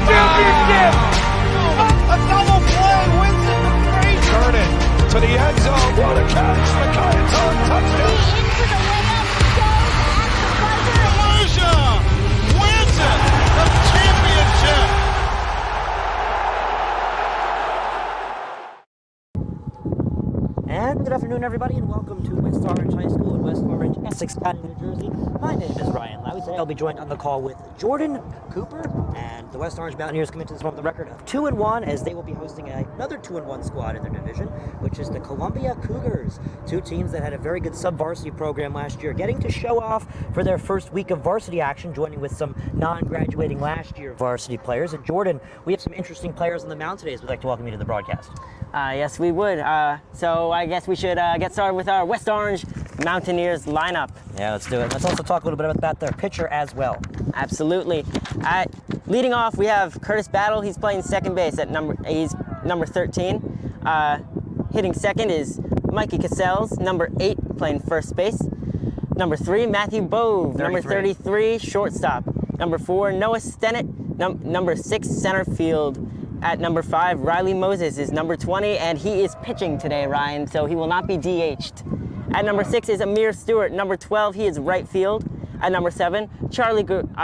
championship! A double play wins it with great. Turn it to the end zone. What a catch! Micaiah Tongue, touchdown! Into the layup, goes at the buzzer. Wins it! The championship! And good afternoon, everybody, and welcome to West Orange High School in West Orange, Essex County, New Jersey. My name is Ryan Lowy. Today I'll be joined on the call with Jordan Cooper, and the West Orange Mountaineers come into this one with a record of 2-1, as they will be hosting another 2-1 squad in their division, which is the Columbia Cougars. Two teams that had a very good sub-varsity program last year, getting to show off for their first week of varsity action, joining with some non-graduating last year varsity players. And Jordan, we have some interesting players on the mound today, as we'd like to welcome you to the broadcast. Yes, we would. So I guess we should get started with our West Orange Mountaineers lineup. Yeah, let's do it. Let's also talk a little bit about their pitcher as well. Absolutely. Leading off, we have Curtis Battle. He's playing second base at number 13. Hitting second is Mikey Cassels, number 8, playing first base. Number 3, Matthew Bove, number 33, shortstop. Number 4, Noah Stennett, number 6, center field. At number 5, Riley Moses is number 20, and he is pitching today, Ryan, so he will not be DH'd. At number 6 is Amir Stewart. Number 12, he is right field. At number 7, Gargiulio.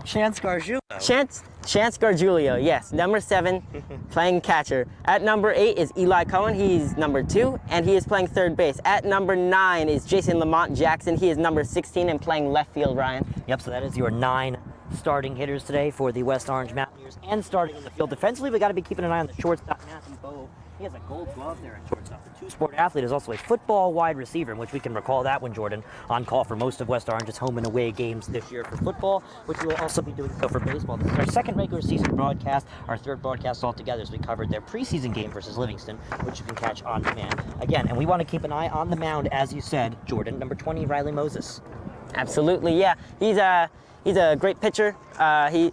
Chance Gargiulio. Chance Gargiulio, yes. Number 7, playing catcher. At number 8 is Eli Cohen. He's number 2, and he is playing third base. At number 9 is Jason Lamont Jackson. He is number 16 and playing left field, Ryan. Yep, so that is your 9 starting hitters today for the West Orange Mountaineers, and starting in the field defensively, we got to be keeping an eye on the shortstop, Matthew Bove. He has a gold glove there at shortstop. The two-sport athlete is also a football wide receiver, in which we can recall that when Jordan on call for most of West Orange's home and away games this year for football, which we will also be doing so for baseball. This is our second regular season broadcast, our third broadcast altogether, as we covered their preseason game versus Livingston, which you can catch on demand. Again, and we want to keep an eye on the mound, as you said, Jordan, number 20, Riley Moses. Absolutely, yeah. He's a great pitcher. He's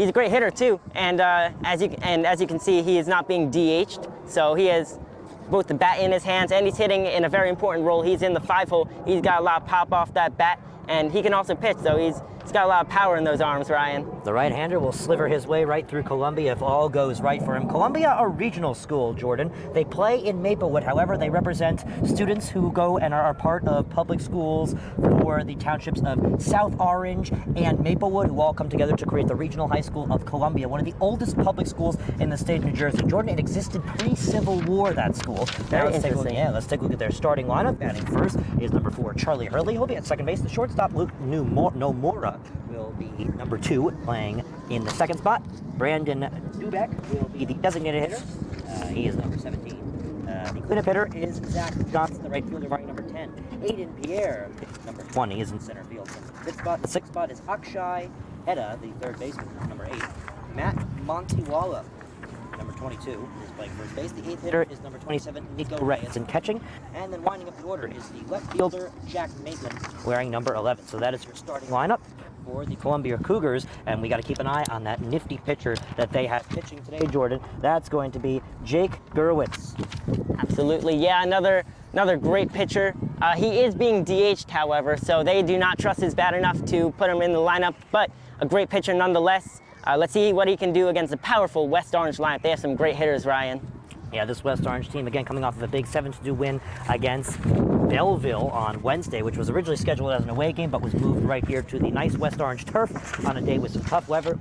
a great hitter too. And as you can see, he is not being DH'd. So he has both the bat in his hands, and he's hitting in a very important role. He's in the 5-hole. He's got a lot of pop off that bat, and he can also pitch. So he's got a lot of power in those arms, Ryan. The right-hander will sliver his way right through Columbia if all goes right for him. Columbia, a regional school, Jordan. They play in Maplewood. However, they represent students who go and are part of public schools for the townships of South Orange and Maplewood, who all come together to create the Regional High School of Columbia, one of the oldest public schools in the state of New Jersey. Jordan, it existed pre-Civil War, that school. Very interesting. Let's take a look at their starting lineup. Batting first is number 4, Charlie Hurley. He'll be at second base. The shortstop, Luke Nomura, will be number 2, playing in the second spot. Brandon Dubek will be the designated hitter. He is number 17. The cleanup hitter is Zach Johnson, the right fielder, wearing number 10. Aiden Pierre, number 20, is in center field. The sixth spot is Akshay Heda, the third baseman, number 8. Matt Montiwala, number 22, is playing first base. The 8th hitter is number 27, Nico Reyes, in catching. And then winding up the order is the left fielder, Jack Maitland, wearing number 11. So that is your starting lineup for the Columbia Cougars, and we got to keep an eye on that nifty pitcher that they have pitching today, Jordan. That's going to be Jake Gurwitz. Absolutely, yeah, another great pitcher. He is being DH'd, however, so they do not trust his bat enough to put him in the lineup, but a great pitcher nonetheless. Let's see what he can do against the powerful West Orange lineup. They have some great hitters, Ryan. Yeah, this West Orange team, again, coming off of a big 7-2 win against Belleville on Wednesday, which was originally scheduled as an away game, but was moved right here to the nice West Orange turf on a day with some tough weather.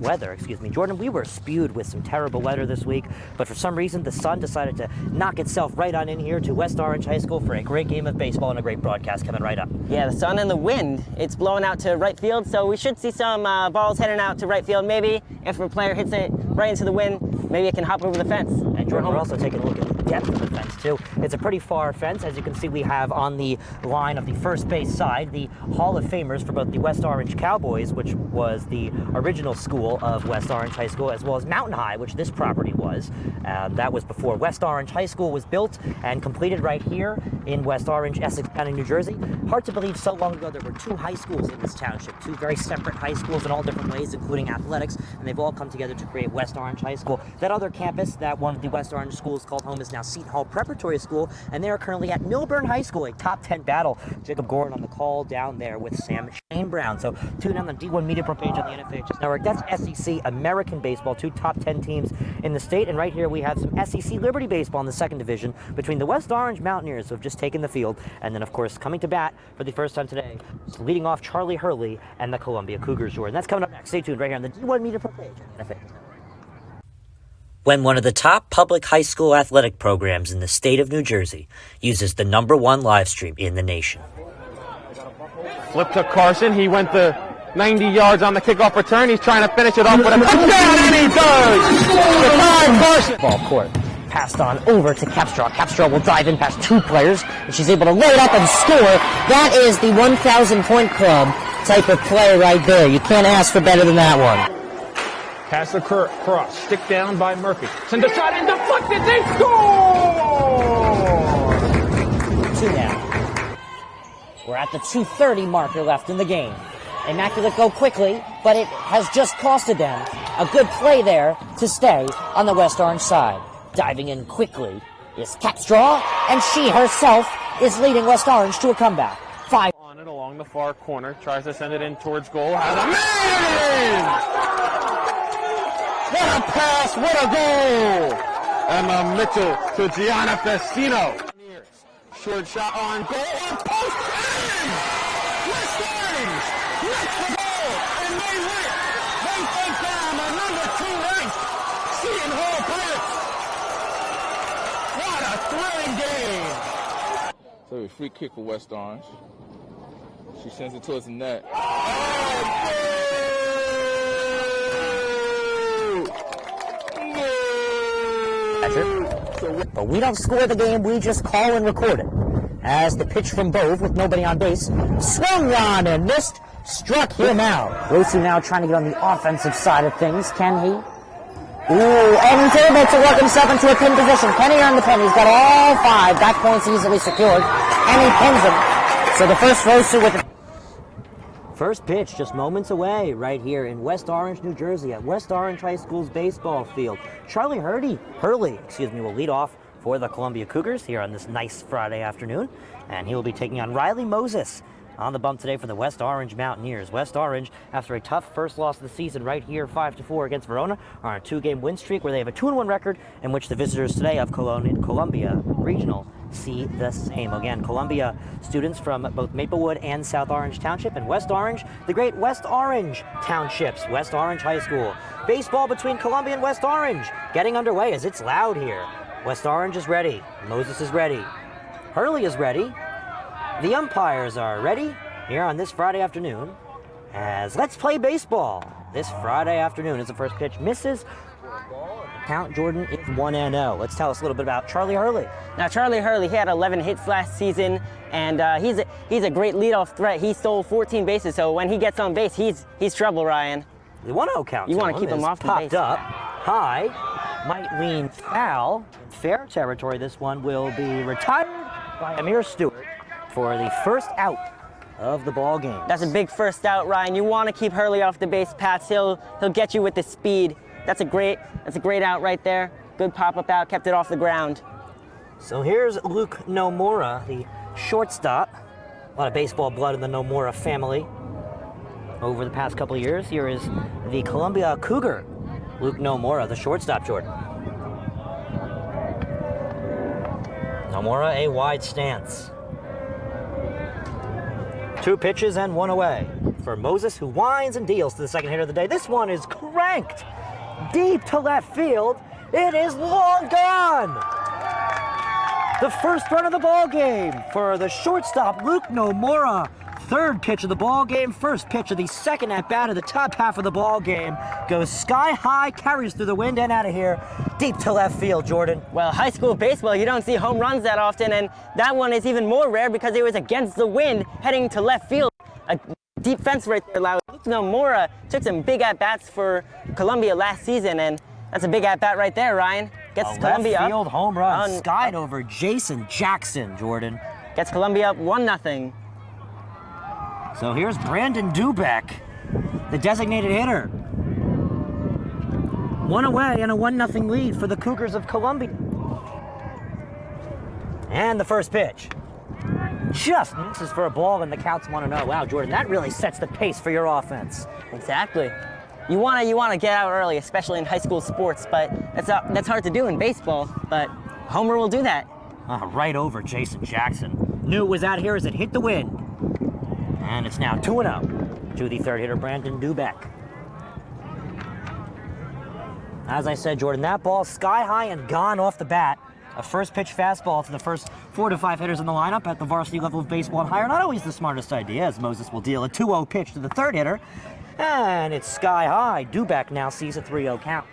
Jordan, we were spewed with some terrible weather this week, but for some reason, the sun decided to knock itself right on in here to West Orange High School for a great game of baseball and a great broadcast coming right up. Yeah, the sun and the wind, it's blowing out to right field, so we should see some balls heading out to right field. Maybe if a player hits it right into the wind, maybe it can hop over the fence. And Jordan, we're also taking a look at the depth of the fence, too. It's a pretty far fence. As you can see, we have on the line of the first base side the Hall of Famers for both the West Orange Cowboys, which was the original school of West Orange High School, as well as Mountain High, which this property was. That was before West Orange High School was built and completed right here in West Orange, Essex County, New Jersey. Hard to believe so long ago there were 2 high schools in this township, 2 very separate high schools in all different ways, including athletics, and they've all come together to create West Orange High School. That other campus that one of the West Orange schools called home is now Seton Hall Preparatory School, and they are currently at Milburn High School, a top 10 battle. Jacob Gordon on the call down there with Sam Shane Brown. So tune in on the D1 Media Pro page on the NFHS Network. That's SEC American Baseball, 2 top 10 teams in the state. And right here we have some SEC Liberty Baseball in the second division between the West Orange Mountaineers, who have just taken the field, and then, of course, coming to bat for the first time today, leading off Charlie Hurley and the Columbia Cougars, Jordan. That's coming up next. Stay tuned right here on the D1 Media Pro page on the NFHS Network. When one of the top public high school athletic programs in the state of New Jersey uses the #1 live stream in the nation. Flip to Carson. He went the 90 yards on the kickoff return. He's trying to finish it off with a touchdown, and he does! The time, Carson! Ball court. Passed on over to Capstraw. Capstraw will drive in past 2 players, and she's able to lay it up and score. That is the 1,000-point club type of play right there. You can't ask for better than that one. Pass across. Stick down by Murphy. Send a shot and deflected. They score! 2 now. We're at the 2:30 marker left in the game. Immaculate go quickly, but it has just costed them a good play there to stay on the West Orange side. Diving in quickly is Capstraw, and she herself is leading West Orange to a comeback. 5 on it along the far corner. Tries to send it in towards goal. Has a man! What a pass! What a goal! Emma Mitchell to Gianna Festino. Short shot on goal. Post in! West Orange gets the goal, and they win. They take down the #2 ranked Seton Hall Pirates. What a thrilling game! So a free kick for West Orange. She sends it towards the net. But we don't score the game, we just call and record it. As the pitch from Bove with nobody on base, swung on and missed, struck him out. Rosu now trying to get on the offensive side of things. Can he? Ooh, and he's able to work himself into a pin position. Can he earn the pin? He's got all 5. Back points easily secured, and he pins him. So the first Rosu with the first pitch just moments away right here in West Orange, New Jersey at West Orange High School's baseball field. Charlie Hurley will lead off for the Columbia Cougars here on this nice Friday afternoon, and he will be taking on Riley Moses on the bump today for the West Orange Mountaineers. West Orange, after a tough first loss of the season right here, 5-4 against Verona, are on a 2-game win streak where they have a 2-1 record, in which the visitors today of Columbia Regional see the same. Again, Columbia students from both Maplewood and South Orange Township, and West Orange, the great West Orange Townships, West Orange High School. Baseball between Columbia and West Orange getting underway as it's loud here. West Orange is ready. Moses is ready. Hurley is ready. The umpires are ready here on this Friday afternoon as let's play baseball. This Friday afternoon is the first pitch. Misses. Count, Jordan, is 1-0. Let's tell us a little bit about Charlie Hurley. Now, Charlie Hurley, he had 11 hits last season, and he's a great leadoff threat. He stole 14 bases, so when he gets on base, he's trouble, Ryan. The 1-0 count. You want to keep him off the base. Popped up high, might lean foul. In fair territory, this one will be retired by Amir Stewart for the first out of the ball game. That's a big first out, Ryan. You want to keep Hurley off the base paths. He'll get you with the speed. That's a great out right there. Good pop-up out, kept it off the ground. So here's Luke Nomura, the shortstop. A lot of baseball blood in the Nomura family over the past couple of years. Here is the Columbia Cougar, Luke Nomura, the shortstop, Jordan. Nomura, a wide stance. 2 pitches and 1 away for Moses, who winds and deals to the second hitter of the day. This one is cranked deep to left field. It is long gone. The first run of the ball game for the shortstop, Luke Nomura. 3rd pitch of the ball game, 1st pitch of the second at bat of the top half of the ball game. Goes sky high, carries through the wind and out of here, deep to left field, Jordan. Well, high school baseball, you don't see home runs that often, and that one is even more rare because it was against the wind heading to left field. A deep fence right there allowed Luke Nomura took some big at-bats for Columbia last season, and that's a big at-bat right there, Ryan. Gets Columbia left field up. home run, skied over Jason Jackson, Jordan. Gets Columbia up 1-0. So here's Brandon Dubeck, the designated hitter. 1 away and a 1-0 lead for the Cougars of Columbia. And the first pitch. Just misses for a ball, and the count's 1-0. Wow, Jordan, that really sets the pace for your offense. Exactly. You wanna get out early, especially in high school sports, but that's hard to do in baseball. But Homer will do that. Right over Jason Jackson. Knew it was out here as it hit the wind. And it's now 2-0 to the third hitter, Brandon Dubeck. As I said, Jordan, that ball sky high and gone off the bat. A first pitch fastball to the first 4 to 5 hitters in the lineup at the varsity level of baseball and higher. Not always the smartest idea, as Moses will deal a 2-0 pitch to the third hitter. And it's sky high. Dubeck now sees a 3-0 count.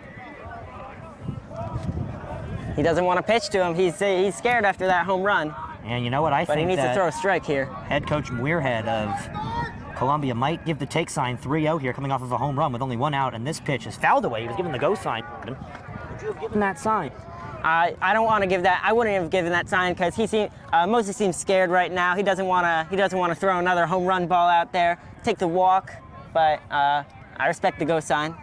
He doesn't want to pitch to him. He's scared after that home run. And you know what? I think he needs to throw a strike here. Head coach Muirhead of Columbia might give the take sign 3-0 here, coming off of a home run with only 1 out, and this pitch is fouled away. He was given the go sign. Would you have given that sign? I don't want to give that. I wouldn't have given that sign because Moses seems scared right now. He doesn't want to throw another home run ball out there, take the walk. But I respect the go sign.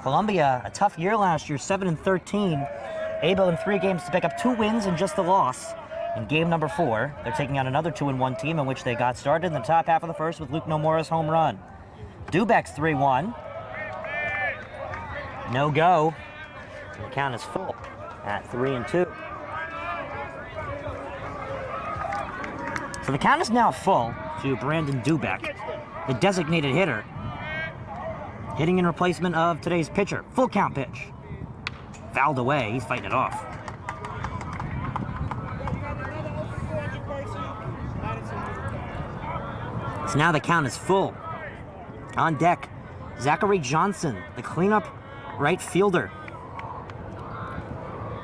Columbia, a tough year last year, 7-13, able in 3 games to pick up 2 wins and just a loss. In game number 4, they're taking on another 2-1 team in which they got started in the top half of the first with Luke Nomura's home run. Dubeck's 3-1. No go. The count is full at 3-2. So the count is now full to Brandon Dubeck, the designated hitter, hitting in replacement of today's pitcher. Full count pitch. Fouled away. He's fighting it off. So now the count is full. On deck, Zachary Johnson, the cleanup right fielder.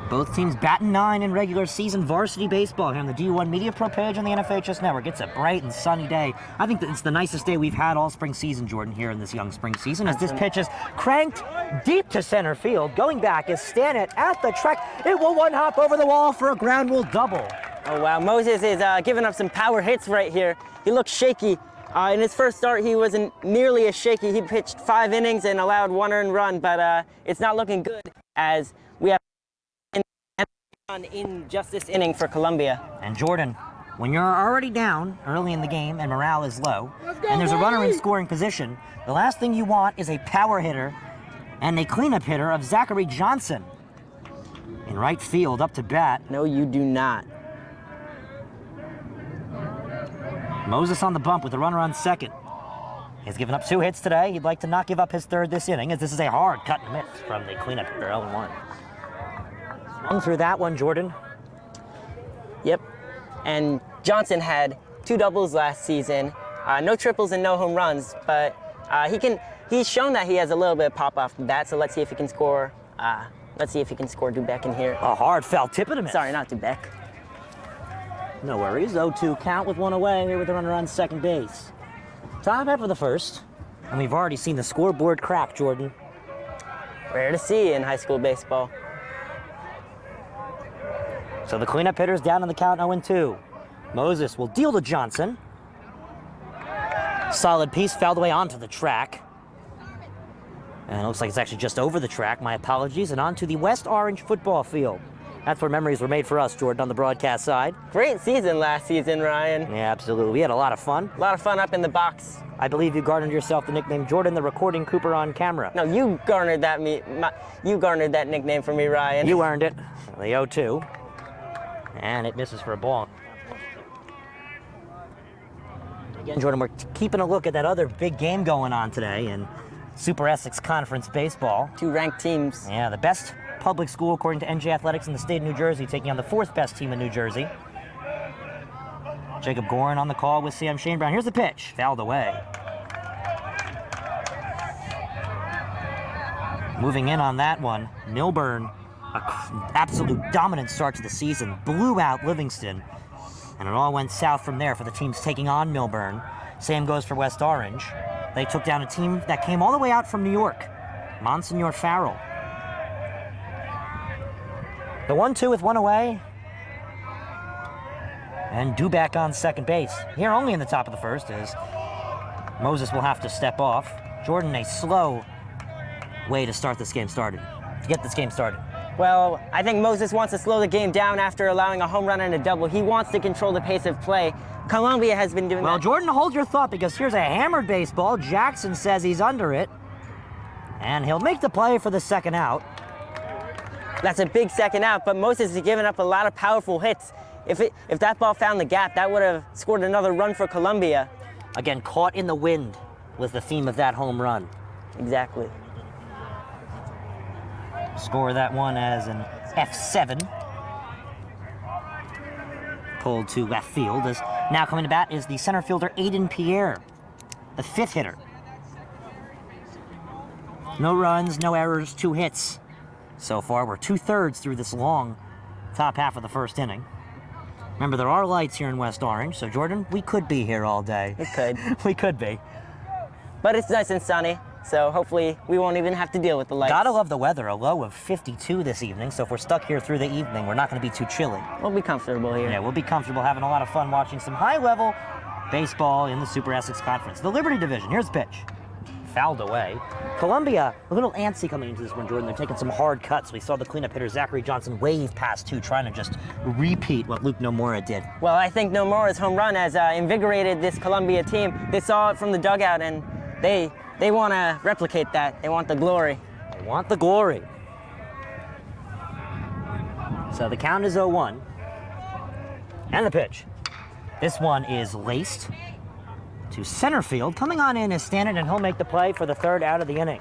Both teams batting 9 in regular season varsity baseball here on the D1 Media Pro page on the NFHS Network. It's a bright and sunny day. I think that it's the nicest day we've had all spring season, Jordan, here in this young spring season, as this pitch is cranked deep to center field. Going back is Stanek at the track. It will one hop over the wall for a ground rule double. Oh, wow. Moses is giving up some power hits right here. He looks shaky. In his first start, he wasn't nearly as shaky. He pitched 5 innings and allowed 1 earned run, but it's not looking good as we have in just this inning for Columbia. And Jordan, when you're already down early in the game and morale is low, and there's a runner in scoring position, the last thing you want is a power hitter and a cleanup hitter of Zachary Johnson in right field up to bat. No, you do not. Moses on the bump with the runner on second. He's given up 2 hits today. He'd like to not give up his 3rd this inning, as this is a hard cut and miss from the cleanup hitter, 0-1. Swung through that one, Jordan. Yep. And Johnson had 2 doubles last season. No triples and no home runs, but he's shown that he has a little bit of pop off the bat, so let's see if he can score. Let's see if he can score Dubeck in here. A hard foul tip and a miss. Sorry, not Dubeck. No worries. 0-2 count with 1 away here with the runner on second base. Top half of the first, and we've already seen the scoreboard crack, Jordan. Rare to see in high school baseball. So the cleanup hitter's down on the count, 0-2. Moses will deal to Johnson. Solid piece, fouled away onto the track. And it looks like it's actually just over the track. My apologies. And onto the West Orange football field. That's where memories were made for us, Jordan, on the broadcast side. Great season last season, Ryan. Yeah, absolutely. We had a lot of fun. A lot of fun up in the box. I believe you garnered yourself the nickname Jordan, the recording Cooper on camera. No, you garnered that nickname for me, Ryan. You earned it. The 0-2. And it misses for a ball. Again, Jordan, we're keeping a look at that other big game going on today in Super Essex Conference Baseball. 2 ranked teams. Yeah, the best public school, according to NJ Athletics, in the state of New Jersey, taking on the 4th best team in New Jersey. Jacob Gorin on the call with Sam Shane Brown. Here's the pitch. Fouled away. Moving in on that one, Milburn, an absolute dominant start to the season, blew out Livingston, and it all went south from there for the teams taking on Milburn. Same goes for West Orange. They took down a team that came all the way out from New York, Monsignor Farrell. The 1-2 with 1 away. And Dubeck on second base. Here only in the top of the first is Moses will have to step off. Jordan, a slow way to start this game started. To get this game started. Well, I think Moses wants to slow the game down after allowing a home run and a double. He wants to control the pace of play. Columbia has been doing that. Well, Jordan, hold your thought because here's a hammered baseball. Jackson says he's under it. And he'll make the play for the second out. That's a big second out, but Moses has given up a lot of powerful hits. If that ball found the gap, that would have scored another run for Columbia. Again, caught in the wind was the theme of that home run. Exactly. Score that one as an F7. Pulled to left field. Now coming to bat is the center fielder Aiden Pierre, the fifth hitter. No runs, no errors, 2 hits. So far, we're 2/3 through this long top half of the first inning. Remember, there are lights here in West Orange, so Jordan, we could be here all day. We could. We could be. But it's nice and sunny, so hopefully we won't even have to deal with the lights. Gotta love the weather. A low of 52 this evening, so if we're stuck here through the evening, we're not gonna be too chilly. We'll be comfortable here. Yeah, we'll be comfortable, having a lot of fun watching some high-level baseball in the Super Essex Conference. The Liberty Division, here's the pitch. Fouled away. Columbia, a little antsy coming into this one, Jordan. They're taking some hard cuts. We saw the cleanup hitter, Zachary Johnson, wave past two, trying to just repeat what Luke Nomura did. Well, I think Nomura's home run has invigorated this Columbia team. They saw it from the dugout, and they want to replicate that. They want the glory. They want the glory. So the count is 0-1. And the pitch. This one is laced to center field. Coming on in is Stanton, and he'll make the play for the third out of the inning.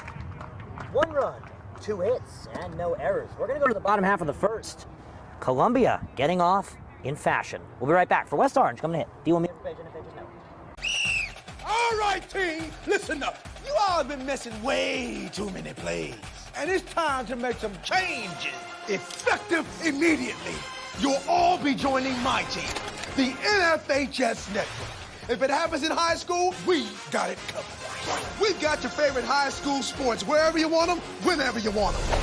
1 run, 2 hits, and no errors. We're going to go to the bottom half of the first. Columbia getting off in fashion. We'll be right back for West Orange coming to hit. Do you want me to know? All right, team, listen up. You all have been missing way too many plays. And it's time to make some changes. Effective immediately. You'll all be joining my team, the NFHS Network. If it happens in high school, we got it covered. We've got your favorite high school sports wherever you want them, whenever you want them.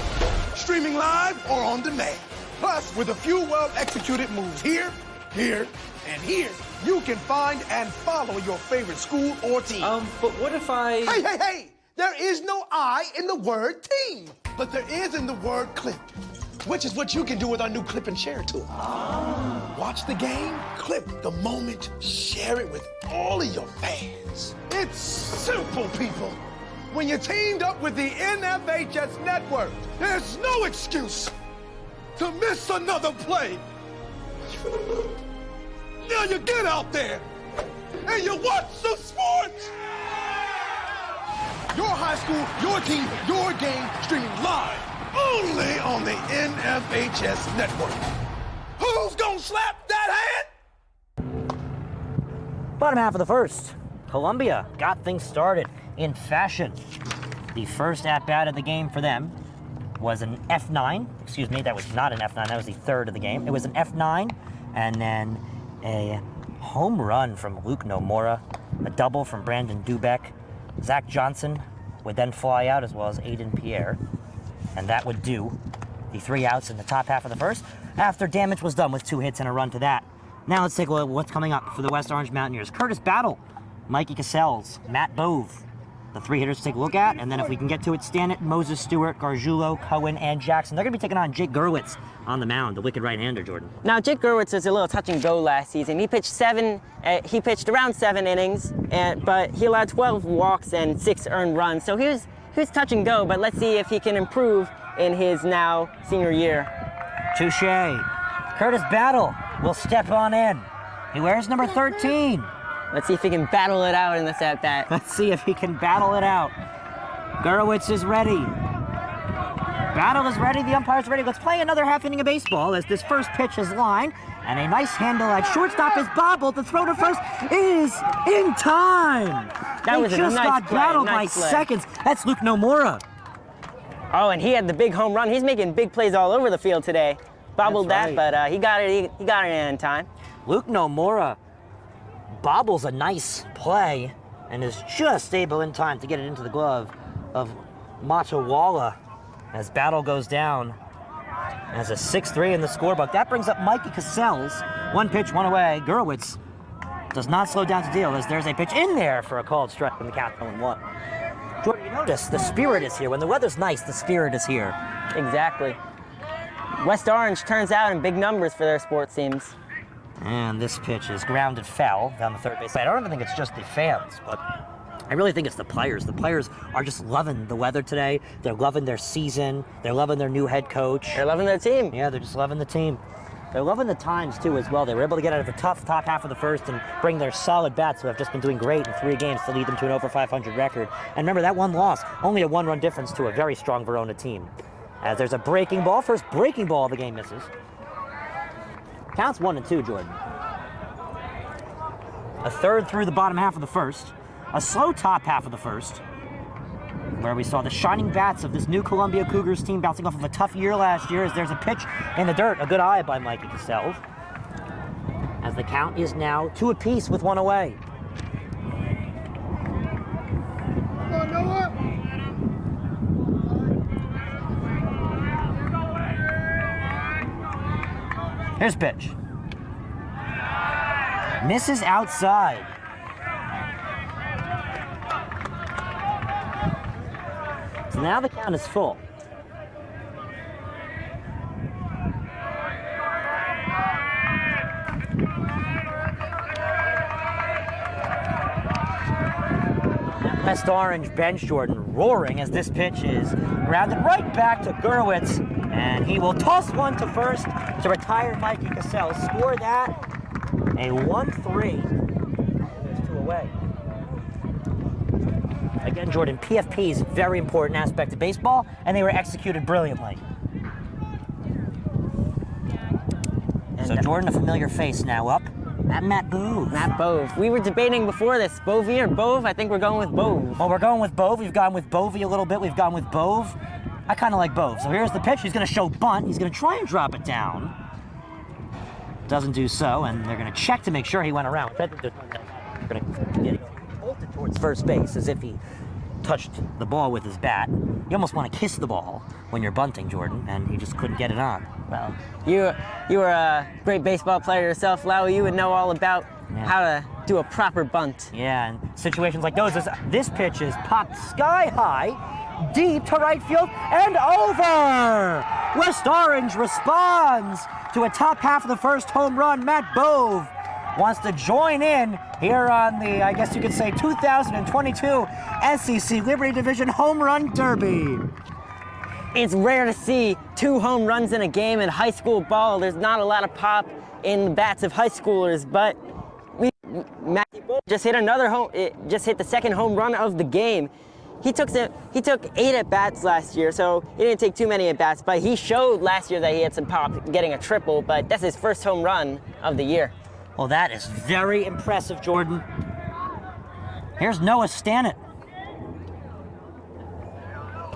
Streaming live or on demand. Plus, with a few well-executed moves here, here, and here, you can find and follow your favorite school or team. But what if I... Hey! There is no I in the word team, but there is in the word clip, which is what you can do with our new clip and share tool. Watch the game, clip the moment, share it with all of your fans. It's simple, people. When you're teamed up with the NFHS Network, there's no excuse to miss another play. Now you get out there and you watch some sports. Your high school, your team, your game, streaming live only on the NFHS Network. Who's gonna slap that hand? Bottom half of the first. Columbia got things started in fashion. The first at-bat of the game for them was an F9. Excuse me, that was not an F9. That was the third of the game. It was an F9, and then a home run from Luke Nomura, a double from Brandon Dubeck. Zach Johnson would then fly out, as well as Aiden Pierre, and that would do the 3 outs in the top half of the first after damage was done with 2 hits and a run to that. Now let's take a look at what's coming up for the West Orange Mountaineers. Curtis Battle, Mikey Cassels, Matt Bove, the 3 hitters to take a look at, and then if we can get to it, Stanton, Moses Stewart, Gargiulo, Cohen, and Jackson. They're going to be taking on Jake Gerwitz on the mound, the wicked right-hander, Jordan. Now, Jake Gerwitz was a little touch and go last season. He pitched around 7 innings, but he allowed 12 walks and 6 earned runs. So he was touch and go, but let's see if he can improve in his now senior year. Touche. Curtis Battle will step on in. He wears number 13. Let's see if he can battle it out in this at-bat. Let's see if he can battle it out. Gerwitz is ready. Battle is ready. The umpire's ready. Let's play another half inning of baseball as this first pitch is lined. And a nice handle at shortstop is bobbled. The throw to first is in time. That was a nice just got play, battled nice by play. seconds. That's Luke Nomura. Oh, and he had the big home run. He's making big plays all over the field today. Bobbled That's that, right. but he got it in time. Luke Nomura bobbles a nice play and is just able in time to get it into the glove of Matawala as Battle goes down as a 6-3 in the scorebook. That brings up Mikey Cassels. 1 pitch, 1 away. Gerwitz does not slow down to deal as there's a pitch in there for a called strike from the count 0-1. Jordan, you notice the spirit is here. When the weather's nice, the spirit is here. Exactly. West Orange turns out in big numbers for their sports teams. And this pitch is grounded foul down the third base side. I don't even think it's just the fans, but I really think it's the players. The players are just loving the weather today. They're loving their season. They're loving their new head coach. They're loving their team. Yeah, they're just loving the team. They're loving the times, too, as well. They were able to get out of a tough top half of the first and bring their solid bats, who have just been doing great in 3 games, to lead them to an over 500 record. And remember, that one loss, only a 1-run difference to a very strong Verona team. As there's a breaking ball. First breaking ball of the game misses. Counts 1-2, Jordan. A third through the bottom half of the first. A slow top half of the first, where we saw the shining bats of this new Columbia Cougars team bouncing off of a tough year last year, as there's a pitch in the dirt. A good eye by Mikey Castells. As the count is now 2 apiece with 1 away. Here's pitch. Misses outside. So now the count is full. West Orange bench, Jordan, roaring as this pitch is grounded right back to Gurwitz, and he will toss one to first to retire Mikey Cassell. Score that, a 1-3. There's 2 away. Again, Jordan, PFP is a very important aspect of baseball, and they were executed brilliantly. So Jordan, a familiar face now up. Matt Bove. Matt Bove. We were debating before this, Bovey or Bove. I think we're going with Bove. Well, we're going with Bove. We've gone with Bovey a little bit. We've gone with Bove. I kind of like Bove. So here's the pitch. He's going to show bunt. He's going to try and drop it down. Doesn't do so, and they're going to check to make sure he went around. They're going to get bolted towards first base as if he touched the ball with his bat. You almost want to kiss the ball when you're bunting, Jordan, and he just couldn't get it on. Well, you were a great baseball player yourself, Lowy. You would know all about how to do a proper bunt. Yeah, and situations like those, this pitch is popped sky high, deep to right field, and over! West Orange responds to a top half of the first home run. Matt Bove wants to join in here on the, I guess you could say, 2022 SEC Liberty Division Home Run Derby. It's rare to see 2 home runs in a game in high school ball. There's not a lot of pop in the bats of high schoolers, but Matthew Bove just hit just hit the second home run of the game. He took 8 at-bats last year, so he didn't take too many at-bats, but he showed last year that he had some pop getting a triple, but that's his first home run of the year. Well, that is very impressive, Jordan. Here's Noah Stannett.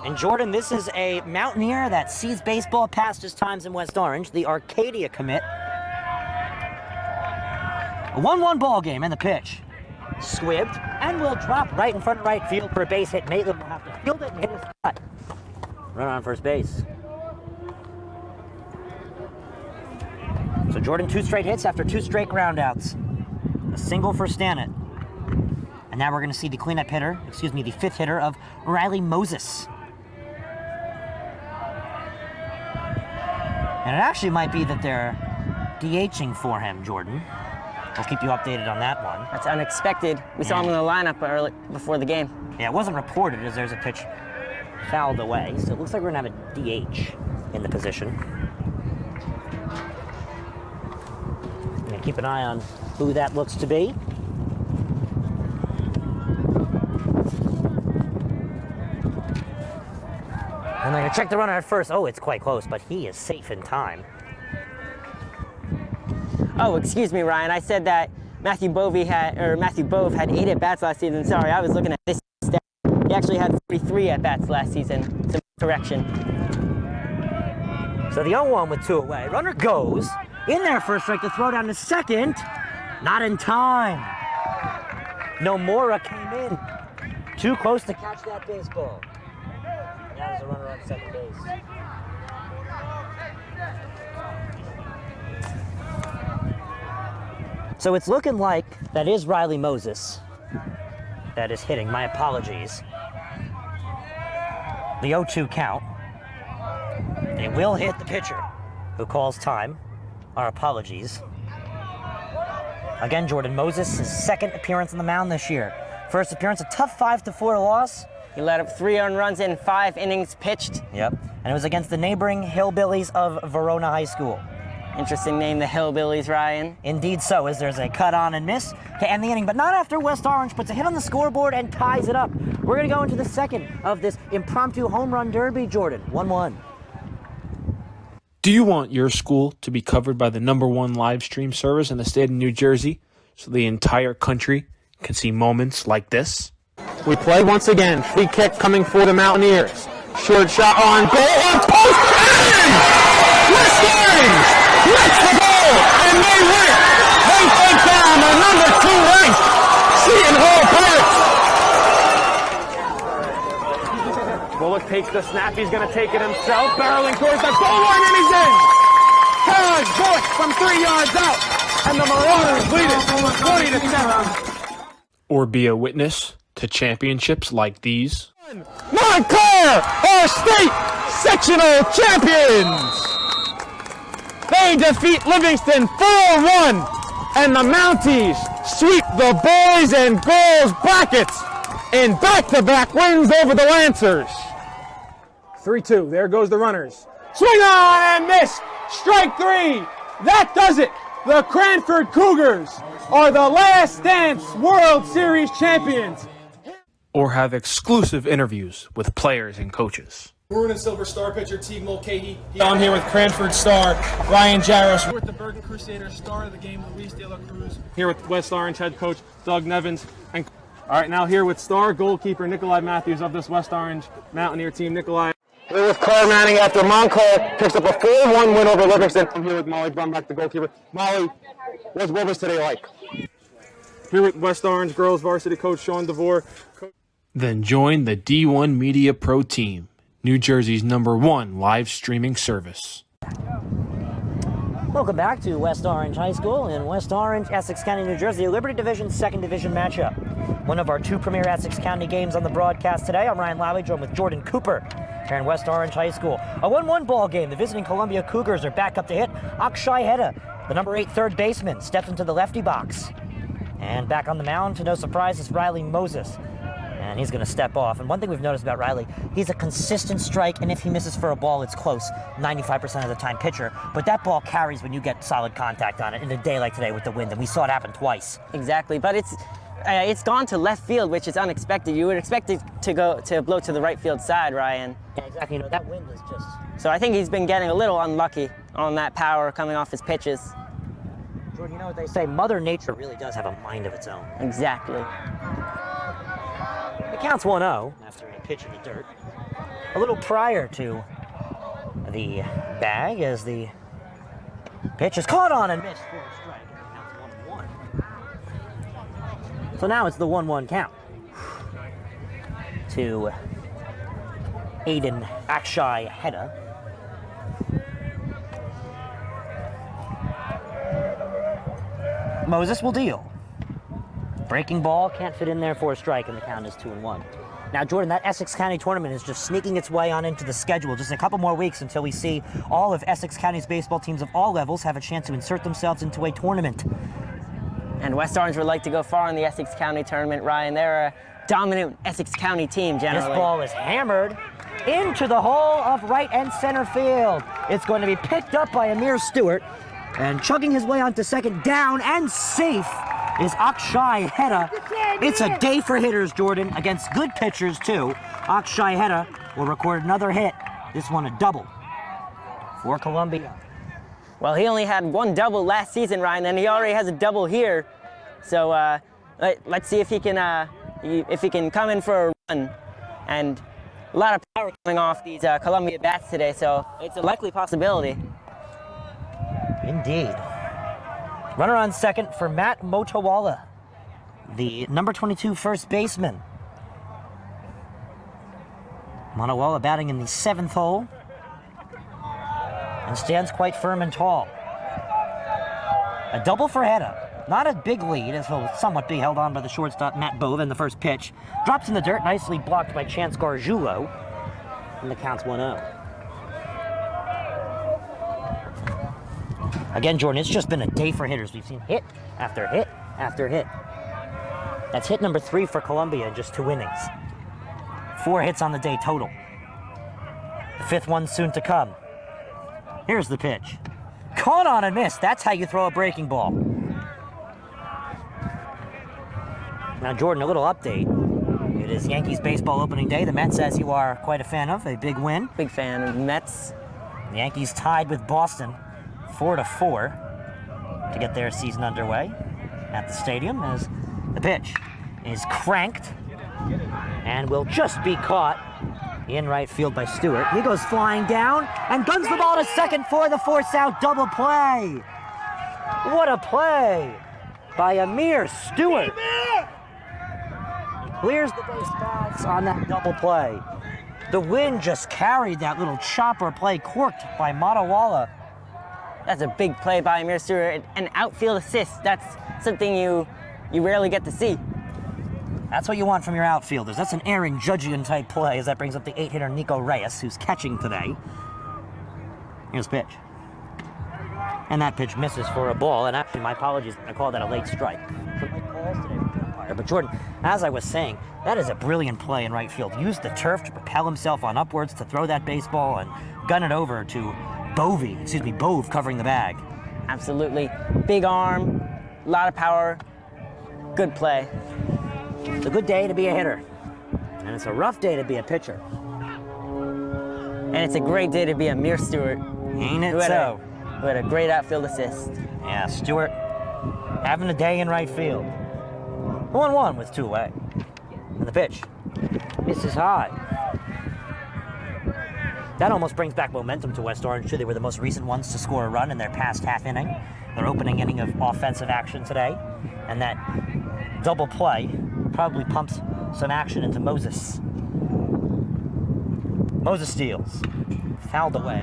And Jordan, this is a Mountaineer that sees baseball past his times in West Orange, the Arcadia commit. A 1-1 ball game, and the pitch squibbed and will drop right in front of right field for a base hit. Maitland will have to field it and hit his spot. Run on first base. So Jordan, 2 straight hits after 2 straight groundouts. A single for Stannett. And now we're going to see the cleanup hitter, the 5th hitter of Riley Moses. And it actually might be that they're DHing for him, Jordan. We'll keep you updated on that one. That's unexpected. We saw him in the lineup early before the game. Yeah, it wasn't reported as there's a pitch fouled away, so it looks like we're going to have a DH in the position. I'm going to keep an eye on who that looks to be. And they're going to check the runner at first. Oh, it's quite close, but he is safe in time. Oh, excuse me, Ryan. I said that Matthew Bove had 8 at-bats last season. Sorry, I was looking at this stat. He actually had 43 at-bats last season. Some correction. So the 0-1 with 2 away. Runner goes in there for a strike to throw down to second. Not in time. Nomura came in. Too close to catch that baseball. Now there's a runner on second base. So it's looking like that is Riley Moses that is hitting. My apologies. The 0-2 count. They will hit the pitcher. who calls time. Our apologies. Again, Jordan Moses, his second appearance on the mound this year. First appearance, a tough 5-4 loss. He let up 3 earned runs in 5 innings pitched. Yep, and it was against the neighboring Hillbillies of Verona High School. Interesting name, the Hillbillies, Ryan. Indeed so, as there's a cut on and miss to end the inning, but not after West Orange puts a hit on the scoreboard and ties it up. We're going to go into the second of this impromptu home run derby, Jordan. 1-1. Do you want your school to be covered by the #1 live stream service in the state of New Jersey so the entire country can see moments like this? We play once again. Free kick coming for the Mountaineers. Short shot on goal. Or post. And West Orange gets the goal, and they win. They take down the #2 ranked Seton Hall Pirates. Bullock takes the snap. He's going to take it himself. Barreling towards the goal line, and he's in. Carriage Bullock from 3 yards out, and the Marauders lead it 20-7. Or be a witness to championships like these? Montclair are state sectional champions. They defeat Livingston 4-1, and the Mounties sweep the boys and girls brackets in back-to-back wins over the Lancers. 3-2, there goes the runners. Swing on and miss, strike 3, that does it. The Cranford Cougars are the Last Dance World Series champions. Or have exclusive interviews with players and coaches. Maroon and Silver star pitcher Teague Mulcahy. I'm here with Cranford star Ryan Jarros. We're with the Bergen Crusaders star of the game, Luis De La Cruz. Here with West Orange head coach Doug Nevins. And all right, now here with star goalkeeper Nikolai Matthews of this West Orange Mountaineer team. Nikolai. Here with Claire Manning after Montclair picks up a 4-1 win over Livingston. I'm here with Molly Brumback, the goalkeeper. Molly, what was today like? Here with West Orange girls varsity coach Sean DeVore. Then join the D1 Media Pro team, New Jersey's #1 live streaming service. Welcome back to West Orange High School in West Orange, Essex County, New Jersey, Liberty Division, 2nd Division matchup. One of our 2 premier Essex County games on the broadcast today. I'm Ryan Lowry, joined with Jordan Cooper here in West Orange High School. A 1-1 ball game. The visiting Columbia Cougars are back up to hit. Akshay Hedda, the #8 third baseman, steps into the lefty box. And back on the mound, to no surprise, is Riley Moses. And he's going to step off. And one thing we've noticed about Riley, he's a consistent strike, and if he misses for a ball, it's close, 95% of the time pitcher. But that ball carries when you get solid contact on it in a day like today with the wind, and we saw it happen twice. Exactly, but it's gone to left field, which is unexpected. You would expect it to blow to the right field side, Ryan. Yeah, exactly. You know, that wind is just... So I think he's been getting a little unlucky on that power coming off his pitches. Jordan, you know what they say? Mother Nature really does have a mind of its own. Exactly. It counts 1-0 after a pitch in the dirt. A little prior to the bag as the pitch is caught on and missed for a strike. It counts 1-1. So now it's the 1-1 count to Aiden Akshay Hedda. Moses will deal. Breaking ball, can't fit in there for a strike, and the count is 2-1. Now, Jordan, that Essex County tournament is just sneaking its way on into the schedule. Just a couple more weeks until we see all of Essex County's baseball teams of all levels have a chance to insert themselves into a tournament. And West Orange would like to go far in the Essex County tournament, Ryan. They're a dominant Essex County team, generally. This ball is hammered into the hole of right and center field. It's going to be picked up by Amir Stewart, and chugging his way onto second, down and safe is Akshay Hedda. It's a day for hitters, Jordan, against good pitchers, too. Akshay Hedda will record another hit, this one a double for Columbia. Well, he only had 1 double last season, Ryan, and he already has a double here. So let's see if he can come in for a run. And a lot of power coming off these Columbia bats today, so it's a likely possibility. Indeed. Runner on second for Matt Motowala, the number 22 first baseman. Motowala batting in the 7th hole and stands quite firm and tall. A double for Hedda. Not a big lead, as he'll somewhat be held on by the shortstop Matt Bove in the first pitch. Drops in the dirt, nicely blocked by Chance Gargiulo, and the count's 1-0. Again, Jordan, it's just been a day for hitters. We've seen hit after hit after hit. That's hit number 3 for Columbia in just 2 innings. 4 hits on the day total. The 5th one soon to come. Here's the pitch. Caught on and missed. That's how you throw a breaking ball. Now, Jordan, a little update. It is Yankees baseball opening day. The Mets, as you are quite a fan of, a big win. Big fan of the Mets. The Yankees tied with Boston 4-4 to get their season underway at the stadium as the pitch is cranked and will just be caught in right field by Stewart. He goes flying down and guns the ball to second for the force-out double play. What a play by Amir Stewart. He clears the base paths on that double play. The wind just carried that little chopper play corked by Matawala. That's a big play by Amir Stewart. An outfield assist. That's something you rarely get to see. That's what you want from your outfielders. That's an Aaron Judgian type play as that brings up the 8-hitter Nico Reyes, who's catching today. Here's the pitch. And that pitch misses for a ball. And actually, my apologies, I call that a late strike. Some late calls today from the umpire. But Jordan, as I was saying, that is a brilliant play in right field. Used the turf to propel himself on upwards to throw that baseball and gun it over to Bove covering the bag. Absolutely. Big arm, a lot of power, good play. It's a good day to be a hitter, and it's a rough day to be a pitcher. And it's a great day to be Amir Stewart. Ain't it so? Who had a great outfield assist. Yeah, Stewart having a day in right field. 1-1 with 2 away. And the pitch misses high. That almost brings back momentum to West Orange, too. They were the most recent ones to score a run in their past half inning, their opening inning of offensive action today. And that double play probably pumps some action into Moses. Moses steals. Fouled away.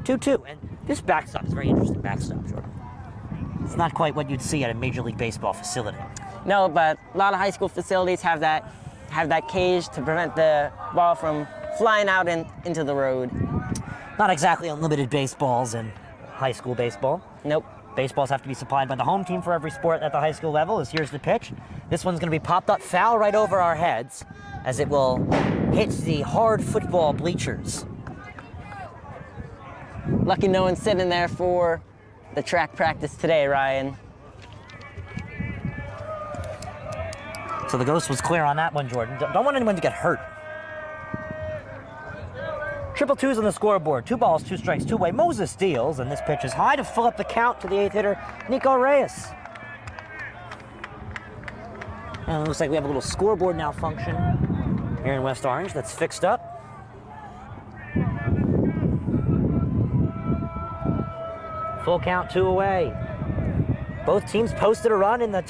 2-2. And this backstop is a very interesting backstop, Jordan. It's not quite what you'd see at a Major League Baseball facility. No, but a lot of high school facilities have that cage to prevent the ball from flying out into the road. Not exactly unlimited baseballs in high school baseball. Nope. Baseballs have to be supplied by the home team for every sport at the high school level. Here's the pitch. This one's going to be popped up foul right over our heads as it will hit the hard football bleachers. Lucky no one's sitting there for the track practice today, Ryan. So the ghost was clear on that one, Jordan. Don't want anyone to get hurt. 2-2s on the scoreboard. 2 balls, 2 strikes, 2 away. Moses steals, and this pitch is high to fill up the count to the 8th hitter, Nico Reyes. And it looks like we have a little scoreboard malfunction here in West Orange that's fixed up. Full count, 2 away. Both teams posted a run in the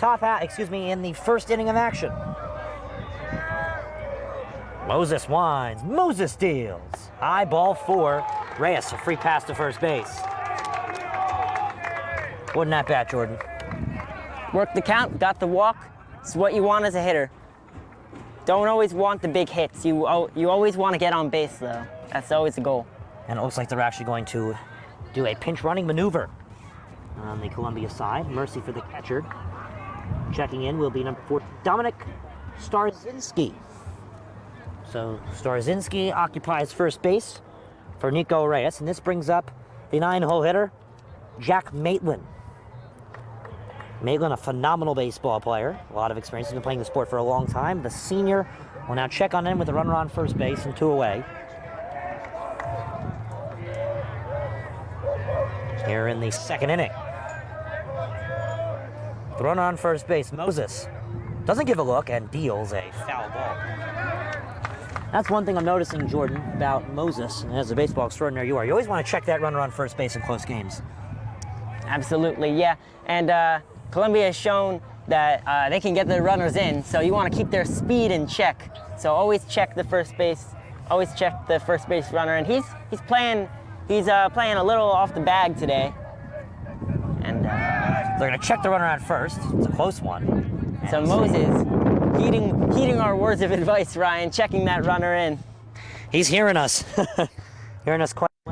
in the first inning of action. Moses winds. Moses deals. High ball 4. Reyes, a free pass to first base. Wasn't that bad, Jordan? Worked the count, got the walk. It's what you want as a hitter. Don't always want the big hits. You always want to get on base, though. That's always the goal. And it looks like they're actually going to do a pinch running maneuver on the Columbia side. Mercy for the catcher. Checking in will be number 4, Dominic Starzinski. So Starzinski occupies first base for Nico Reyes, and this brings up the 9-hole hitter, Jack Maitland. Maitland, a phenomenal baseball player, a lot of experience. He's been playing the sport for a long time. The senior will now check on him with a runner on first base and 2 away. Here in the second inning. The runner on first base, Moses, doesn't give a look and deals a foul ball. That's one thing I'm noticing, Jordan, about Moses, and as a baseball extraordinaire you are. You always want to check that runner on first base in close games. Absolutely, yeah. And Columbia has shown that they can get their runners in, so you want to keep their speed in check. So always check the first base runner, and he's playing a little off the bag today. And they're going to check the runner on first. It's a close one. So Moses, heeding our words of advice, Ryan, checking that runner in. He's hearing us. Hearing us quite well.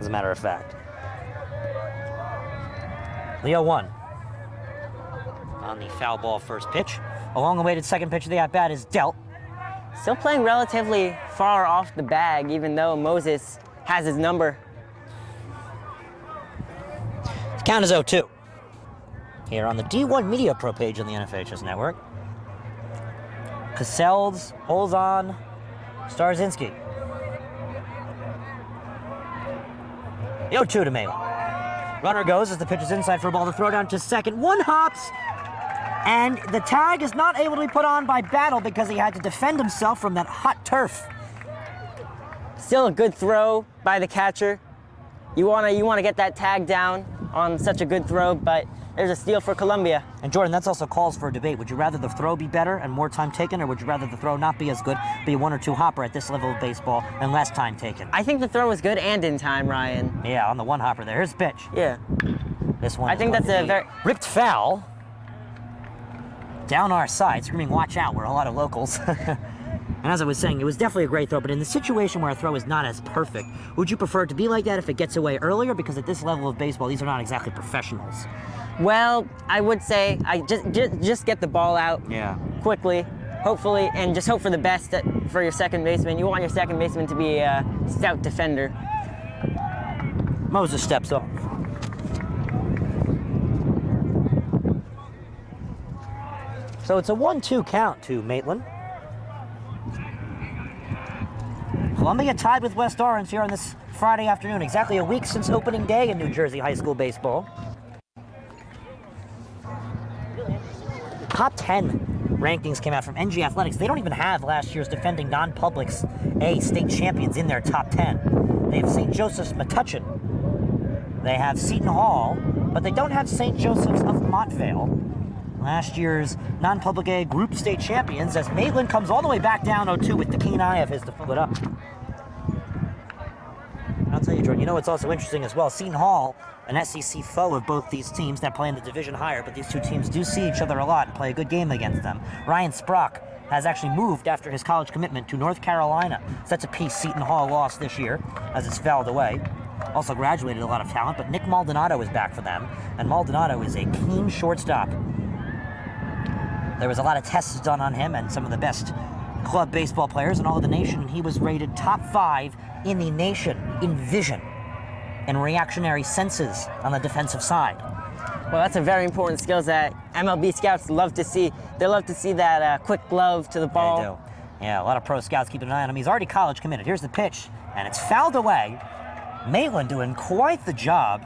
as a matter of fact. Leo 1 on the foul ball first pitch. A long-awaited second pitch of the at-bat is dealt. Still playing relatively far off the bag, even though Moses has his number. The count is 0-2. Here on the D1 Media Pro page on the NFHS Network. Cassels holds on Starzinski. The 0-2 to Maitland. Runner goes as the pitch is inside for a ball to throw down to second. One hops, and the tag is not able to be put on by Battle because he had to defend himself from that hot turf. Still a good throw by the catcher. You wanna get that tag down on such a good throw, but there's a steal for Columbia. And Jordan, that's also calls for a debate. Would you rather the throw be better and more time taken, or would you rather the throw not be as good, be a 1 or 2 hopper at this level of baseball and less time taken? I think the throw was good and in time, Ryan. Yeah, on the one hopper there. Here's the pitch. Yeah. This one. I think that's a very ripped foul. Down our side, screaming, "Watch out!" We're a lot of locals. And as I was saying, it was definitely a great throw, but in the situation where a throw is not as perfect, would you prefer it to be like that if it gets away earlier? Because at this level of baseball, these are not exactly professionals. Well, I would say I just get the ball out quickly, hopefully, and just hope for the best for your second baseman. You want your second baseman to be a stout defender. Moses steps off. So it's a 1-2 count to Maitland. Columbia tied with West Orange here on this Friday afternoon, exactly a week since opening day in New Jersey high school baseball. Top 10 rankings came out from NG Athletics. They don't even have last year's defending non-publics A state champions in their top 10. They have St. Joseph's Metuchen. They have Seton Hall, but they don't have St. Joseph's of Montvale. Last year's non-public A group state champions, as Maitland comes all the way back down 0-2 with the keen eye of his to fill it up. I'll tell you, Jordan, you know what's also interesting as well? Seton Hall, an SEC foe of both these teams that play in the division higher, but these two teams do see each other a lot and play a good game against them. Ryan Sprock has actually moved after his college commitment to North Carolina. So that's a piece Seton Hall lost this year as it's fouled away. Also graduated a lot of talent, but Nick Maldonado is back for them, and Maldonado is a keen shortstop. There was a lot of tests done on him and some of the best club baseball players in all of the nation, and he was rated top 5 in the nation in vision and reactionary senses on the defensive side. Well, that's a very important skill that MLB scouts love to see. They love to see that quick glove to the ball. They do. Yeah, a lot of pro scouts keeping an eye on him. He's already college committed. Here's the pitch, and it's fouled away. Maitland doing quite the job.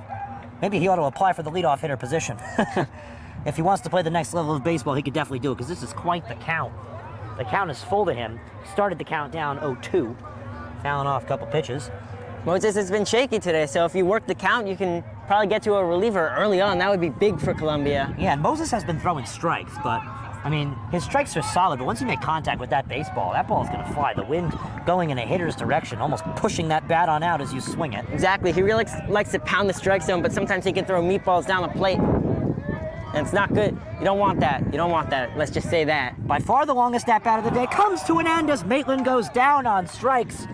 Maybe he ought to apply for the leadoff hitter position. If he wants to play the next level of baseball, he could definitely do it, because this is quite the count. The count is full to him. Started the count down 0-2, fouling off a couple pitches. Moses has been shaky today, so if you work the count, you can probably get to a reliever early on. That would be big for Columbia. Yeah, and Moses has been throwing strikes, but, I mean, his strikes are solid, but once you make contact with that baseball, that ball is going to fly. The wind going in a hitter's direction, almost pushing that bat on out as you swing it. Exactly. He really likes to pound the strike zone, but sometimes he can throw meatballs down the plate. And it's not good. You don't want that. You don't want that. Let's just say that. By far the longest at-bat of the day comes to an end as Maitland goes down on strikes.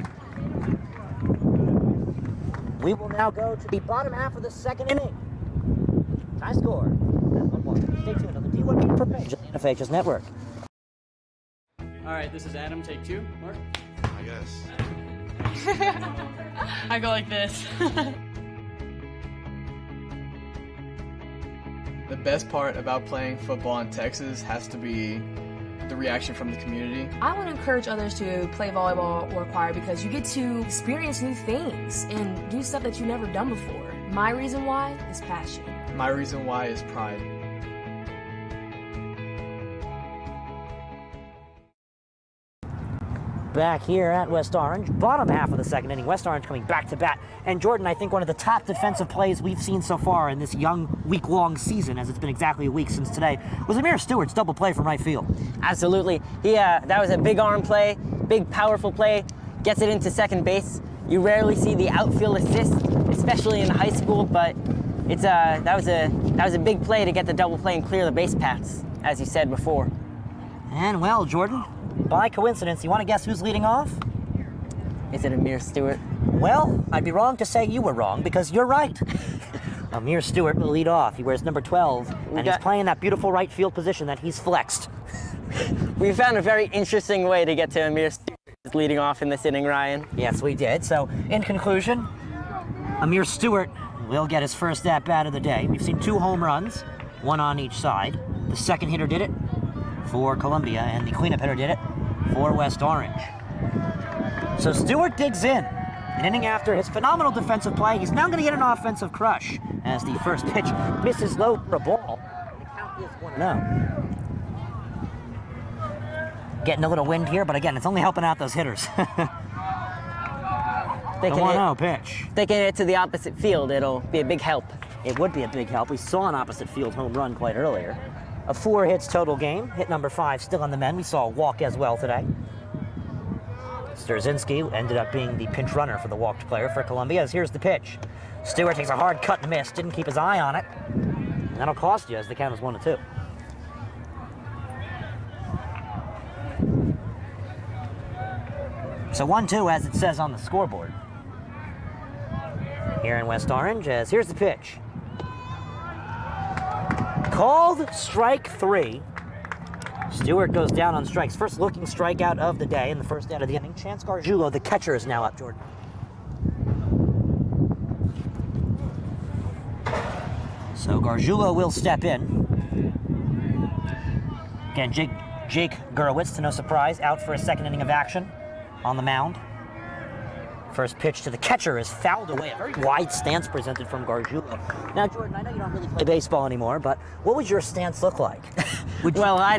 We will now go to the bottom half of the second inning. Tie score. 1-1. Stay tuned on the D1 per page on the NFHS Network. All right, this is Adam. Take 2. Mark? I guess. I go like this. The best part about playing football in Texas has to be the reaction from the community. I want to encourage others to play volleyball or choir because you get to experience new things and do stuff that you've never done before. My reason why is passion. My reason why is pride. Back here at West Orange, bottom half of the second inning, West Orange coming back to bat. And Jordan, I think one of the top defensive plays we've seen so far in this young week-long season, as it's been exactly a week since today, was Amir Stewart's double play from right field. Absolutely. That was a big arm play, big powerful play, gets it into second base. You rarely see the outfield assist, especially in high school, but that was a big play to get the double play and clear the base paths, as you said before. And well, Jordan, by coincidence, you want to guess who's leading off? Is it Amir Stewart? Well, I'd be wrong to say you were wrong, because you're right. Amir Stewart will lead off. He wears number 12, and he's playing that beautiful right field position that he's flexed. We found a very interesting way to get to Amir Stewart leading off in this inning, Ryan. Yes, we did. So, in conclusion, Amir Stewart will get his first at-bat of the day. We've seen 2 home runs, 1 on each side. The second hitter did it for Columbia, and the cleanup hitter did it for West Orange. So Stewart digs in. An inning after his phenomenal defensive play, he's now going to get an offensive crush as the first pitch misses low for a ball. The count is 1-0. Getting a little wind here, but again, it's only helping out those hitters. The 1-0 pitch. If they can hit to the opposite field, it'll be a big help. It would be a big help. We saw an opposite field home run quite earlier. A 4 hits total game. Hit number 5 still on the men. We saw a walk as well today. Starzinski ended up being the pinch runner for the walked player for Columbia. As here's the pitch. Stewart takes a hard cut and miss. Didn't keep his eye on it. And that'll cost you as the count is 1-2. So 1-2 as it says on the scoreboard. Here in West Orange, as here's the pitch. Called strike 3. Stewart goes down on strikes. First looking strikeout of the day in the first out of the inning. Chance Gargiulo, the catcher, is now up, Jordan. So Gargiulo will step in. Again, Jake Gurewitz, to no surprise, out for a second inning of action on the mound. First pitch to the catcher is fouled away. A very wide stance presented from Gargiulo. Now, Jordan, I know you don't really play baseball anymore, but what would your stance look like? Well, I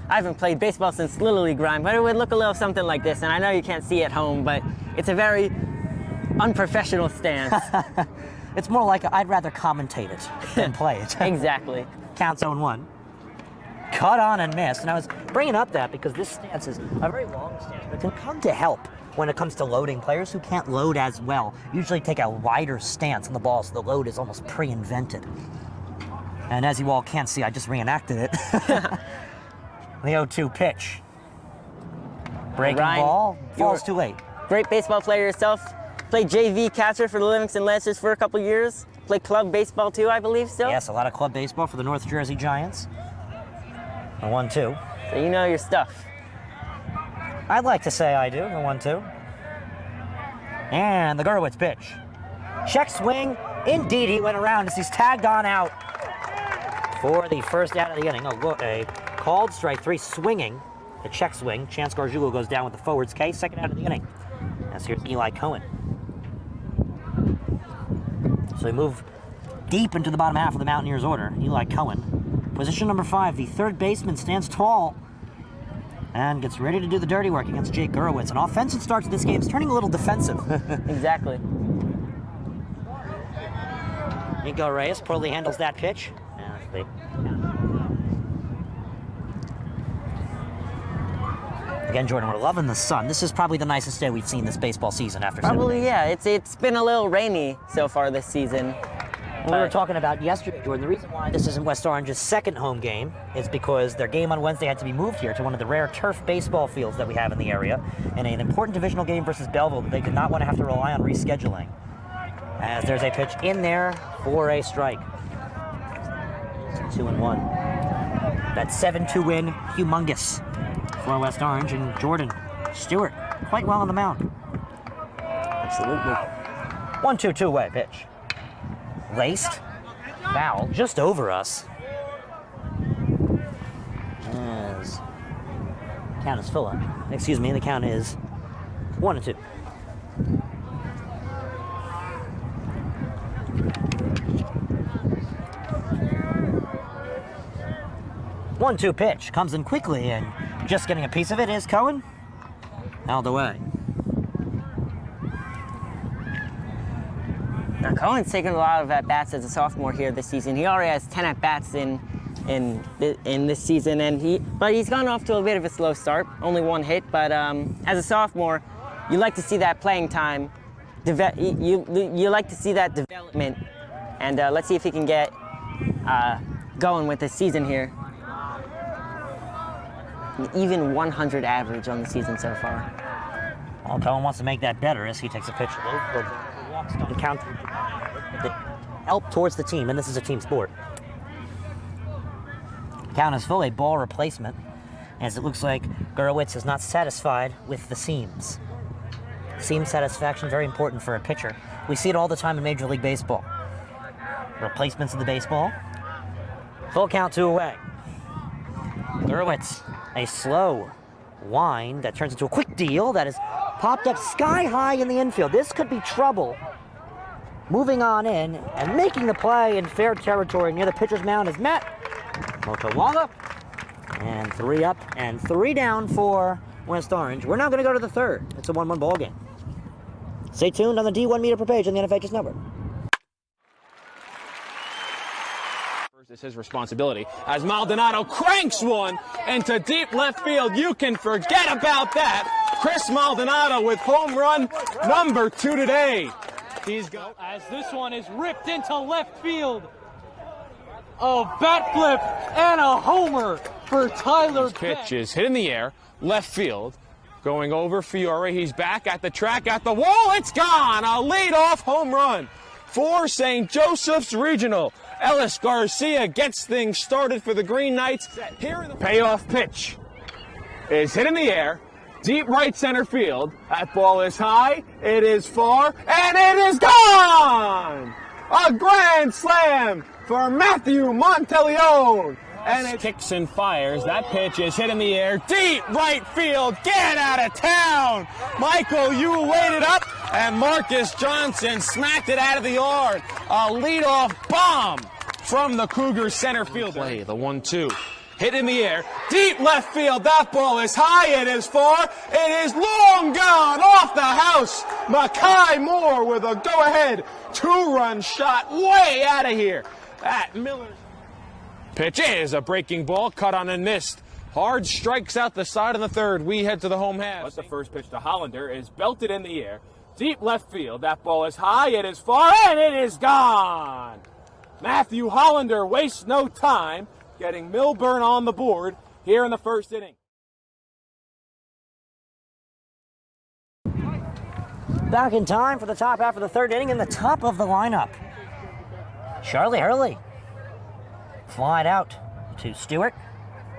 haven't played baseball since Little League Rhyme, but it would look a little something like this. And I know you can't see at home, but it's a very unprofessional stance. It's more like I'd rather commentate it than play it. Exactly. Counts 0-1. Cut on and missed. And I was bringing up that because this stance is a very long stance, but it can come to help when it comes to loading. Players who can't load as well usually take a wider stance on the ball, so the load is almost pre-invented. And as you all can't see, I just reenacted it. The 0-2 pitch. Breaking Ryan, ball, falls too late. Great baseball player yourself. Played JV catcher for the Livingston Lancers for a couple years. Played club baseball too, I believe, still? Yes, a lot of club baseball for the North Jersey Giants. A 1-2. So you know your stuff. I'd like to say I do, the 1-2. And the Gurewitz pitch. Check swing. Indeed, he went around as he's tagged on out for the first out of the inning. A called strike 3 swinging. The check swing. Chance Gargiulo goes down with the forwards K. Second out of the inning. As here's Eli Cohen. So we move deep into the bottom half of the Mountaineers order. Eli Cohen. Position number 5, the third baseman, stands tall and gets ready to do the dirty work against Jake Gurewitz. An offensive start to this game is turning a little defensive. Exactly. Nico Reyes poorly handles that pitch. Again, Jordan, we're loving the sun. This is probably the nicest day we've seen this baseball season after 7 Probably, days. yeah. It's been a little rainy so far this season. We were talking about yesterday, Jordan, the reason why this isn't West Orange's second home game is because their game on Wednesday had to be moved here to one of the rare turf baseball fields that we have in the area, in an important divisional game versus Belleville that they did not want to have to rely on rescheduling. As there's a pitch in there for a strike. 2-1. That 7-2 win, humongous for West Orange, and Jordan Stewart quite well on the mound. Absolutely. 1-2 two-way pitch. Laced, foul, just over us. As count is full on. Excuse me, the count is 1-2. One-two pitch comes in quickly, and just getting a piece of it is Cohen. Out the way. Now, Cohen's taken a lot of at-bats as a sophomore here this season. He already has 10 at-bats in this season, but he's gone off to a bit of a slow start. Only 1 hit, but as a sophomore, you like to see that playing time. You like to see that development, and let's see if he can get going with this season here. An even 100 average on the season so far. Well, Cohen wants to make that better as he takes a pitch low for walks don't count. The help towards the team, and this is a team sport. Count is full, a ball replacement, as it looks like Gurewitz is not satisfied with the seams. Seam satisfaction, very important for a pitcher. We see it all the time in Major League Baseball. Replacements of the baseball. Full count, 2 away. Gurewitz, a slow wind that turns into a quick deal that is popped up sky high in the infield. This could be trouble. Moving on in and making the play in fair territory near the pitcher's mound is Matt Motowanga. And 3 up and 3 down for West Orange. We're now going to go to the third. It's a 1-1 ball game. Stay tuned on the D1 meter per page on the NFHS Network. It's his responsibility as Maldonado cranks one into deep left field. You can forget about that. Chris Maldonado with home run number 2 today. He's got as this one is ripped into left field. A bat flip and a homer for Tyler Beck. Pitch is hit in the air, left field. Going over Fiore. He's back at the track, at the wall. It's gone. A leadoff home run for St. Joseph's Regional. Ellis Garcia gets things started for the Green Knights. Here in the payoff pitch is hit in the air, deep right center field. That ball is high, it is far, and it is gone! A grand slam for Matthew Monteleone. And it kicks and fires. That pitch is hit in the air, deep right field. Get out of town! Michael, you waited up, and Marcus Johnson smacked it out of the yard. A leadoff bomb from the Cougars center fielder. Play the 1-2. Hit in the air, deep left field. That ball is high, it is far, it is long gone off the house. Makai Moore with a go-ahead 2-run shot way out of here. At Miller's pitch is a breaking ball, cut on and missed. Hard strikes out the side of the third. We head to the home half. But the first pitch to Hollander is belted in the air, deep left field. That ball is high, it is far, and it is gone. Matthew Hollander wastes no time getting Milburn on the board here in the first inning. Back in time for the top half of the third inning in the top of the lineup. Charlie Hurley flied out to Stewart.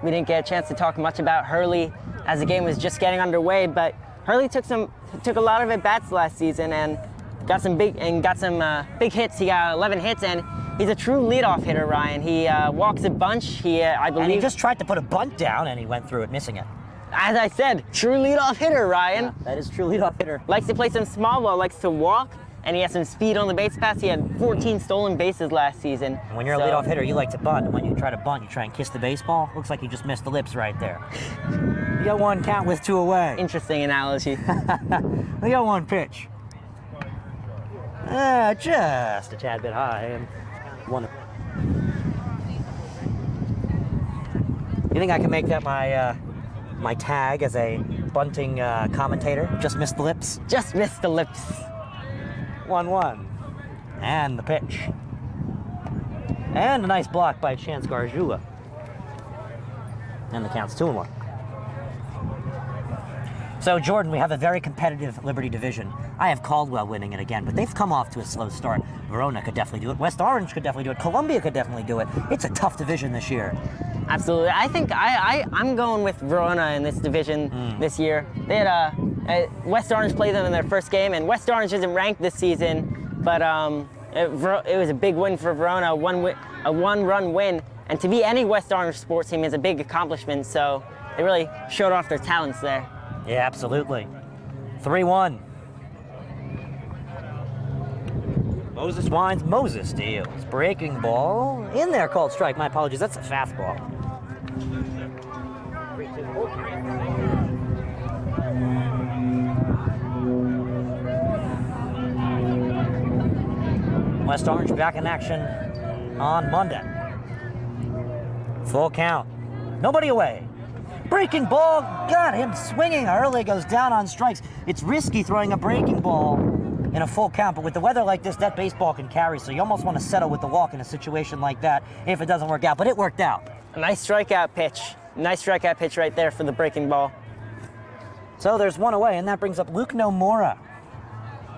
We didn't get a chance to talk much about Hurley as the game was just getting underway, but Hurley took a lot of at-bats last season and got some big hits. He got 11 hits, and he's a true leadoff hitter, Ryan. He walks a bunch. I believe. And he just tried to put a bunt down, and he went through it, missing it. As I said, true leadoff hitter, Ryan. Yeah, that is true leadoff hitter. Likes to play some small ball, likes to walk, and he has some speed on the base pass. He had 14 stolen bases last season. And when you're a leadoff hitter, you like to bunt. And when you try to bunt, you try and kiss the baseball. Looks like you just missed the lips right there. You got 1 count with 2 away. Interesting analogy. We got 1 pitch. Just a tad bit high. And 1. You think I can make that my tag as a bunting commentator? Just missed the lips? Just missed the lips. 1-1. And the pitch. And a nice block by Chance Garjula. And the count's 2-1. So, Jordan, we have a very competitive Liberty division. I have Caldwell winning it again, but they've come off to a slow start. Verona could definitely do it. West Orange could definitely do it. Columbia could definitely do it. It's a tough division this year. Absolutely. I think I'm going with Verona in this division this year. They had West Orange play them in their first game, and West Orange isn't ranked this season, but it was a big win for Verona, a 1-run win. And to be any West Orange sports team is a big accomplishment, so they really showed off their talents there. Yeah, absolutely. 3-1. Moses winds, Moses deals. Breaking ball. In there, called strike. My apologies, that's a fastball. West Orange back in action on Monday. Full count. Nobody away. Breaking ball, got him swinging. Hurley goes down on strikes. It's risky throwing a breaking ball in a full count, but with the weather like this, that baseball can carry, so you almost want to settle with the walk in a situation like that if it doesn't work out, but it worked out. A nice strikeout pitch. Nice strikeout pitch right there for the breaking ball. So there's one away, and that brings up Luke Nomura,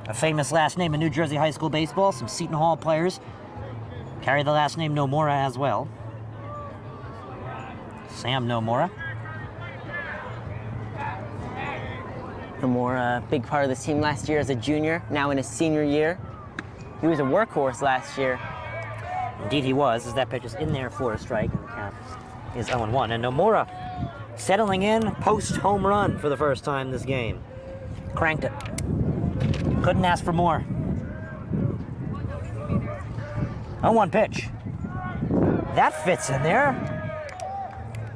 a famous last name in New Jersey high school baseball. Some Seton Hall players carry the last name Nomura as well. Sam Nomura. Nomura, a big part of this team last year as a junior, now in his senior year. He was a workhorse last year. Indeed he was, as that pitch is in there for a strike, and the count is 0-1. And Nomura settling in post-home run for the first time this game. Cranked it. Couldn't ask for more. 0-1 pitch. That fits in there.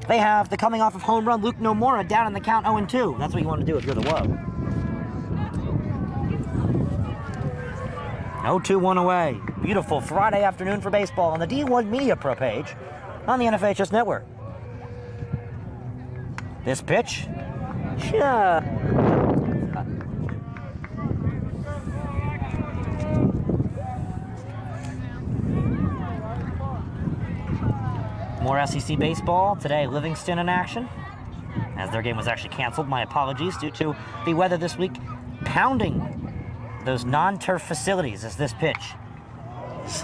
They have the coming off of home run Luke Nomura down in the count 0-2. That's what you want to do if you're the Woe. 0-2-1 away. Beautiful Friday afternoon for baseball on the D1 Media Pro page on the NFHS Network. This pitch. More SEC baseball. Today, Livingston in action, as their game was actually canceled. My apologies, due to the weather this week pounding those non-turf facilities, as this pitch is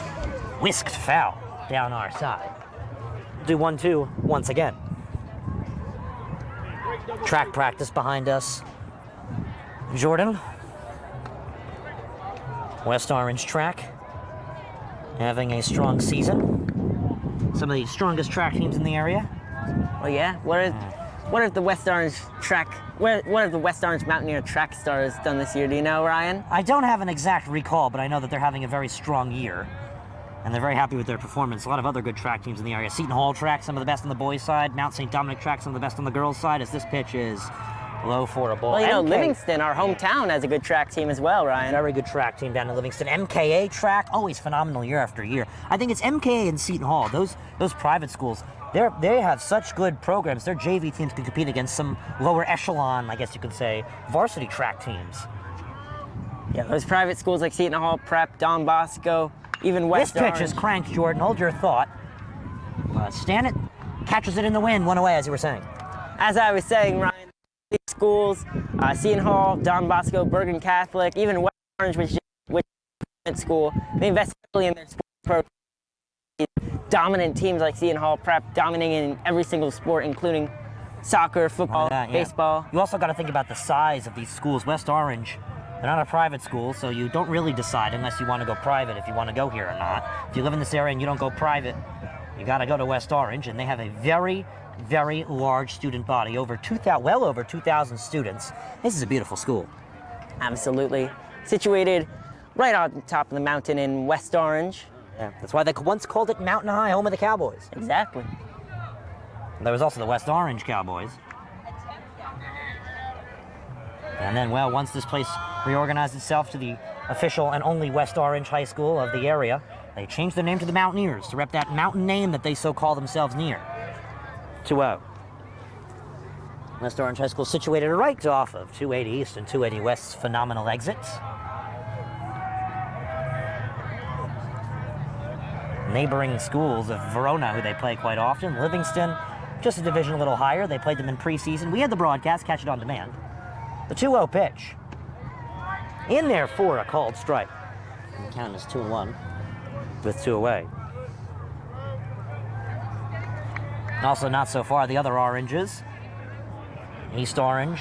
whisked foul down our side. Do 1-2 once again. Track practice behind us. Jordan. West Orange track having a strong season. Some of the strongest track teams in the area. Oh yeah? What have the West Orange track, what have the West Orange Mountaineer track stars done this year? Do you know, Ryan? I don't have an exact recall, but I know that they're having a very strong year. And they're very happy with their performance. A lot of other good track teams in the area. Seton Hall track, some of the best on the boys' side. Mount St. Dominic track, some of the best on the girls' side, as this pitch is low for a ball. Well, you know, Livingston, our hometown, has a good track team as well, Ryan. Very good track team down in Livingston. MKA track, always phenomenal year after year. I think it's MKA and Seton Hall. Those private schools, they have such good programs. Their JV teams can compete against some lower echelon, I guess you could say, varsity track teams. Yeah, those private schools like Seton Hall Prep, Don Bosco, even West Orange. This pitch is cranked, Jordan. Hold your thought. Stanton catches it in the wind, one away, as you were saying. As I was saying, Ryan, these schools, Seton Hall, Don Bosco, Bergen Catholic, even West Orange, which is school, they invest heavily in their sports program. Dominant teams like Seton Hall Prep, dominating in every single sport, including soccer, football, baseball. You also got to think about the size of these schools. West Orange, they're not a private school, so you don't really decide unless you want to go private if you want to go here or not. If you live in this area and you don't go private, you got to go to West Orange, and they have a very, very large student body, well over 2,000 students. This is a beautiful school. Absolutely. Situated right on top of the mountain in West Orange. Yeah, that's why they once called it Mountain High, home of the Cowboys. Exactly. There was also the West Orange Cowboys. And then, well, once this place reorganized itself to the official and only West Orange high school of the area, they changed their name to the Mountaineers to rep that mountain name that they so call themselves near. 2-0. West Orange High School situated right off of 280 East and 280 West's phenomenal exits. Neighboring schools of Verona, who they play quite often. Livingston, just a division a little higher. They played them in preseason. We had the broadcast, catch it on demand. The 2-0 pitch. In there for a called strike. And the count is 2-1 with 2 away. Also not so far the other oranges. East Orange,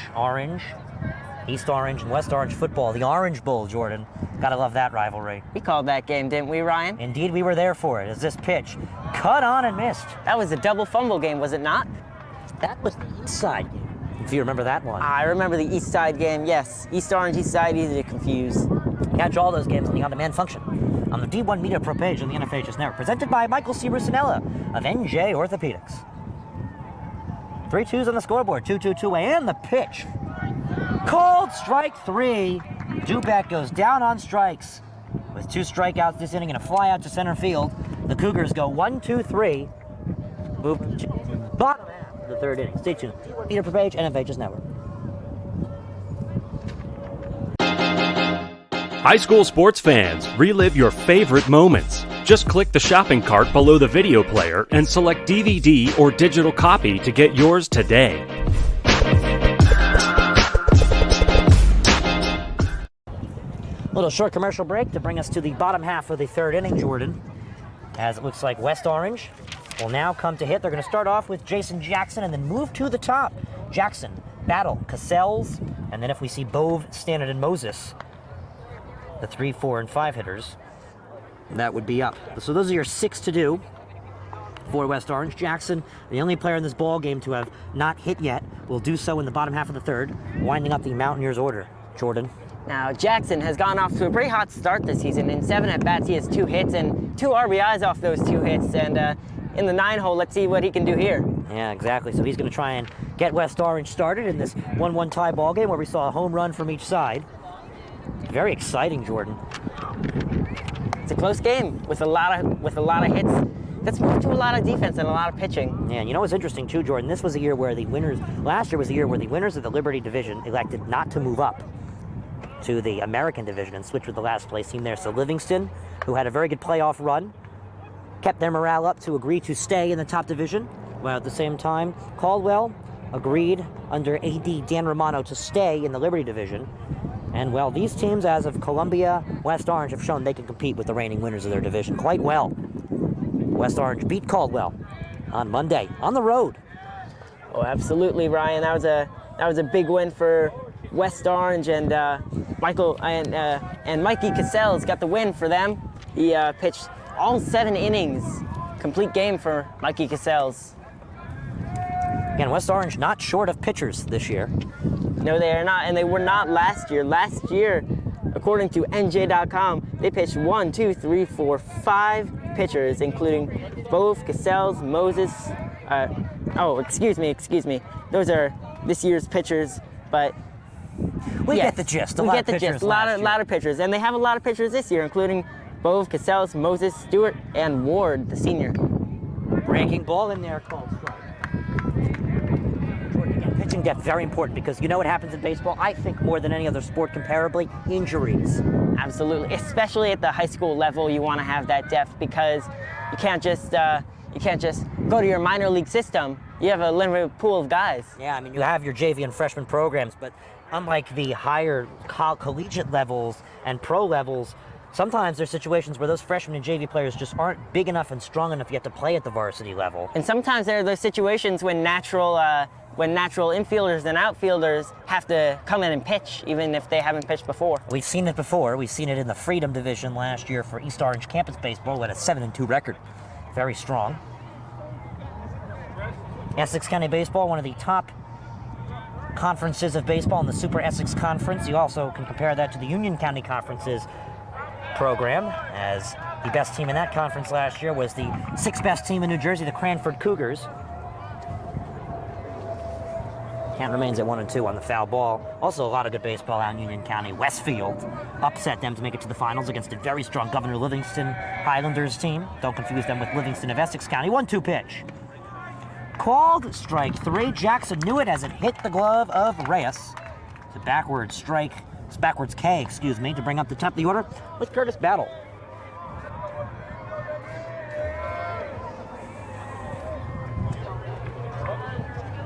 East Orange, and West Orange football. The Orange Bowl, Jordan. Gotta love that rivalry. We called that game, didn't we, Ryan? Indeed, we were there for it, as this pitch cut on and missed. That was a double fumble game, was it not? That was the East Side game, if you remember that one. I remember the East Side game, yes. East Orange, East Side, easy to confuse. Catch all those games on the on-demand function on the D1 Media Pro page on the NFHS Network, presented by Michael C. Rusinella of NJ Orthopedics. 3-2s on the scoreboard, 2-2-2, and the pitch. Called strike 3. Dubeck goes down on strikes with 2 strikeouts this inning and a fly out to center field. The Cougars go 1-2-3. Move to bottom half of the 3rd inning. Stay tuned. D1 Media Pro page, NFHS Network. High school sports fans, relive your favorite moments. Just click the shopping cart below the video player and select DVD or digital copy to get yours today. Little short commercial break to bring us to the bottom half of the third inning, Jordan. As it looks like West Orange will now come to hit. They're going to start off with Jason Jackson and then move to the top. Jackson, Battle, Cassels, and then if we see Bove, Standard, and Moses, the 3, 4, and 5 hitters, that would be up. So those are your 6 to do for West Orange. Jackson, the only player in this ball game to have not hit yet, will do so in the bottom half of the third, winding up the Mountaineers order. Jordan. Now, Jackson has gone off to a pretty hot start this season. In 7 at-bats, he has 2 hits and 2 RBIs off those 2 hits. And in the 9 hole, let's see what he can do here. Yeah, exactly. So he's going to try and get West Orange started in this 1-1 tie ball game where we saw a home run from each side. Very exciting, Jordan. It's a close game with a lot of hits. That's moved to a lot of defense and a lot of pitching. Yeah, and you know what's interesting too, Jordan? This was a year where last year was the year where the winners of the Liberty Division elected not to move up to the American Division and switch with the last place team there. So Livingston, who had a very good playoff run, kept their morale up to agree to stay in the top division, while at the same time, Caldwell agreed under AD Dan Romano to stay in the Liberty Division. And well, these teams, as of Columbia, West Orange, have shown they can compete with the reigning winners of their division quite well. West Orange beat Caldwell on Monday on the road. Oh, absolutely, Ryan. That was a big win for West Orange, and Mikey Cassels got the win for them. He pitched all 7 innings, complete game for Mikey Cassels. Again, West Orange not short of pitchers this year. No, they are not, and they were not last year. Last year, according to NJ.com, they pitched 1, 2, 3, 4, 5 pitchers, including Bove, Cassels, Moses. Excuse me. Those are this year's pitchers, but we get the gist. A lot of pitchers, and they have a lot of pitchers this year, including Bove, Cassels, Moses, Stewart, and Ward, the senior. Breaking ball in there called strike. Jordan, again, pitching depth, very important, because you know what happens in baseball, I think more than any other sport comparably, injuries. Absolutely, especially at the high school level, you want to have that depth, because you can't just go to your minor league system. You have a limited pool of guys. Yeah, I mean, you have your JV and freshman programs, but unlike the higher collegiate levels and pro levels, sometimes there's situations where those freshman and JV players just aren't big enough and strong enough yet to play at the varsity level. And sometimes there are those situations when natural infielders and outfielders have to come in and pitch, even if they haven't pitched before. We've seen it before. We've seen it in the Freedom Division last year for East Orange Campus Baseball with a 7-2 record. Very strong. Essex County Baseball, one of the top conferences of baseball in the Super Essex Conference. You also can compare that to the Union County Conference's program, as the best team in that conference last year was the 6th best team in New Jersey, the Cranford Cougars. Count remains at 1-2 on the foul ball. Also a lot of good baseball out in Union County. Westfield upset them to make it to the finals against a very strong Governor Livingston Highlanders team. Don't confuse them with Livingston of Essex County. 1-2 pitch. Called strike 3. Jackson knew it as it hit the glove of Reyes. It's a backwards strike. It's backwards K, to bring up the top of the order with Curtis Battle.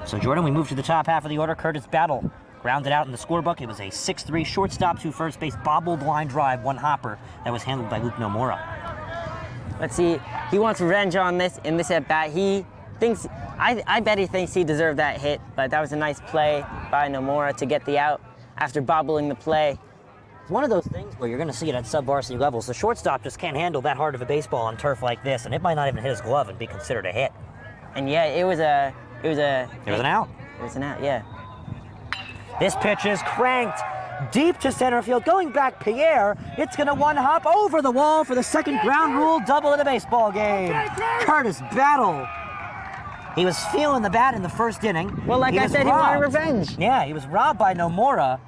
So, Jordan, we move to the top half of the order. Curtis Battle grounded out in the scorebook. It was a 6-3 shortstop to first base, bobbled line drive, 1 hopper that was handled by Luke Nomura. Let's see. He wants revenge on this in this at bat. He thinks, I bet he thinks he deserved that hit, but that was a nice play by Nomura to get the out after bobbling the play. It's one of those things where you're going to see it at sub-varsity levels. The shortstop just can't handle that hard of a baseball on turf like this, and it might not even hit his glove and be considered a hit. And yeah, it was an out. It was an out, yeah. This pitch is cranked deep to center field. Going back, Pierre. It's going to one-hop over the wall for the second ground rule double in the baseball game. Curtis Battle. He was feeling the bat in the first inning. Well, like I said, he wanted revenge. Yeah, he was robbed by Nomura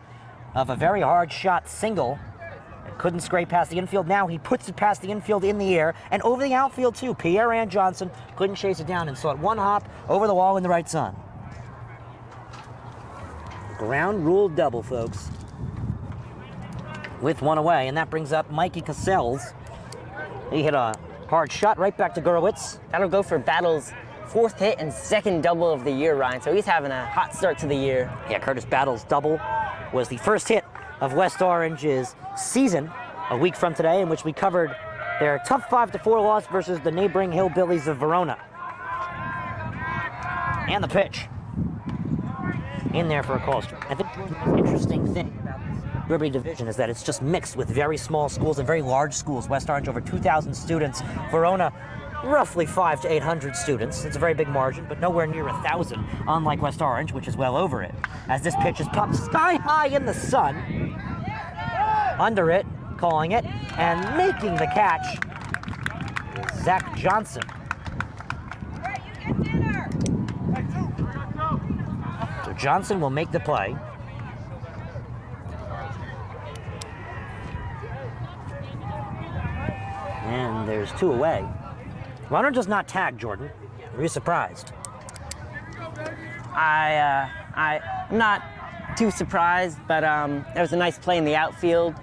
of a very hard shot single. Couldn't scrape past the infield. Now he puts it past the infield in the air and over the outfield too. Pierre and Johnson couldn't chase it down and saw it one hop over the wall in the right sun. Ground rule double, folks. With one away, and that brings up Mikey Cassels. He hit a hard shot right back to Gurwitz. That'll go for Battle's 4th hit and 2nd double of the year, Ryan. So he's having a hot start to the year. Yeah, Curtis Battle's double was the first hit of West Orange's season a week from today, in which we covered their tough 5-4 loss versus the neighboring Hillbillies of Verona. And the pitch in there for a call strike. I think the most interesting thing about this Liberty Division is that it's just mixed with very small schools and very large schools. West Orange, over 2,000 students. Verona, roughly 500 to 800 students. It's a very big margin, but nowhere near 1,000, unlike West Orange, which is well over it. As this pitch is popped sky high in the sun, under it, calling it, and making the catch, Zach Johnson. So Johnson will make the play. And there's 2 away. Runner does not tag, Jordan. Are you surprised? I'm not too surprised, but it was a nice play in the outfield.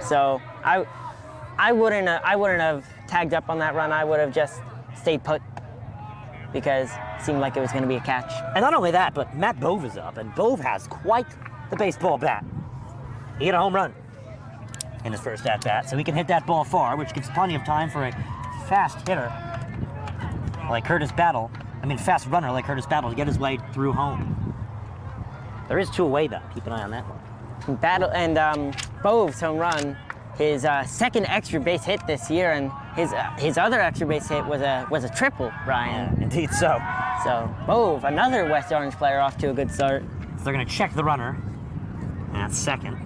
So I wouldn't have tagged up on that run. I would have just stayed put because it seemed like it was going to be a catch. And not only that, but Matt Bove is up, and Bove has quite the baseball bat. He hit a home run in his first at-bat, so he can hit that ball far, which gives plenty of time for a fast hitter like Curtis Battle. Fast runner like Curtis Battle to get his way through home. There is 2 away, though. Keep an eye on that one. Battle and Bove's home run, his second extra base hit this year, and his other extra base hit was a triple, Ryan. Yeah, indeed so. So Bove, another West Orange player, off to a good start. So they're going to check the runner at second,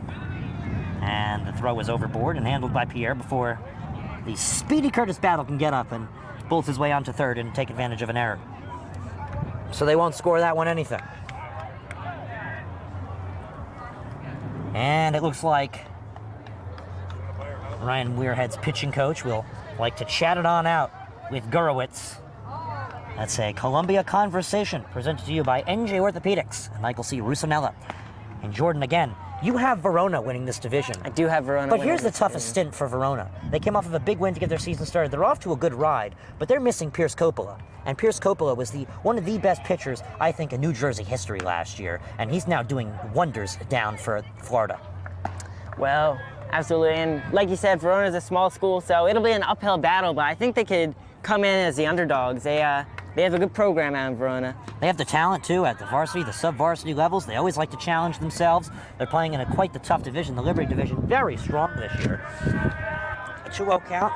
and the throw is overboard and handled by Pierre before the speedy Curtis Battle can get up and bolt his way onto third and take advantage of an error. So they won't score that one anything. And it looks like Ryan Weirhead's pitching coach will like to chat it on out with Gurewitz. That's a Columbia Conversation presented to you by NJ Orthopedics and Michael C. Rusanella. And Jordan, again, you have Verona winning this division. I do have Verona But winning here's the this toughest stint for Verona. They came off of a big win to get their season started. They're off to a good ride, but they're missing Pierce Coppola. And Pierce Coppola was one of the best pitchers, I think, in New Jersey history last year. And he's now doing wonders down for Florida. Well, absolutely. And like you said, Verona's a small school, so it'll be an uphill battle, but I think they could come in as the underdogs. They have a good program out in Verona. They have the talent, too, at the varsity, the sub-varsity levels. They always like to challenge themselves. They're playing in quite the tough division, the Liberty Division, very strong this year. A 2-0 count.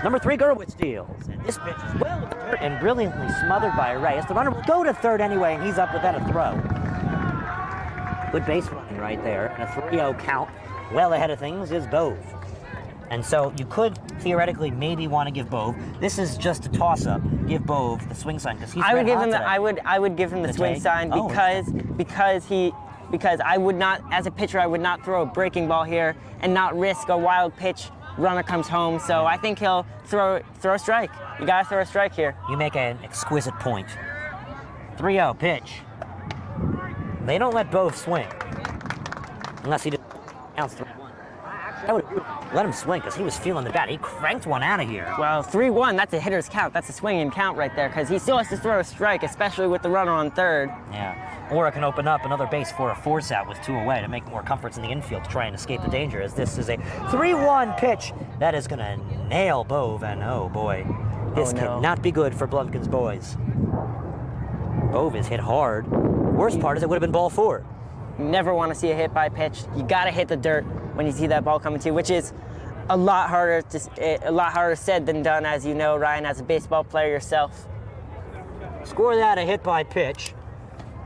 Number 3, Gurewitz deals. And this pitch is well in the dirt and brilliantly smothered by Reyes. The runner will go to third anyway, and he's up without a throw. Good base running right there. And a 3-0 count. Well ahead of things is Bove. And so you could theoretically maybe want to give Bove. This is just a toss-up. Give Bove the swing sign because he's. I would give him the swing sign because I would not, as a pitcher, I would not throw a breaking ball here and not risk a wild pitch. Runner comes home, so I think he'll throw a strike. You gotta throw a strike here. You make an exquisite point. 3-0 pitch. They don't let Bove swing unless he just counts 3-1. I would let him swing because he was feeling the bat. He cranked one out of here. Well, 3-1, that's a hitter's count. That's a swinging count right there because he still has to throw a strike, especially with the runner on third. Yeah. Or it can open up another base for a force out with 2 away to make more comforts in the infield to try and escape the danger, as this is a 3-1 pitch that is going to nail Bove, and oh boy, this cannot be good for Blumpkin's boys. Bove is hit hard. Worst part is it would have been ball 4. You never want to see a hit by pitch. You got to hit the dirt when you see that ball coming to you, which is a lot harder said than done, as you know, Ryan, as a baseball player yourself. Score that a hit by pitch.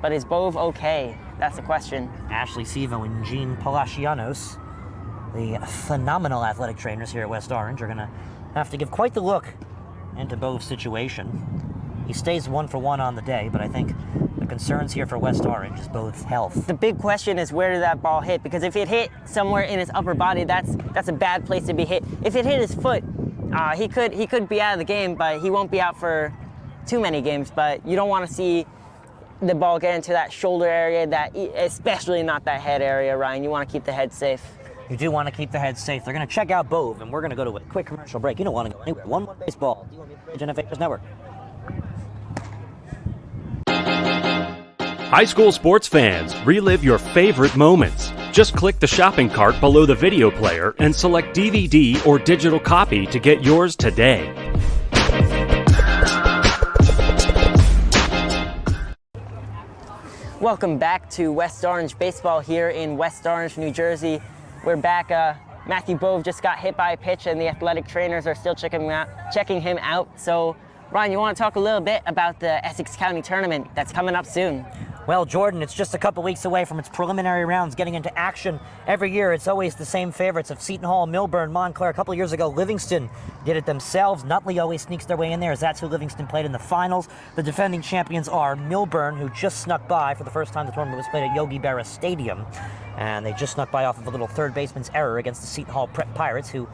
But is Bove okay? That's the question. Ashley Sevo and Gene Palacianos, the phenomenal athletic trainers here at West Orange, are going to have to give quite the look into Bove's situation. He stays 1 for 1 on the day, but I think the concerns here for West Orange is Bove's health. The big question is, where did that ball hit? Because if it hit somewhere in his upper body, that's a bad place to be hit. If it hit his foot, he could be out of the game, but he won't be out for too many games. But you don't want to see the ball get into that shoulder area, especially not that head area, Ryan. You want to keep the head safe. You do want to keep the head safe. They're going to check out Bove, and we're going to go to a quick commercial break. You don't want to go anywhere. 1-1 baseball. NFH's Network. High school sports fans, relive your favorite moments. Just click the shopping cart below the video player and select DVD or digital copy to get yours today. Welcome back to West Orange Baseball here in West Orange, New Jersey. We're back. Matthew Bove just got hit by a pitch and the athletic trainers are still checking him out. So, Ryan, you want to talk a little bit about the Essex County Tournament that's coming up soon? Well, Jordan, it's just a couple weeks away from its preliminary rounds getting into action. Every year, it's always the same favorites of Seton Hall, Milburn, Montclair. A couple of years ago, Livingston did it themselves. Nutley always sneaks their way in there, as that's who Livingston played in the finals. The defending champions are Milburn, who just snuck by for the first time the tournament was played at Yogi Berra Stadium. And they just snuck by off of a little third baseman's error against the Seton Hall Prep Pirates, who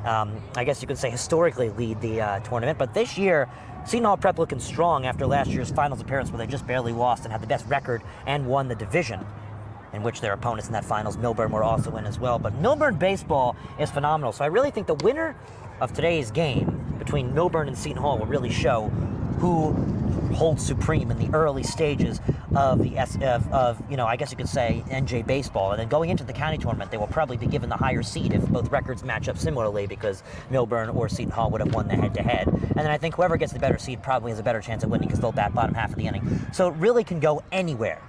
I guess you could say historically lead the tournament. But this year, Seton Hall Prep looking strong after last year's finals appearance where they just barely lost and had the best record and won the division, in which their opponents in that finals, Milburn, were also in as well. But Milburn baseball is phenomenal. So I really think the winner of today's game between Milburn and Seton Hall will really show who holds supreme in the early stages of the I guess you could say NJ baseball. And then going into the county tournament, they will probably be given the higher seed if both records match up similarly, because Milburn or Seton Hall would have won the head-to-head. And then I think whoever gets the better seed probably has a better chance of winning because they'll bat bottom half of the inning. So it really can go anywhere.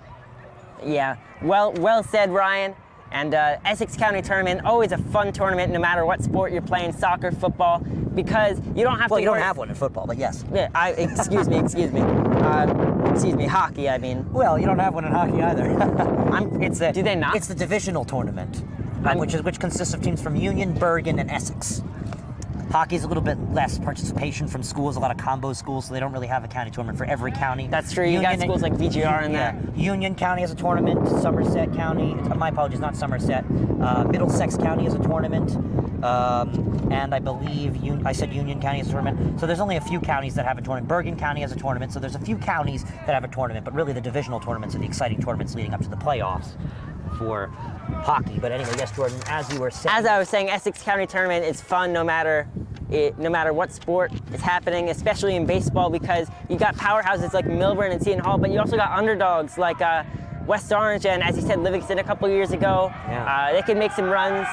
Yeah, well said, Ryan. And Essex County Tournament, always a fun tournament no matter what sport you're playing, soccer, football, because you don't have to. Well, you don't have one in football, but yes. Yeah, excuse me, hockey, I mean. Well, you don't have one in hockey either. Do they not? It's the Divisional Tournament, which consists of teams from Union, Bergen, and Essex. Hockey's a little bit less participation from schools, a lot of combo schools, so they don't really have a county tournament for every county. That's true. You got schools like VGR in there. Union County has a tournament. Somerset County, my apologies, not Somerset. Middlesex County has a tournament. And I believe I said Union County has a tournament. So there's only a few counties that have a tournament. Bergen County has a tournament. So there's a few counties that have a tournament, but really the divisional tournaments are the exciting tournaments leading up to the playoffs for hockey. But anyway, yes, Jordan, as you were saying. As I was saying, Essex County Tournament is fun no matter what sport is happening, especially in baseball, because you got powerhouses like Milburn and Seton Hall, but you also got underdogs like West Orange and, as you said, Livingston a couple years ago. Yeah. They can make some runs.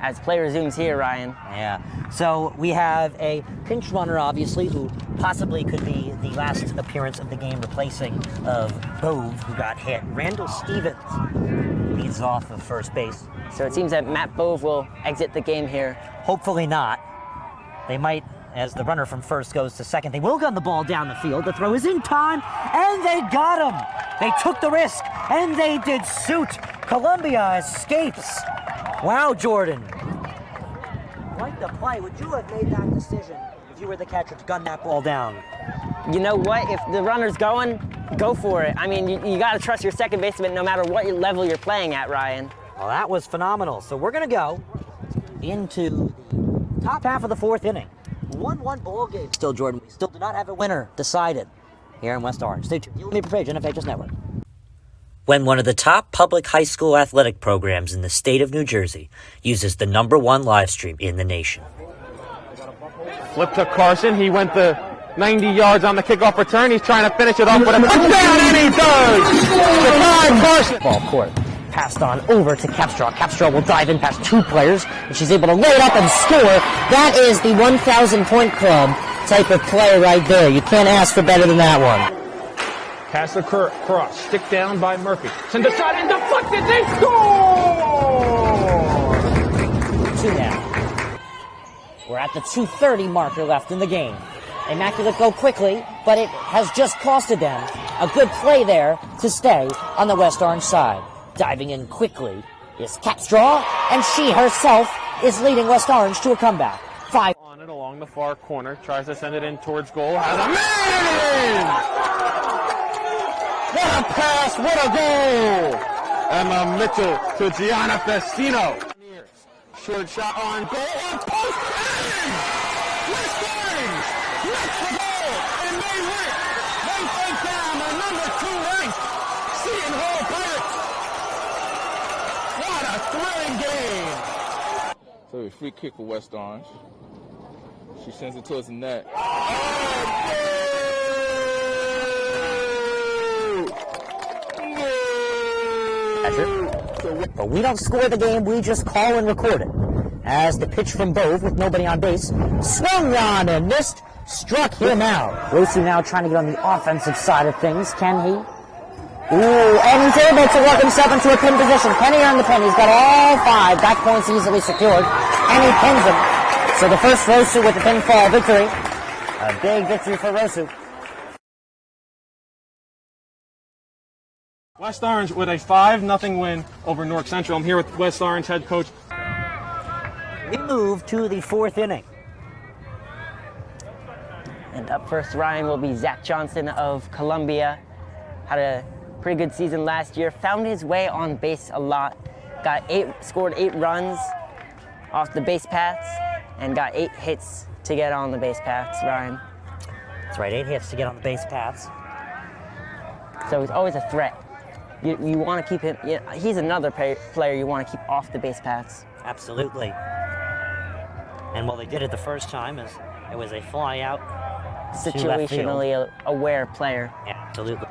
As play resumes here, Ryan. Yeah. So we have a pinch runner, obviously, who possibly could be the last appearance of the game, replacing of Bove, who got hit. Randall Stevens leads off of first base. So it seems that Matt Bove will exit the game here. Hopefully not. They might, as the runner from first goes to second. They will gun the ball down the field. The throw is in time, and they got him. They took the risk, and they did suit. Columbia escapes. Wow, Jordan. Quite the play. Would you have made that decision if you were the catcher to gun that ball down? You know what? If the runner's going, go for it. I mean, you got to trust your second baseman no matter what level you're playing at, Ryan. Well, that was phenomenal. So we're going to go into the top half of the fourth inning. 1-1 ball game still, Jordan. We still do not have a winner decided here in West Orange. Stay tuned. You'll be prepared, NFHS Network. When one of the top public high school athletic programs in the state of New Jersey uses the #1 live stream in the nation. Flip to Carson. He went the 90 yards on the kickoff return. He's trying to finish it off with a touchdown, and he does! Jakai Carson. Ball court. Passed on over to Capstraw. Capstraw will dive in past two players, and she's able to lay it up and score. That is the 1,000-point club type of play right there. You can't ask for better than that one. Pass across, stick down by Murphy. Send a shot and deflected, they score! 2 now. We're at the 2:30 marker left in the game. Immaculate go quickly, but it has just costed them a good play there to stay on the West Orange side. Diving in quickly is Capstraw, and she herself is leading West Orange to a comeback. 5 on it along the far corner, tries to send it in towards goal, has a man! What a pass, what a goal! Emma Mitchell to Gianna Festino. Short shot on goal, a post, and West Orange makes the goal, and they win. They take down the #2 ranked Seton Hall Pirates. What a thrilling game! So a free kick for West Orange. She sends it towards the net. Catcher But we don't score the game, we just call and record it. As the pitch from Bove with nobody on base, swung on and missed, struck him out. Rosu now trying to get on the offensive side of things. Can he? Ooh, and he's able to work himself into a pin position. Can he earn the pin? He's got all 5 back points easily secured, and he pins him. So the first Rosu with the pinfall victory. A big victory for Rosu. West Orange with a 5-0 win over North Central. I'm here with West Orange head coach. We move to the 4th inning. And up first, Ryan, will be Zach Johnson of Columbia. Had a pretty good season last year. Found his way on base a lot. Scored 8 runs off the base paths and got 8 hits to get on the base paths, Ryan. That's right, 8 hits to get on the base paths. So he's always a threat. You want to keep him, he's another player you want to keep off the base paths. Absolutely. And while they did it the first time, it was a fly out. Situationally aware player. Yeah, absolutely.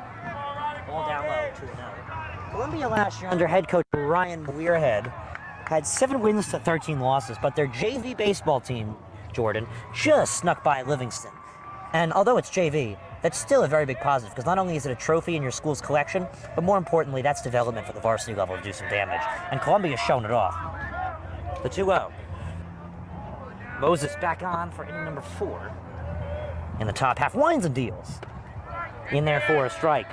Ball down low, 2-0. Columbia last year under head coach Ryan Weirhead had 7 wins to 13 losses, but their JV baseball team, Jordan, just snuck by Livingston. And although it's JV, that's still a very big positive, because not only is it a trophy in your school's collection, but more importantly, that's development for the varsity level to do some damage. And Columbia's shown it off. The 2-0. Moses back on for inning number 4. In the top half, winds and deals. In there for a strike.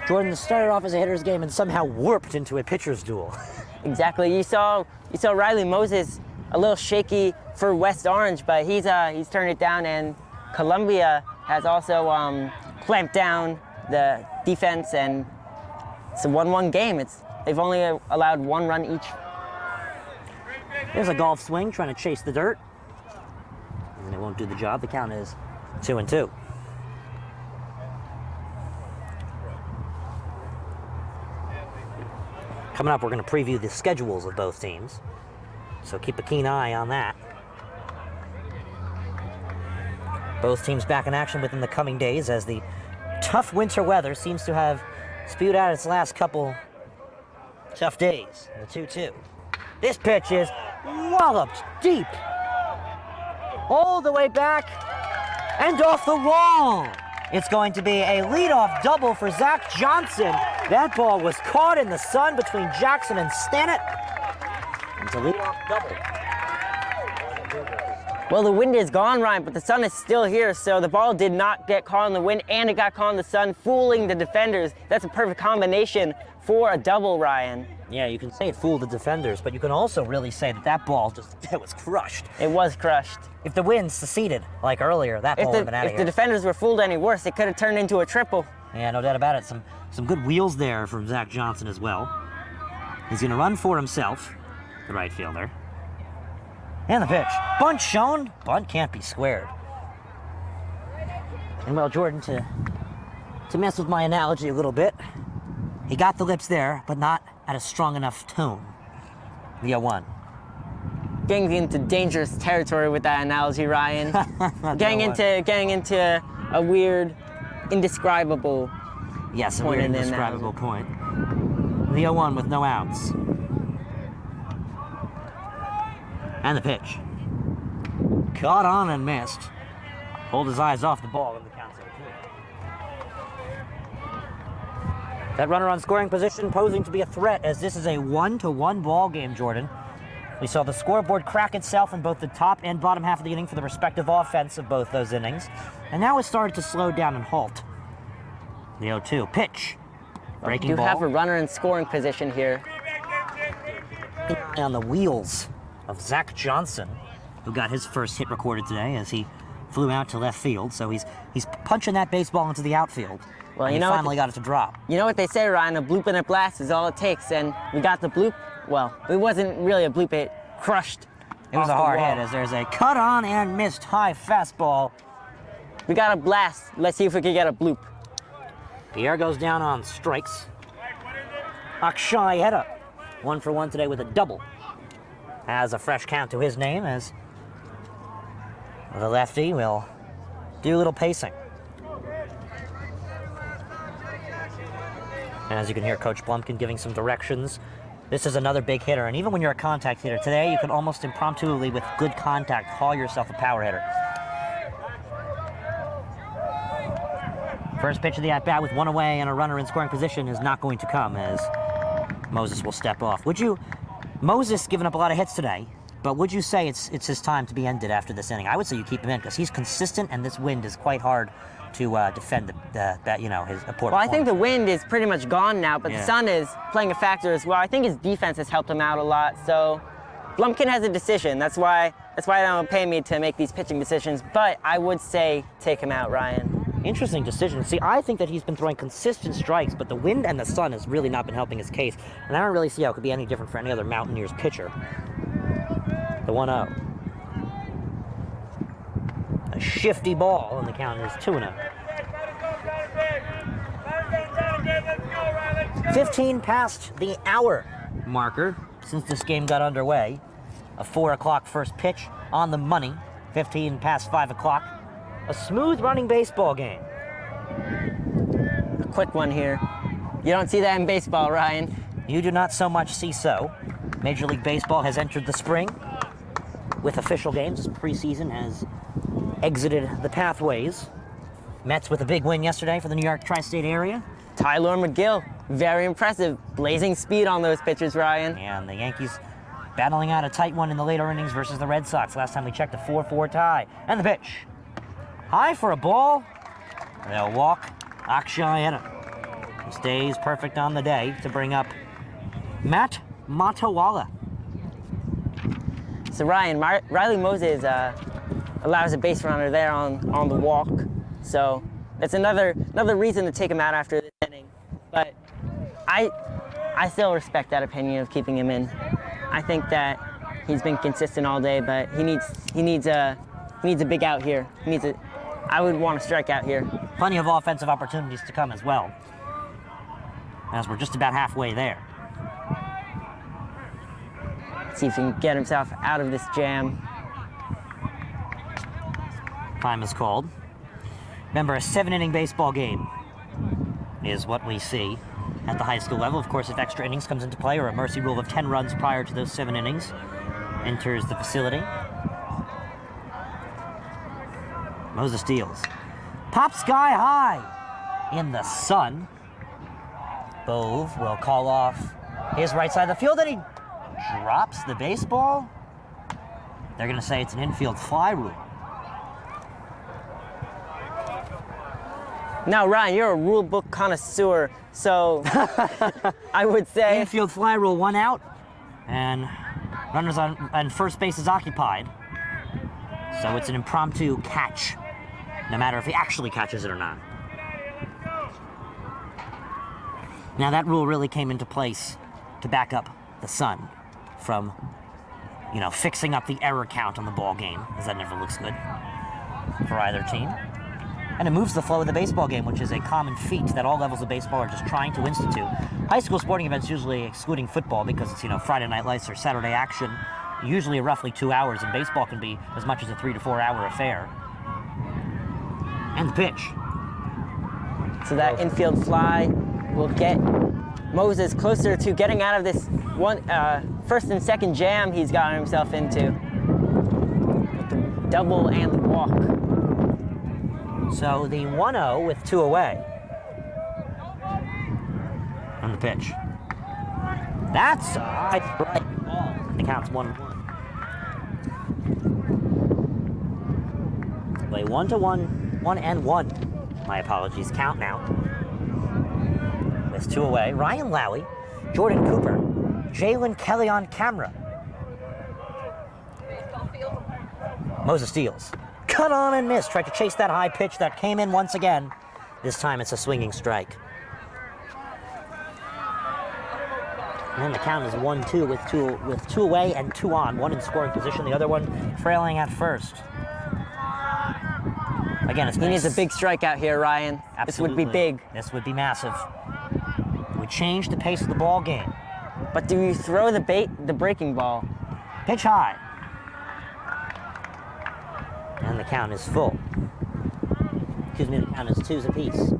Jordan started off as a hitter's game and somehow warped into a pitcher's duel. Exactly. You saw Riley Moses a little shaky for West Orange, but he's turned it down, and Columbia has also clamped down the defense, and it's a 1-1 game. They've only allowed 1 run each. There's a golf swing trying to chase the dirt. And it won't do the job. The count is 2-2. Coming up, we're going to preview the schedules of both teams. So keep a keen eye on that. Both teams back in action within the coming days as the tough winter weather seems to have spewed out its last couple tough days. The 2-2. This pitch is walloped deep. All the way back and off the wall. It's going to be a leadoff double for Zach Johnson. That ball was caught in the sun between Jackson and Stannett. It's a leadoff double. Well, the wind is gone, Ryan, but the sun is still here, so the ball did not get caught in the wind, and it got caught in the sun, fooling the defenders. That's a perfect combination for a double, Ryan. Yeah, you can say it fooled the defenders, but you can also really say that ball it was crushed. It was crushed. If the wind seceded, like earlier, that ball would have been out of here. If the defenders were fooled any worse, it could have turned into a triple. Yeah, no doubt about it. Some good wheels there from Zach Johnson as well. He's going to run for himself, the right fielder. And the pitch. Bunt shown. Bunt can't be squared. And well, Jordan, to mess with my analogy a little bit, he got the lips there, but not at a strong enough tone. The 0-1. Getting into dangerous territory with that analogy, Ryan. getting into a weird, indescribable yes, point a weird, indescribable point. The 0-1 with no outs. And the pitch. Caught on and missed. Pulled his eyes off the ball in the count. That runner on scoring position posing to be a threat, as this is a 1-1 ball game, Jordan. We saw the scoreboard crack itself in both the top and bottom half of the inning for the respective offense of both those innings. And now it's started to slow down and halt. The 0-2 pitch. Breaking ball. You have a runner in scoring position here. On the wheels of Zach Johnson, who got his first hit recorded today as he flew out to left field. So he's punching that baseball into the outfield. Well, you know, finally got it to drop. You know what they say, Ryan? A bloop and a blast is all it takes, and we got the bloop. Well, it wasn't really a bloop; it crushed. It was a hard hit, as there's a cut on and missed high fastball. We got a blast. Let's see if we can get a bloop. Pierre goes down on strikes. Akshay Heda, 1 for 1 today with a double. Has a fresh count to his name, as the lefty will do a little pacing. And as you can hear, Coach Blumpkin giving some directions This is another big hitter, and even when you're a contact hitter, today you can almost impromptuly, with good contact, call yourself a power hitter. First pitch of the at-bat with one away and a runner in scoring position is not going to come, as Moses will step off. Moses given up a lot of hits today, but would you say it's his time to be ended after this inning? I would say you keep him in because he's consistent, and this wind is quite hard to defend his poor. Well, I think the wind is pretty much gone now, but Yeah. the sun is playing a factor as well. I think his defense has helped him out a lot. So Blumpkin has a decision. That's why they don't pay me to make these pitching decisions. But I would say take him out, Ryan. Interesting decision. See, I think that he's been throwing consistent strikes, but the wind and the sun has really not been helping his case. And I don't really see how it could be any different for any other Mountaineers pitcher. The 1-0. A shifty ball, and the count is 2-0. 15 past the hour marker since this game got underway. A 4 o'clock first pitch on the money. 15 past 5 o'clock. A smooth running baseball game. A quick one here. You don't see that in baseball, Ryan. You do not so much see so. Major League Baseball has entered the spring with official games. Preseason has exited the pathways. Mets with a big win yesterday for the New York tri-state area. Tyler McGill, very impressive. Blazing speed on those pitches, Ryan. And the Yankees battling out a tight one in the later innings versus the Red Sox. Last time we checked, a 4-4 tie. And the pitch. High for a ball. They'll walk Akshay Etta. He stays perfect on the day to bring up Matt Matawala. So Ryan, Riley Moses allows a base runner there on the walk. So that's another reason to take him out after this inning. But I still respect that opinion of keeping him in. I think that he's been consistent all day, but he needs a big out here. I would want to strike out here. Plenty of offensive opportunities to come as well, as we're just about halfway there. See if he can get himself out of this jam. Time is called. Remember, a 7-inning baseball game is what we see at the high school level. Of course, if extra innings comes into play, or a mercy rule of 10 runs prior to those 7 innings enters the facility. Moses deals. Pop sky high in the sun. Bove will call off his right side of the field, and he drops the baseball. They're going to say it's an infield fly rule. Now, Ryan, you're a rule book connoisseur, so I would say... Infield fly rule, 1 out, and runners on first base is occupied. So it's an impromptu catch, no matter if he actually catches it or not. Now, that rule really came into place to back up the sun from, fixing up the error count on the ball game, as that never looks good for either team. And it moves the flow of the baseball game, which is a common feat that all levels of baseball are just trying to institute. High school sporting events, usually excluding football because it's, Friday night lights or Saturday action, usually roughly 2 hours, and baseball can be as much as a 3 to 4 hour affair. And the pitch. So that infield fly will get Moses closer to getting out of this first and second jam he's gotten himself into. With the double and the walk. So the 1-0 with 2 away. On the pitch. That's right ball. The count's 1-1. Play 1-1, 1-1. My apologies. Count now. With 2 away. Ryan Lowy, Jordan Cooper, Jalen Kelly on camera. Moses steals. Cut on and miss. Tried to chase that high pitch that came in once again. This time it's a swinging strike. And then the count is 1-2 with 2 away and 2 on. 1 in scoring position, the other one trailing at first. Again, he needs a big strikeout here, Ryan. Absolutely. This would be big. This would be massive. It would change the pace of the ball game. But do you throw the breaking ball? Pitch high. And the count is full. Excuse me, the count is 2s apiece.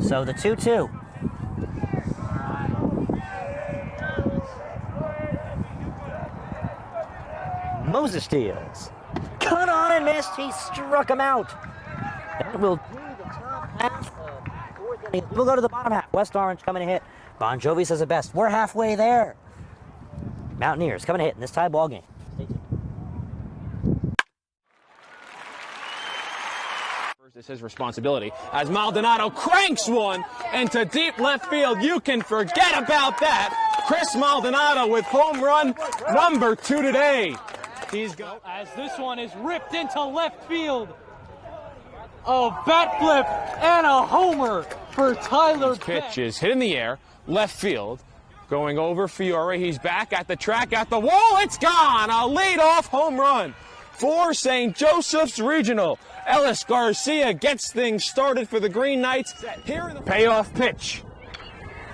So the 2-2. Moses deals. Cut on and missed. He struck him out. That will do the top half of the fourth inning. We'll go to the bottom half. West Orange coming to hit. Bon Jovi says it best. We're halfway there. Mountaineers coming to hit in this tie ball game. It's his responsibility as Maldonado cranks one into deep left field. You can forget about that. Chris Maldonado with home run number 2 today. He's got as this one is ripped into left field. A bat flip and a homer for Tyler Beck. Pitch is hit in the air, left field. Going over Fiore. He's back at the track, at the wall. It's gone. A leadoff home run for St. Joseph's Regional. Ellis Garcia gets things started for the Green Knights. Here in the payoff pitch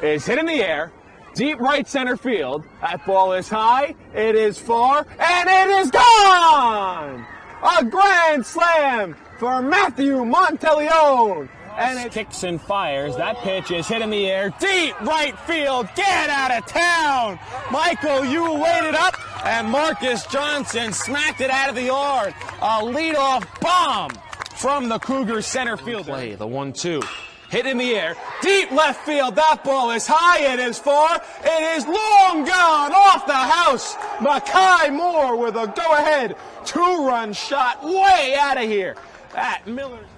is hit in the air, deep right center field. That ball is high, it is far, and it is gone! A grand slam for Matthew Monteleone. And it kicks and fires. That pitch is hit in the air, deep right field. Get out of town! Michael, you waited up, and Marcus Johnson smacked it out of the yard. A leadoff bomb from the Cougars center fielder. Play the 1-2. Hit in the air, deep left field. That ball is high, it is far, it is long gone off the house. Makai Moore with a go-ahead 2-run shot way out of here. At Miller's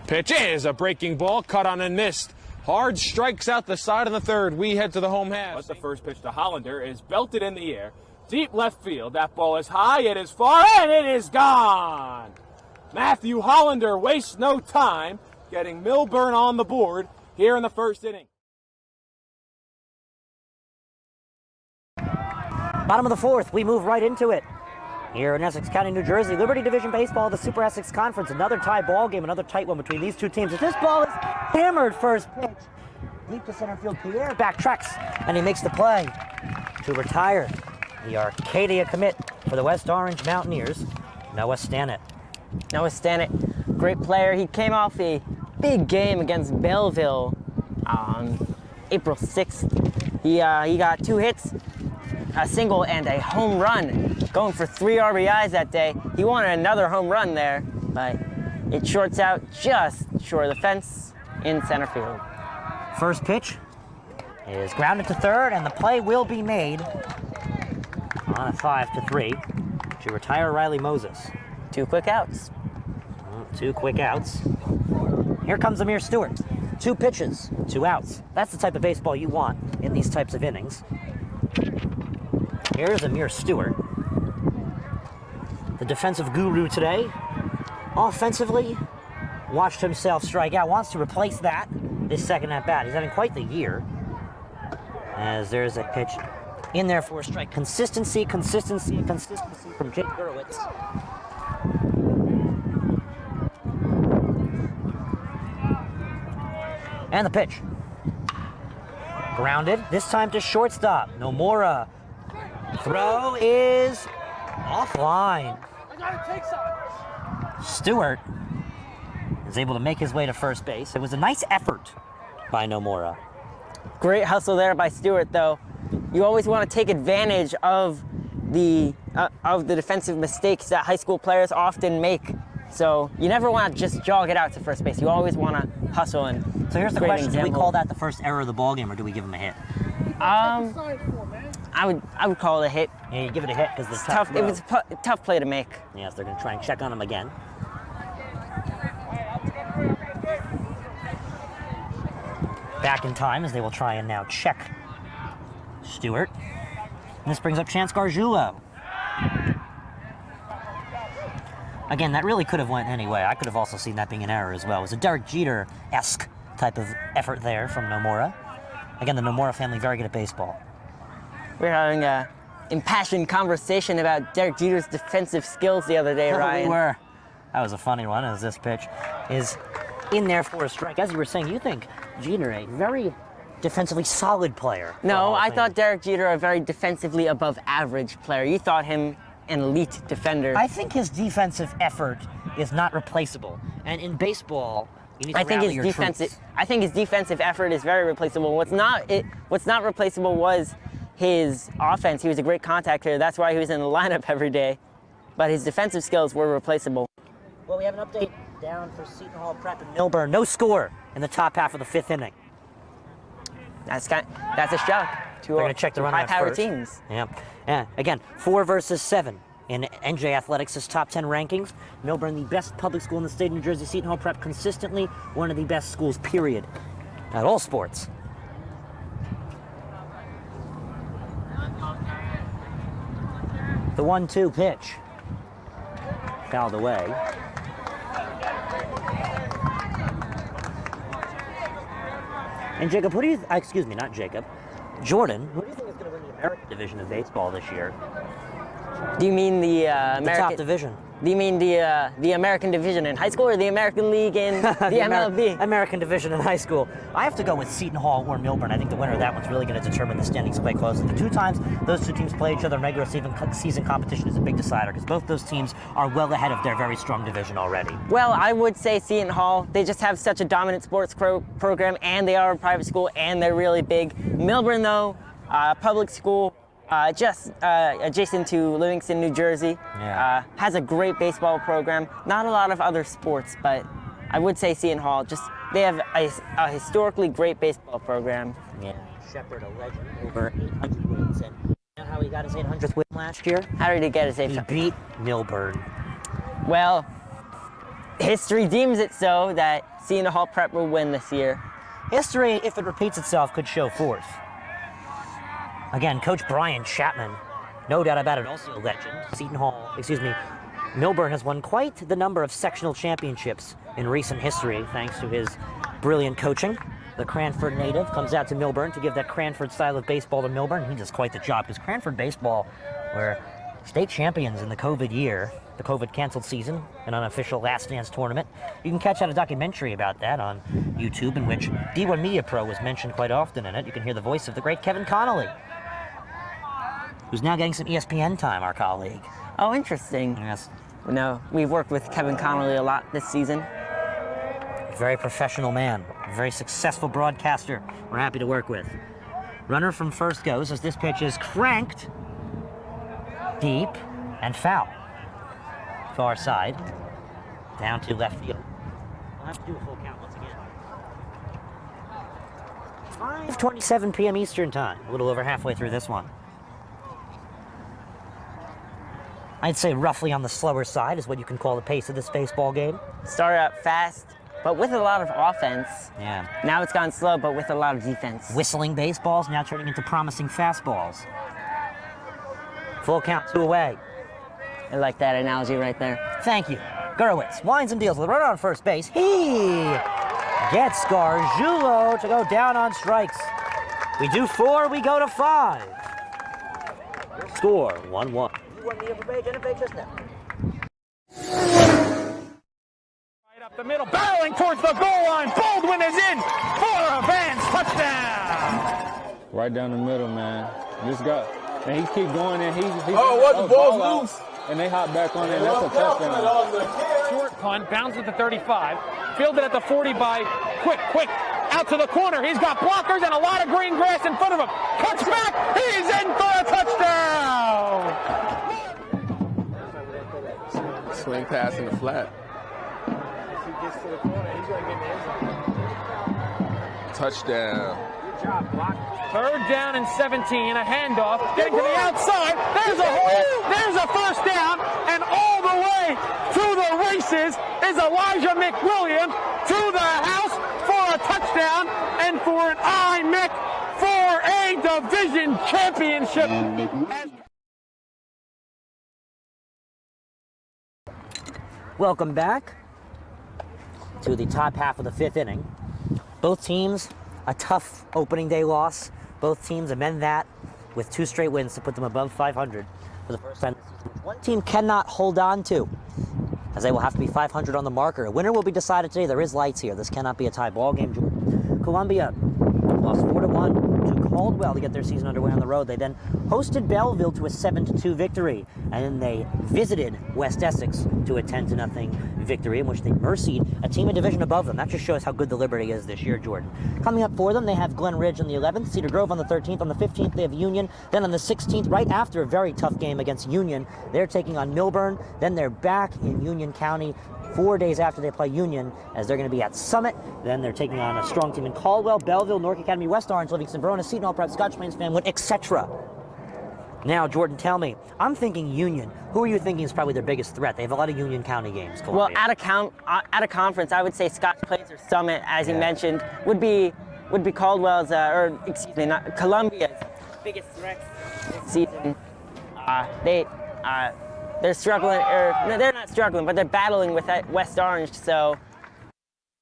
pitch is a breaking ball, cut on and missed. Hard strikes out the side of the third. We head to the home half. But the first pitch to Hollander is belted in the air, deep left field. That ball is high, it is far, and it is gone. Matthew Hollander wastes no time, getting Milburn on the board here in the first inning. Bottom of the fourth, we move right into it. Here in Essex County, New Jersey, Liberty Division Baseball, the Super Essex Conference, another tie ball game, another tight one between these two teams. As this ball is hammered first pitch, deep to center field, Pierre backtracks, and he makes the play to retire the Arcadia commit for the West Orange Mountaineers, Noah Stannett. Noah Stannett, great player. He came off a big game against Belleville on April 6th. He got 2 hits, a single and a home run, going for 3 RBIs that day. He wanted another home run there, but it shorts out just short of the fence in center field. First pitch is grounded to third, and the play will be made on a 5-3 to retire Riley Moses. 2 quick outs. 2 quick outs. Here comes Amir Stewart. 2 pitches, 2 outs. That's the type of baseball you want in these types of innings. Here's Amir Stewart, the defensive guru today. Offensively, watched himself strike out. Wants to replace that this second at bat. He's having quite the year. As there's a pitch in there for a strike. Consistency from Jake Gurwitz. And the pitch. Grounded, this time to shortstop. Nomura. Throw is offline. Stewart is able to make his way to first base. It was a nice effort by Nomura. Great hustle there by Stewart, though. You always want to take advantage of the defensive mistakes that high school players often make. So you never want to just jog it out to first base. You always want to hustle and. So here's the question: do we call that the first error of the ballgame, or do we give him a hit? I would call it a hit. Yeah, you give it a hit because it's tough. It was a tough play to make. Yes, they're going to try and check on him again. Back in time as they will try and now check Stewart. And this brings up Chance Gargiulo. Again, that really could have went any way. I could have also seen that being an error as well. It was a Derek Jeter-esque type of effort there from Nomura. Again, the Nomura family very good at baseball. We were having an impassioned conversation about Derek Jeter's defensive skills the other day, Ryan. We were. That was a funny one, as this pitch is in there for a strike. As you were saying, you think Jeter a very defensively solid player. No, I thought Derek Jeter a very defensively above average player. You thought him an elite defender. I think his defensive effort is not replaceable. And in baseball, You need to I think rally his your defensive. troops. I think his defensive effort is very replaceable. What's not replaceable was his offense. He was a great contact hitter. That's why he was in the lineup every day. But his defensive skills were replaceable. Well, we have an update down for Seton Hall Prep and Milburn. No score in the top half of the 5th inning. That's a shock. They're going to check the run high-powered first. teams. Yeah. Again, 4 versus 7 in NJ Athletics' top 10 rankings. Milburn, the best public school in the state of New Jersey. Seton Hall Prep, consistently one of the best schools, period, at all sports. The 1-2 pitch. Fouled away. And Jacob, who do you, excuse me, not Jacob, Jordan, who do you think is going to win the American division of baseball this year? Do you mean the American top division? Do you mean the American division in high school or the American League in the MLB? American division in high school. I have to go with Seton Hall or Milburn. I think the winner of that one's really going to determine the standings quite closely. The 2 times those 2 teams play each other in regular season competition is a big decider because both those teams are well ahead of their very strong division already. Well, I would say Seton Hall. They just have such a dominant sports program, and they are a private school, and they're really big. Milburn, though, public school. Just adjacent to Livingston, New Jersey, has a great baseball program. Not a lot of other sports, but I would say Seton Hall. Just they have a historically great baseball program. Yeah, Shepard, a legend, over 800 wins, and you know how he got his 800th win last year? How did he get his 800th? He beat Milburn. Well, history deems it so that Seton Hall Prep will win this year. History, if it repeats itself, could show forth. Again, Coach Brian Chapman, no doubt about it, also a legend. Milburn has won quite the number of sectional championships in recent history, thanks to his brilliant coaching. The Cranford native comes out to Milburn to give that Cranford style of baseball to Milburn. He does quite the job, because Cranford baseball were state champions in the COVID year, the COVID-canceled season, an unofficial Last Dance tournament. You can catch out a documentary about that on YouTube, in which D1 Media Pro was mentioned quite often in it. You can hear the voice of the great Kevin Connolly, who's now getting some ESPN time, our colleague. Oh, interesting. Yes. No, we've worked with Kevin Connolly a lot this season. Very professional man, very successful broadcaster. We're happy to work with. Runner from first goes as this pitch is cranked deep and foul. Far side, down to left field. We'll have to do a full count once again. 5:27 p.m. Eastern time, a little over halfway through this one. I'd say roughly on the slower side is what you can call the pace of this baseball game. Started out fast, but with a lot of offense. Yeah. Now it's gone slow, but with a lot of defense. Whistling baseballs now turning into promising fastballs. Full count, 2 away. I like that analogy right there. Thank you. Gurwitz winds and deals with a runner on first base. He gets Gargiulo to go down on strikes. We do 4, we go to 5. Score 1-1. Right up the middle, barreling towards the goal line. Baldwin is in for a Vance touchdown. Right down the middle, man. This guy, and he keep going, and he the ball's loose. And they hop back on it, and that's a touchdown. Short punt, bounds at the 35, fielded at the 40 by Quick, out to the corner. He's got blockers and a lot of green grass in front of him. Cuts back, he's in for a touchdown. Swing pass in the flat. Touchdown. Good job, block. 3rd down and 17, a handoff, getting to the outside. There's a hole, there's a first down, and all the way to the races is Elijah McWilliams to the house for a touchdown and for an IMIC for a division championship. Welcome back to the top half of the 5th inning. Both teams, a tough opening day loss. Both teams amend that with 2 straight wins to put them above 500 for the first time this season. One team cannot hold on to, as they will have to be 500 on the marker. A winner will be decided today. There is lights here. This cannot be a tie ball game. Columbia lost 4-1 to Caldwell to get their season underway on the road. They then hosted Belleville to a 7-2 victory, and then they visited West Essex to a 10-0 victory in which they mercied a team a division above them. That just shows how good the Liberty is this year, Jordan. Coming up for them, they have Glen Ridge on the 11th, Cedar Grove on the 13th. On the 15th, they have Union. Then on the 16th, right after a very tough game against Union, they're taking on Milburn. Then they're back in Union County 4 days after they play Union, as they're going to be at Summit. Then they're taking on a strong team in Caldwell, Belleville, North Academy, West Orange, Livingston, Verona, Seton Hall Prep, Scotch Plains, Fanwood, etc. Now, Jordan, tell me, I'm thinking Union. Who are you thinking is probably their biggest threat? They have a lot of Union County games. Well, at a conference, I would say Scotch Plains or Summit, as you mentioned, would be Caldwell's, not Columbia's biggest threat this season. They're struggling, or no, they're not struggling, but they're battling with that West Orange, so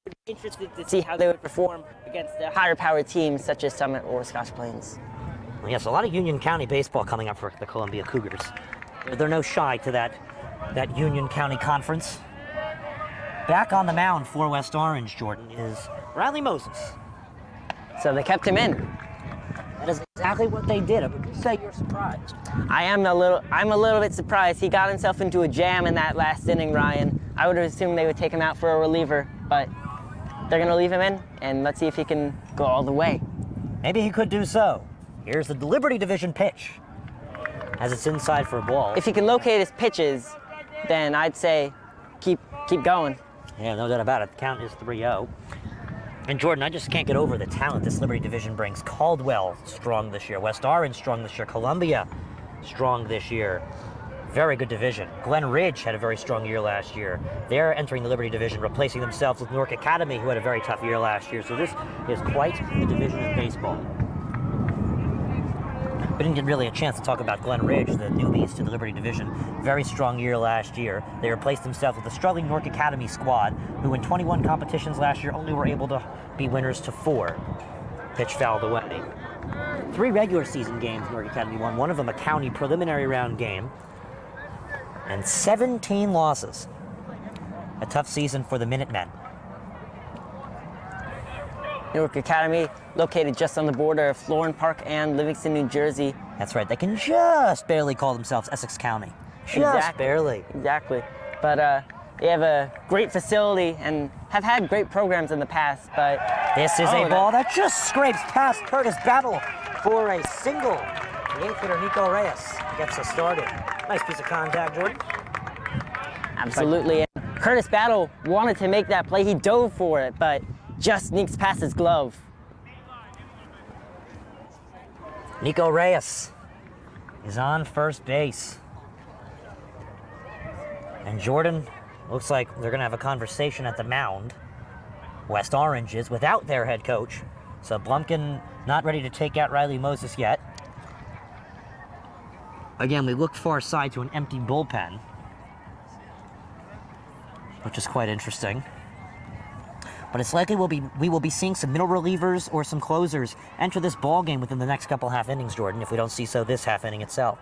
I'm interested to see how they would perform against the higher-powered teams such as Summit or Scotch Plains. Well, yes, a lot of Union County baseball coming up for the Columbia Cougars. They're no shy to that Union County conference. Back on the mound for West Orange, Jordan, is Riley Moses. So they kept him in. That is exactly what they did. Would you say you're surprised? I'm a little bit surprised. He got himself into a jam in that last inning, Ryan. I would have assumed they would take him out for a reliever, but they're going to leave him in, and let's see if he can go all the way. Maybe he could do so. Here's the Liberty Division pitch, as it's inside for a ball. If he can locate his pitches, then I'd say keep going. Yeah, no doubt about it. The count is 3-0. And Jordan, I just can't get over the talent this Liberty Division brings. Caldwell, strong this year. West Orange, strong this year. Columbia, strong this year. Very good division. Glen Ridge had a very strong year last year. They're entering the Liberty Division, replacing themselves with North Academy, who had a very tough year last year. So this is quite the division of baseball. We didn't get really a chance to talk about Glen Ridge, the newbies to the Liberty Division. Very strong year last year. They replaced themselves with a struggling North Academy squad, who in 21 competitions last year only were able to be winners to 4. Pitch fouled away. 3 regular season games North Academy won, one of them a county preliminary round game, and 17 losses. A tough season for the Minutemen. Newark Academy, located just on the border of Florham Park and Livingston, New Jersey. That's right, they can just barely call themselves Essex County. Just barely. Exactly. But they have a great facility and have had great programs in the past, but... This is a ball that just scrapes past Curtis Battle for a single. The 8th hitter, Nico Reyes, gets us started. Nice piece of contact, Jordan. Absolutely. And Curtis Battle wanted to make that play. He dove for it, but just sneaks past his glove. Nico Reyes is on first base. And Jordan, looks like they're going to have a conversation at the mound. West Orange is without their head coach. So Blumkin not ready to take out Riley Moses yet. Again, we look far side to an empty bullpen, which is quite interesting. But it's likely we will be seeing some middle relievers or some closers enter this ball game within the next couple half innings, Jordan, if we don't see so this half inning itself.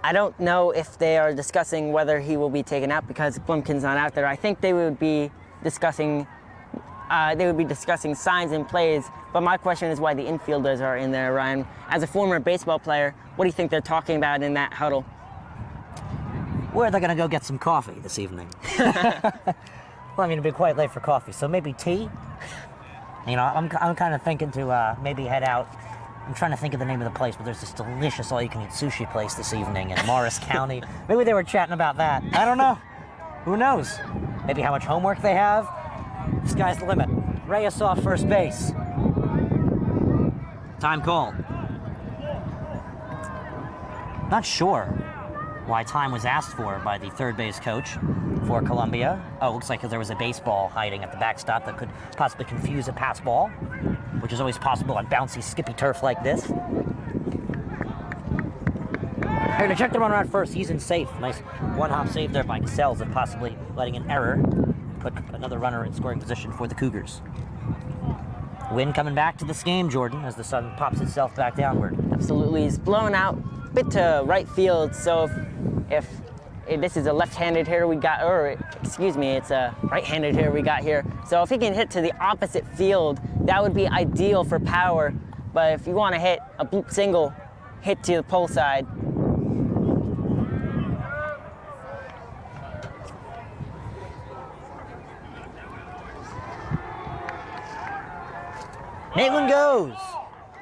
I don't know if they are discussing whether he will be taken out because Blumkin's not out there. I think they would be discussing signs and plays, but my question is why the infielders are in there, Ryan. As a former baseball player, what do you think they're talking about in that huddle? Where they're going to go get some coffee this evening. Well, I mean, it'd be quite late for coffee, so maybe tea? You know, I'm kind of thinking to maybe head out. I'm trying to think of the name of the place, but there's this delicious all-you-can-eat sushi place this evening in Morris County. Maybe they were chatting about that. I don't know. Who knows? Maybe how much homework they have? The sky's the limit. Reyes off first base. Time called. Not sure why time was asked for by the third base coach for Columbia. Oh, looks like there was a baseball hiding at the backstop that could possibly confuse a pass ball, which is always possible on bouncy, skippy turf like this. They're going to check the runner out first. He's in safe. Nice one-hop save there by Cassels, and possibly letting an error put another runner in scoring position for the Cougars. Wind coming back to this game, Jordan, as the sun pops itself back downward. Absolutely. He's blowing out a bit to right field, so if this is a left-handed hitter we got, or excuse me, it's a right-handed hitter we got here. So if he can hit to the opposite field, that would be ideal for power. but if you want to hit a bloop single, hit to the pole side. Maitland goes,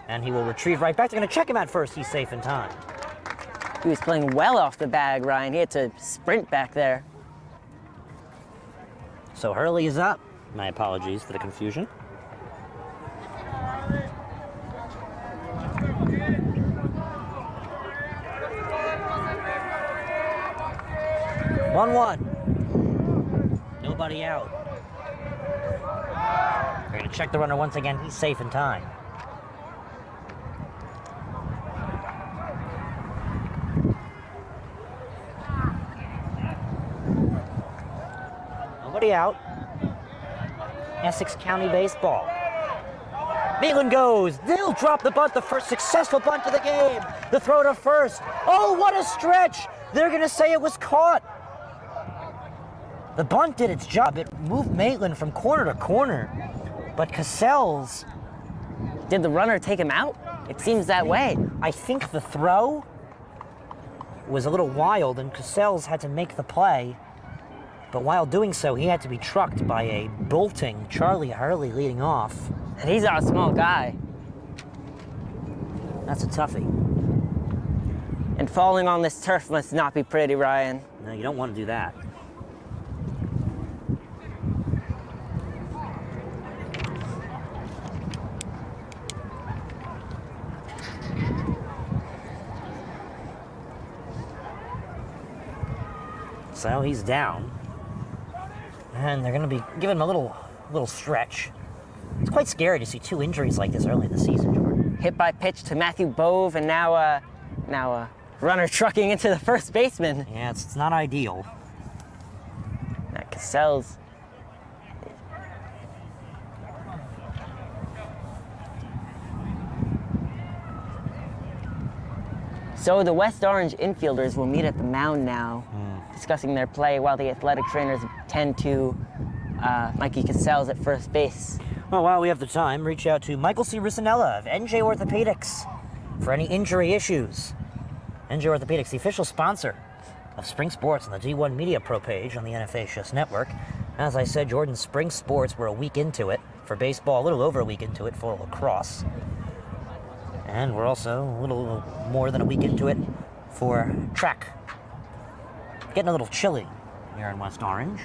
and he will retrieve right back. They're going to check him at first. He's safe in time. He was playing well off the bag, Ryan. He had to sprint back there. So Hurley is up. My apologies for the confusion. One. Nobody out. They're going to check the runner once again. He's safe in time. Nobody out. Essex County baseball. Maitland goes. They'll drop the bunt, the first successful bunt of the game. The throw to first. Oh, what a stretch. They're going to say it was caught. The bunt did its job. It moved Maitland from corner to corner. But Cassell's... Did the runner take him out? It seems that way. I think the throw was a little wild, and Cassell's had to make the play. But while doing so, he had to be trucked by a bolting Charlie Hurley leading off. And he's not a small guy. That's a toughie. And falling on this turf must not be pretty, Ryan. No, you don't want to do that. So he's down. And they're going to be giving him a little stretch. It's quite scary to see two injuries like this early in the season, Jordan. Hit by pitch to Matthew Bove, and now runner trucking into the first baseman. Yeah, it's not ideal. That Cassell's. So the West Orange infielders will meet at the mound now, discussing their play while the athletic trainers tend to Mikey Cassell's at first base. Well, while we have the time, reach out to Michael C. Rusinella of NJ Orthopedics for any injury issues. NJ Orthopedics, the official sponsor of Spring Sports on the D1 Media Pro page on the NFHS Network. As I said, Jordan, Spring Sports, we're a week into it for baseball, a little over a week into it for lacrosse. And we're also a little more than a week into it for track. Getting a little chilly here in West Orange.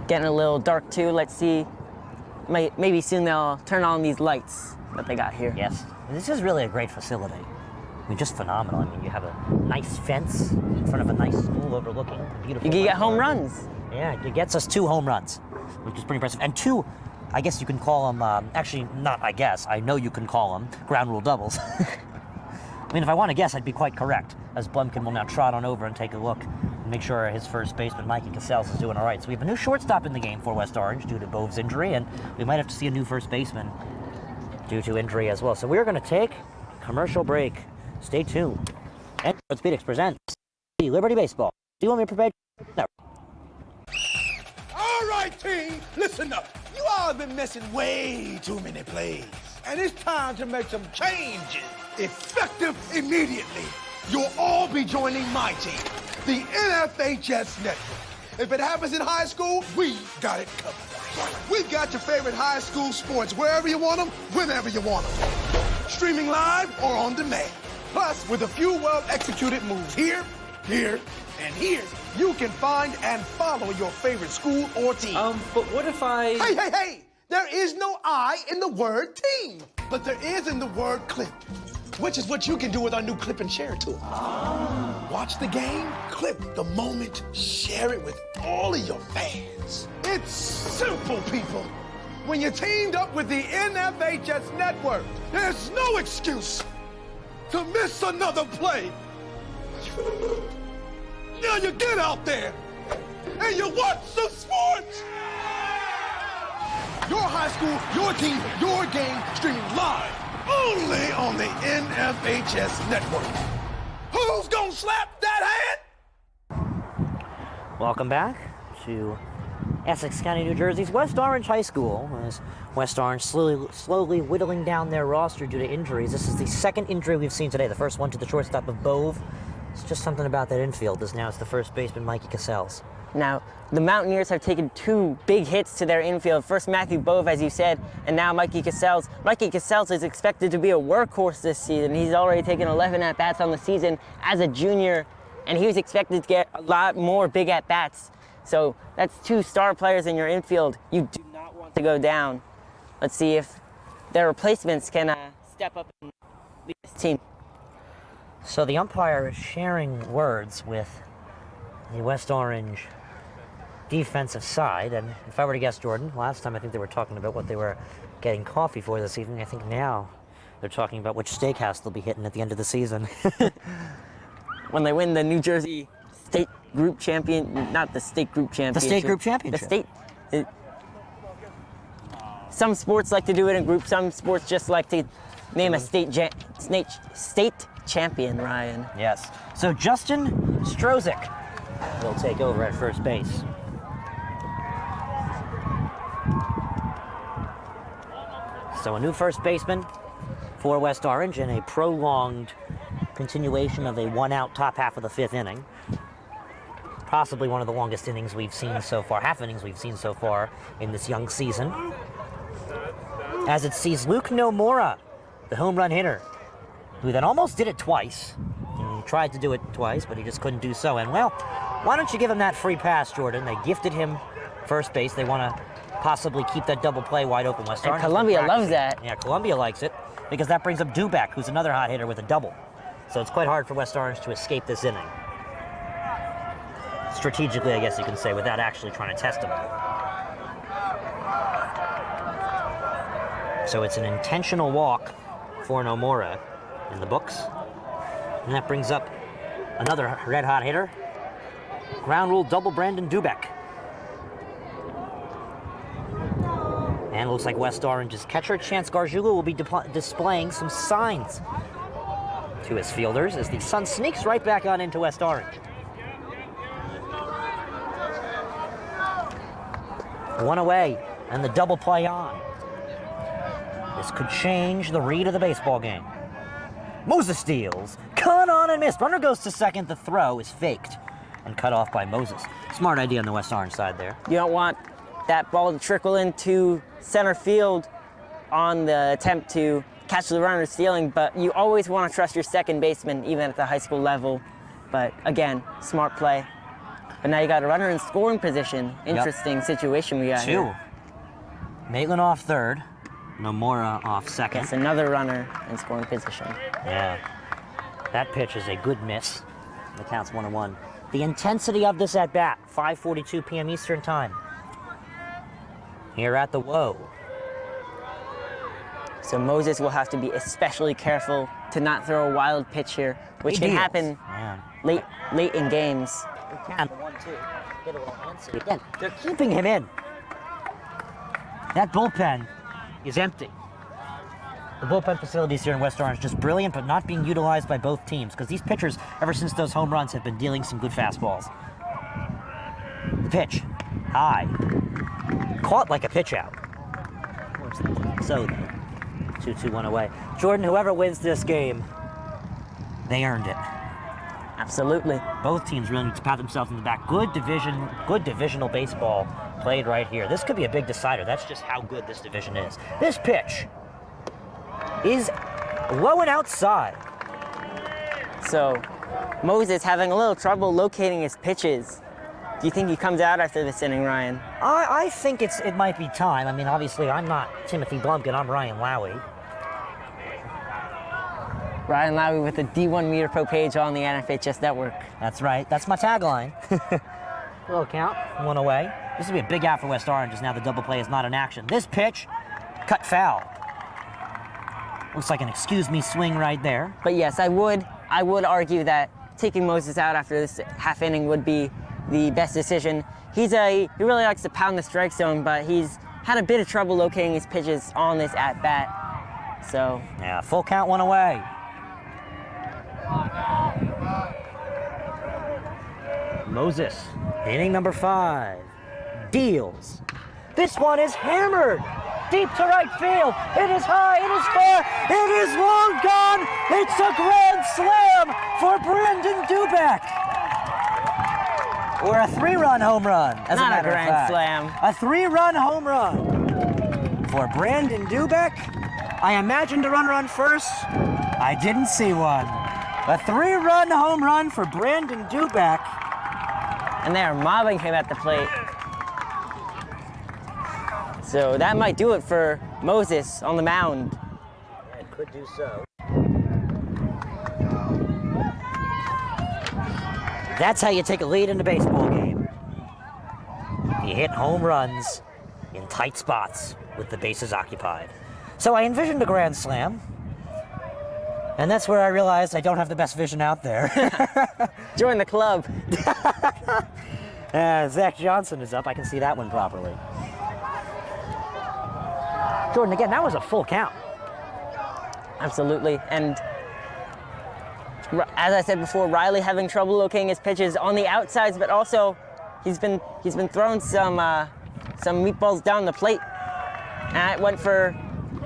Getting a little dark too. Let's see. Maybe soon they'll turn on these lights that they got here. Yes. This is really a great facility. I mean, just phenomenal. I mean, you have a nice fence in front of a nice school overlooking a beautiful. You can get home runs. Yeah, it gets us 2 home runs, which is pretty impressive. And 2, I guess you can call them, actually, not I guess, I know you can call them ground rule doubles. I mean, if I want to guess, I'd be quite correct, as Blumkin will now trot on over and take a look and make sure his first baseman, Mikey Cassell's, is doing all right. So we have a new shortstop in the game for West Orange due to Bove's injury, and we might have to see a new first baseman due to injury as well. So we're going to take a commercial break. Stay tuned. And Orthopedics presents the Liberty Baseball. Do you want me to prepare? No. All right, team, listen up. You all have been missing way too many plays. And it's time to make some changes. Effective immediately. You'll all be joining my team, the NFHS Network. If it happens in high school, we got it covered. We've got your favorite high school sports wherever you want them, whenever you want them. Streaming live or on demand. Plus, with a few well-executed moves here, here, and here, you can find and follow your favorite school or team. But what if I... Hey! There is no I in the word team, but there is in the word clip, which is what you can do with our new clip and share tool. Watch the game, clip the moment, share it with all of your fans. It's simple, people. When you're teamed up with the NFHS Network, there's no excuse to miss another play. Now you get out there and you watch some sports. Your high school, your team, your game, streaming live only on the NFHS Network. Who's gonna slap that hand? Welcome back to Essex County, New Jersey's West Orange High School, as West Orange slowly whittling down their roster due to injuries. This is the second injury we've seen today. The first one to the shortstop of Bove. It's just something about that infield, as now it's the first baseman, Mikey Cassels. Now, the Mountaineers have taken 2 big hits to their infield. First, Matthew Bove, as you said, and now Mikey Cassels. Mikey Cassels is expected to be a workhorse this season. He's already taken 11 at-bats on the season as a junior, and he was expected to get a lot more big at-bats. So that's 2 star players in your infield. You do not want to go down. Let's see if their replacements can step up and lead this team. So the umpire is sharing words with the West Orange defensive side, and if I were to guess, Jordan, last time I think they were talking about what they were getting coffee for this evening. I think now they're talking about which steakhouse they'll be hitting at the end of the season. When they win the New Jersey State Group Champion, not the State Group Championship. The State Group Championship. The state. Some sports like to do it in groups. Some sports just like to name a state champion, Ryan. Yes. So Justin Strozik will take over at first base. So a new first baseman for West Orange in a prolonged continuation of a one-out top half of the 5th inning. Possibly one of the longest innings we've seen so far, half innings we've seen so far in this young season. As it sees Luke Nomura, the home run hitter, who then almost did it twice. He tried to do it twice, but he just couldn't do so. And well, why don't you give him that free pass, Jordan? They gifted him first base. They want to possibly keep that double play wide open. West Orange. And Columbia loves that. Yeah, Columbia likes it because that brings up Duback, who's another hot hitter with a double. So it's quite hard for West Orange to escape this inning. Strategically, I guess you can say, without actually trying to test him. So it's an intentional walk for Nomura in the books. And that brings up another red-hot hitter. Ground rule double Brandon Duback. And it looks like West Orange's catcher, Chance Gargiulo, will be displaying some signs to his fielders as the sun sneaks right back on into West Orange. One away, and the double play on. This could change the read of the baseball game. Moses steals, cut on and missed. Runner goes to second. The throw is faked and cut off by Moses. Smart idea on the West Orange side there. You don't want that ball to trickle into center field on the attempt to catch the runner stealing, but you always want to trust your second baseman, even at the high school level. But again, smart play. But now you got a runner in scoring position. Interesting situation we got here. Maitland off third, Nomura off second. That's another runner in scoring position. Yeah, that pitch is a good miss. The count's 1-1. The intensity of this at bat, 5:42 p.m. Eastern time. Here at the Woe. So Moses will have to be especially careful to not throw a wild pitch here, which can happen late in games. Again, they're keeping him in. That bullpen is empty. The bullpen facilities here in West Orange just brilliant, but not being utilized by both teams because these pitchers, ever since those home runs, have been dealing some good fastballs. The pitch, high, caught like a pitch out. So, 2-2-1 away. Jordan, whoever wins this game, they earned it. Absolutely. Both teams really need to pat themselves on the back. Good divisional baseball played right here. This could be a big decider. That's just how good this division is. This pitch is low and outside. So Moses having a little trouble locating his pitches. Do you think he comes out after this inning, Ryan? I think it might be time. I mean, obviously, I'm not Timothy Blumpkin. I'm Ryan Lowy. Ryan Lowy with the D1 meter pro page on the NFHS network. That's right. That's my tagline. Little count. One away. This will be a big out for West Orange as now the double play is not in action. This pitch, cut foul. Looks like an excuse me swing right there. But yes, I would argue that taking Moses out after this half inning would be the best decision. He really likes to pound the strike zone, but he's had a bit of trouble locating his pitches on this at bat. So yeah, full count, one away. Moses, inning number 5. deals. This one is hammered deep to right field. It is high, it is far, it is long gone. It's a grand slam for Brandon Dubek. Or a 3-run home run, as a matter of fact. Not a grand slam. A 3-run home run for Brandon Dubek. I imagined a runner on first. I didn't see one. A 3-run home run for Brandon Dubek. And they are mobbing him at the plate. So that might do it for Moses on the mound. It could do so. That's how you take a lead in a baseball game. You hit home runs in tight spots with the bases occupied. So I envisioned a grand slam, and that's where I realized I don't have the best vision out there. Join the club. Zach Johnson is up. I can see that one properly. Jordan, again, that was a full count. Absolutely, and as I said before, Riley having trouble locating his pitches on the outsides, but also he's been throwing some meatballs down the plate. And it went for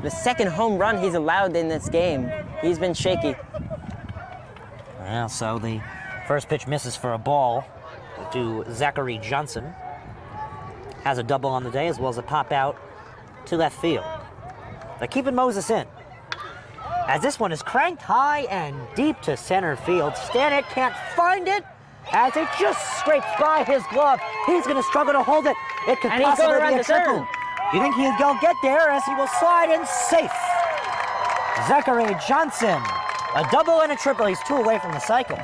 the second home run he's allowed in this game. He's been shaky. Well, so the first pitch misses for a ball to Zachary Johnson. Has a double on the day as well as a pop out to left field. They're keeping Moses in, as this one is cranked high and deep to center field. Stanek can't find it as it just scrapes by his glove. He's going to struggle to hold it. It could possibly be a triple. You think he'll get there as he will slide in safe. Zachary Johnson, a double and a triple. He's 2 away from the cycle.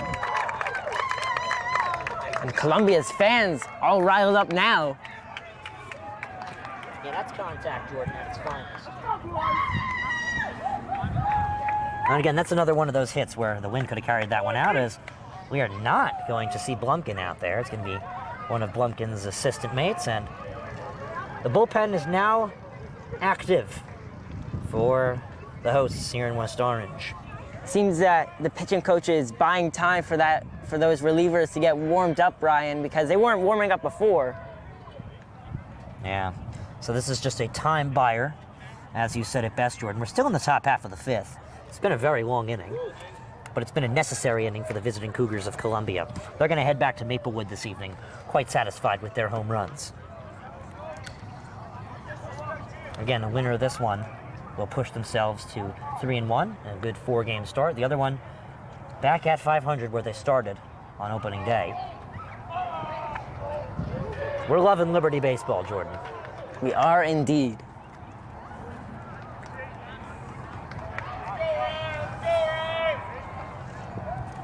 And Columbia's fans all riled up now. Yeah, that's contact, Jordan, at its finest. And again, that's another one of those hits where the wind could have carried that one out, as we are not going to see Blumkin out there. It's going to be one of Blumkin's assistant mates, and the bullpen is now active for the hosts here in West Orange. Seems that the pitching coach is buying time for those relievers to get warmed up, Ryan, because they weren't warming up before. Yeah, so this is just a time buyer, as you said it best, Jordan. We're still in the top half of the 5th. It's been a very long inning, but it's been a necessary inning for the visiting Cougars of Columbia. They're going to head back to Maplewood this evening, quite satisfied with their home runs. Again, the winner of this one will push themselves to 3-1, a good 4-game start. The other one back at 500 where they started on opening day. We're loving Liberty baseball, Jordan. We are indeed.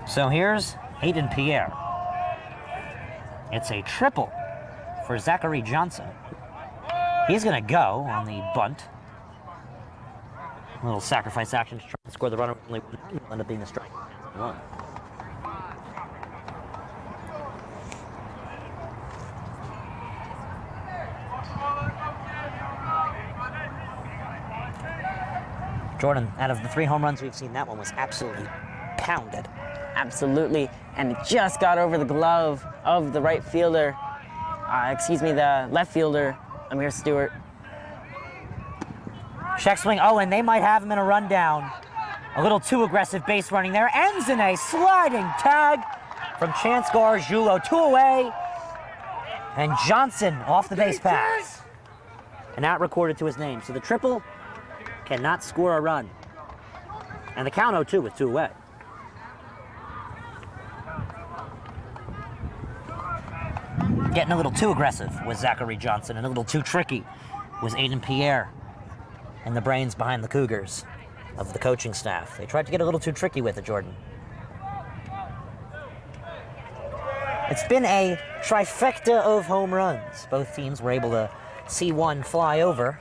So here's Hayden Pierre. It's a triple for Zachary Johnson. He's going to go on the bunt. A little sacrifice action to try to score the runner. Only will end up being a strike. One. Jordan, out of the 3 home runs we've seen, that one was absolutely pounded. Absolutely, and it just got over the glove of the right fielder, the left fielder, Amir Stewart. Check swing, and they might have him in a rundown. A little too aggressive base running there. Ends in a sliding tag from Chance Gargiulo. 2 away, and Johnson off the base pass. And that recorded to his name. So the triple cannot score a run. And the count 0-2 with 2 away. Getting a little too aggressive was Zachary Johnson, and a little too tricky was Aiden Pierre and the brains behind the Cougars of the coaching staff. They tried to get a little too tricky with it, Jordan. It's been a trifecta of home runs. Both teams were able to see one fly over.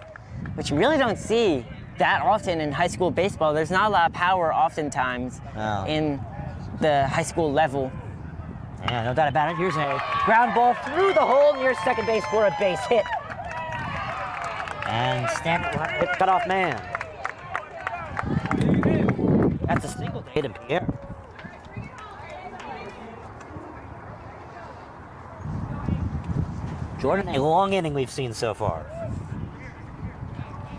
Which you really don't see that often in high school baseball. There's not a lot of power oftentimes in the high school level. Yeah, no doubt about it. Here's a ground ball through the hole near second base for a base hit. And Stanton will have to hit cutoff man. That's a single to Hayden Pierre. Jordan, a long inning we've seen so far.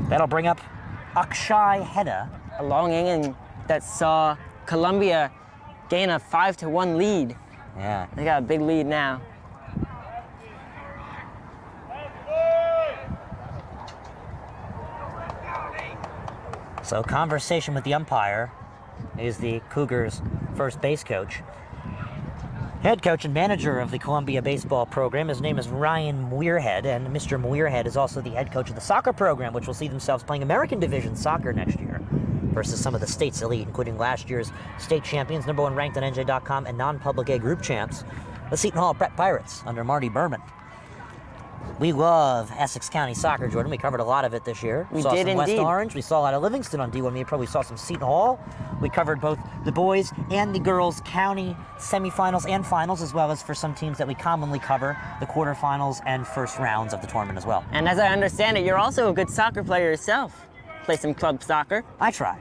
That'll bring up Akshay Heda. A long inning that saw Columbia gain a 5-1 lead. Yeah. They got a big lead now. So conversation with the umpire is the Cougars' first base coach. Head coach and manager of the Columbia baseball program. His name is Ryan Muirhead, and Mr. Muirhead is also the head coach of the soccer program, which will see themselves playing American Division soccer next year versus some of the state's elite, including last year's state champions, #1 ranked on NJ.com, and non-public A group champs, the Seton Hall Prep Pirates under Marty Berman. We love Essex County soccer, Jordan. We covered a lot of it this year. We saw did some West indeed. Orange. We saw a lot of Livingston on D1 Media Pro. We saw some Seton Hall. We covered both the boys and the girls county semifinals and finals, as well as for some teams that we commonly cover, the quarterfinals and first rounds of the tournament as well. And as I understand it, you're also a good soccer player yourself. Play some club soccer. I try.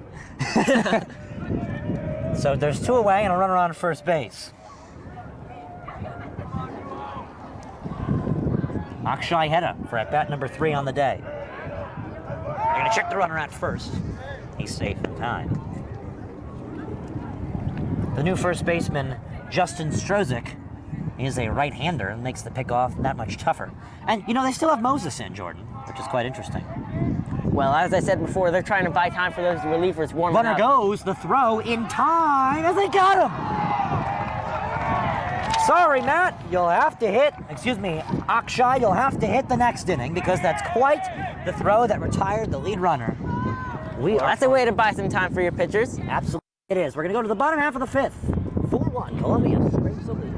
So there's 2 away and a runner on first base. Akshay Heda for at bat number 3 on the day. They're going to check the runner at first. He's safe in time. The new first baseman, Justin Strozik, is a right-hander and makes the pickoff that much tougher. And, you know, they still have Moses in, Jordan, which is quite interesting. Well, as I said before, they're trying to buy time for those relievers warming up. Runner goes, the throw in time as they got him. Sorry, Matt, you'll have to hit, Akshay, you'll have to hit the next inning because that's quite the throw that retired the lead runner. That's a way to buy some time for your pitchers. Absolutely it is. We're going to go to the bottom half of the 5th. 4-1, Columbia scrapes the lead.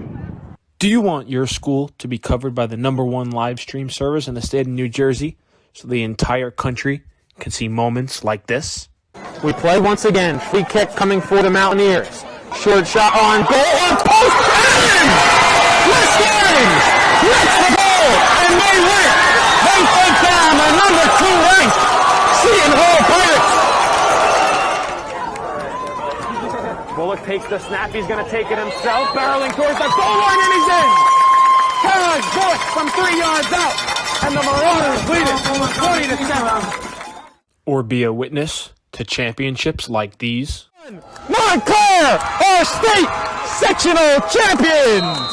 Do you want your school to be covered by the #1 live stream service in the state of New Jersey so the entire country can see moments like this? We play once again. Free kick coming for the Mountaineers. Short shot on goal. On post. And Listerings makes the goal. And they win. They take down the #2 ranked Seton Hall Pirates. Bullock takes the snap. He's going to take it himself. Barreling towards the goal line, and he's in. Carries Bullock from 3 yards out. And the Marauders lead it 20-7. Or be a witness to championships like these? Montclair are state sectional champions.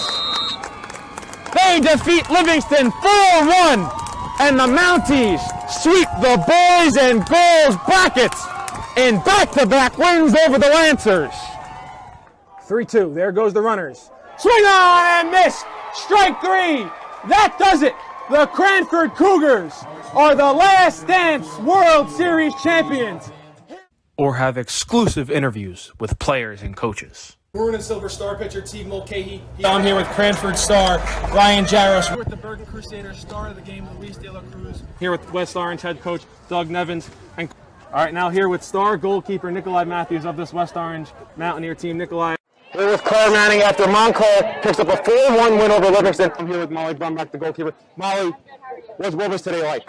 They defeat Livingston 4-1, and the Mounties sweep the boys and girls brackets in back-to-back wins over the Lancers. 3-2. There goes the runners. Swing on and miss. Strike 3. That does it. The Cranford Cougars are the Last Dance World Series champions. Or have exclusive interviews with players and coaches. Maroon and Silver Star pitcher Teague Mulcahy. I'm here with Cranford star Ryan Jarros. We're with the Bergen Crusaders star of the game, Luis De La Cruz. Here with West Orange head coach Doug Nevins. And all right, now here with star goalkeeper Nikolai Matthews of this West Orange Mountaineer team. Nikolai. Here with Claire Manning after Montclair picks up a 4-1 win over Livingston. I'm here with Molly Brumback, the goalkeeper. Molly, what was today like?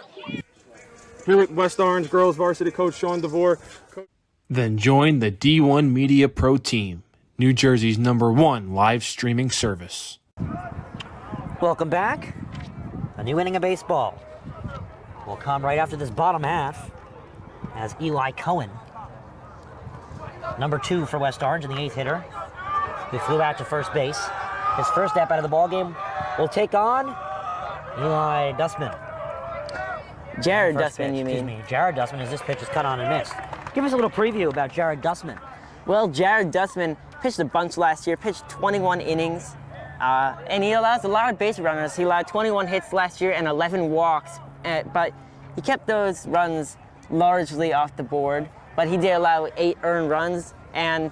Here with West Orange girls varsity coach Sean DeVore. Then join the D1 Media Pro team, New Jersey's #1 live streaming service. Welcome back. A new inning of baseball will come right after this bottom half as Eli Cohen, #2 for West Orange and the 8th hitter, who flew out to first base. His first step out of the ballgame will take on Eli Dustman. Jared Dustman, you mean? Excuse me, Jared Dustman, as this pitch is cut on and missed. Give us a little preview about Jared Dustman. Well, Jared Dustman pitched a bunch last year, pitched 21 innings, and he allows a lot of base runners. He allowed 21 hits last year and 11 walks, but he kept those runs largely off the board, but he did allow 8 earned runs, and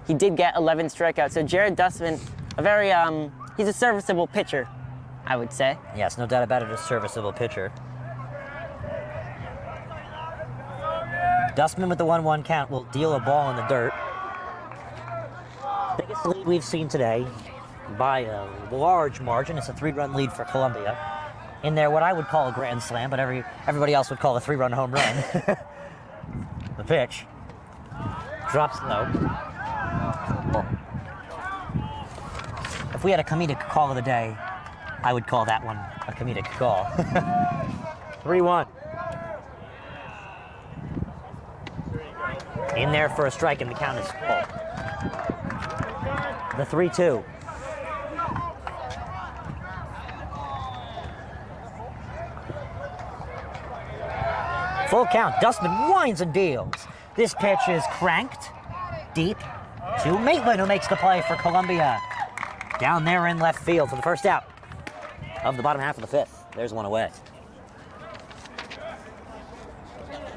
he did get 11 strikeouts. So Jared Dustman, he's a serviceable pitcher, I would say. Yes, no doubt about it, a serviceable pitcher. Dustman with the 1-1 count will deal a ball in the dirt. Biggest lead we've seen today by a large margin. It's a 3-run lead for Columbia. In there, what I would call a grand slam, but everybody else would call a 3-run home run. The pitch drops low. If we had a comedic call of the day, I would call that one a comedic call. 3-1. In there for a strike, and the count is full. The 3-2. Full count. Dustman winds and deals. This pitch is cranked deep to Maitland, who makes the play for Columbia. Down there in left field for the first out of the bottom half of the fifth. There's one away.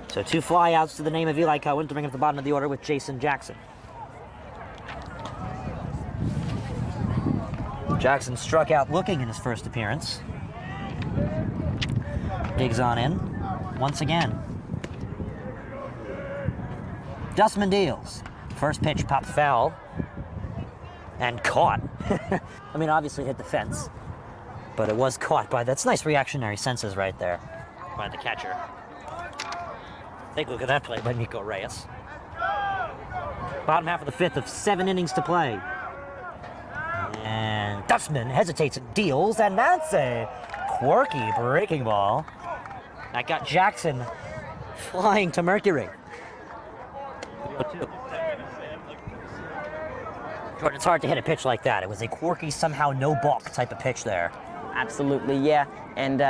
So 2 flyouts to the name of Eli Cohen to bring up the bottom of the order with Jason Jackson. Jackson struck out looking in his first appearance. Digs on in once again. Dustman deals. First pitch popped foul and caught. I mean, obviously hit the fence, but it was caught by, that's nice reactionary senses right there by the catcher. Take a look at that play by Nico Reyes. Bottom half of the fifth of 7 innings to play. And Dustman hesitates and deals, and that's a quirky breaking ball. That got Jackson flying to Mercury. Jordan, it's hard to hit a pitch like that. It was a quirky, somehow no balk type of pitch there. Absolutely, yeah. And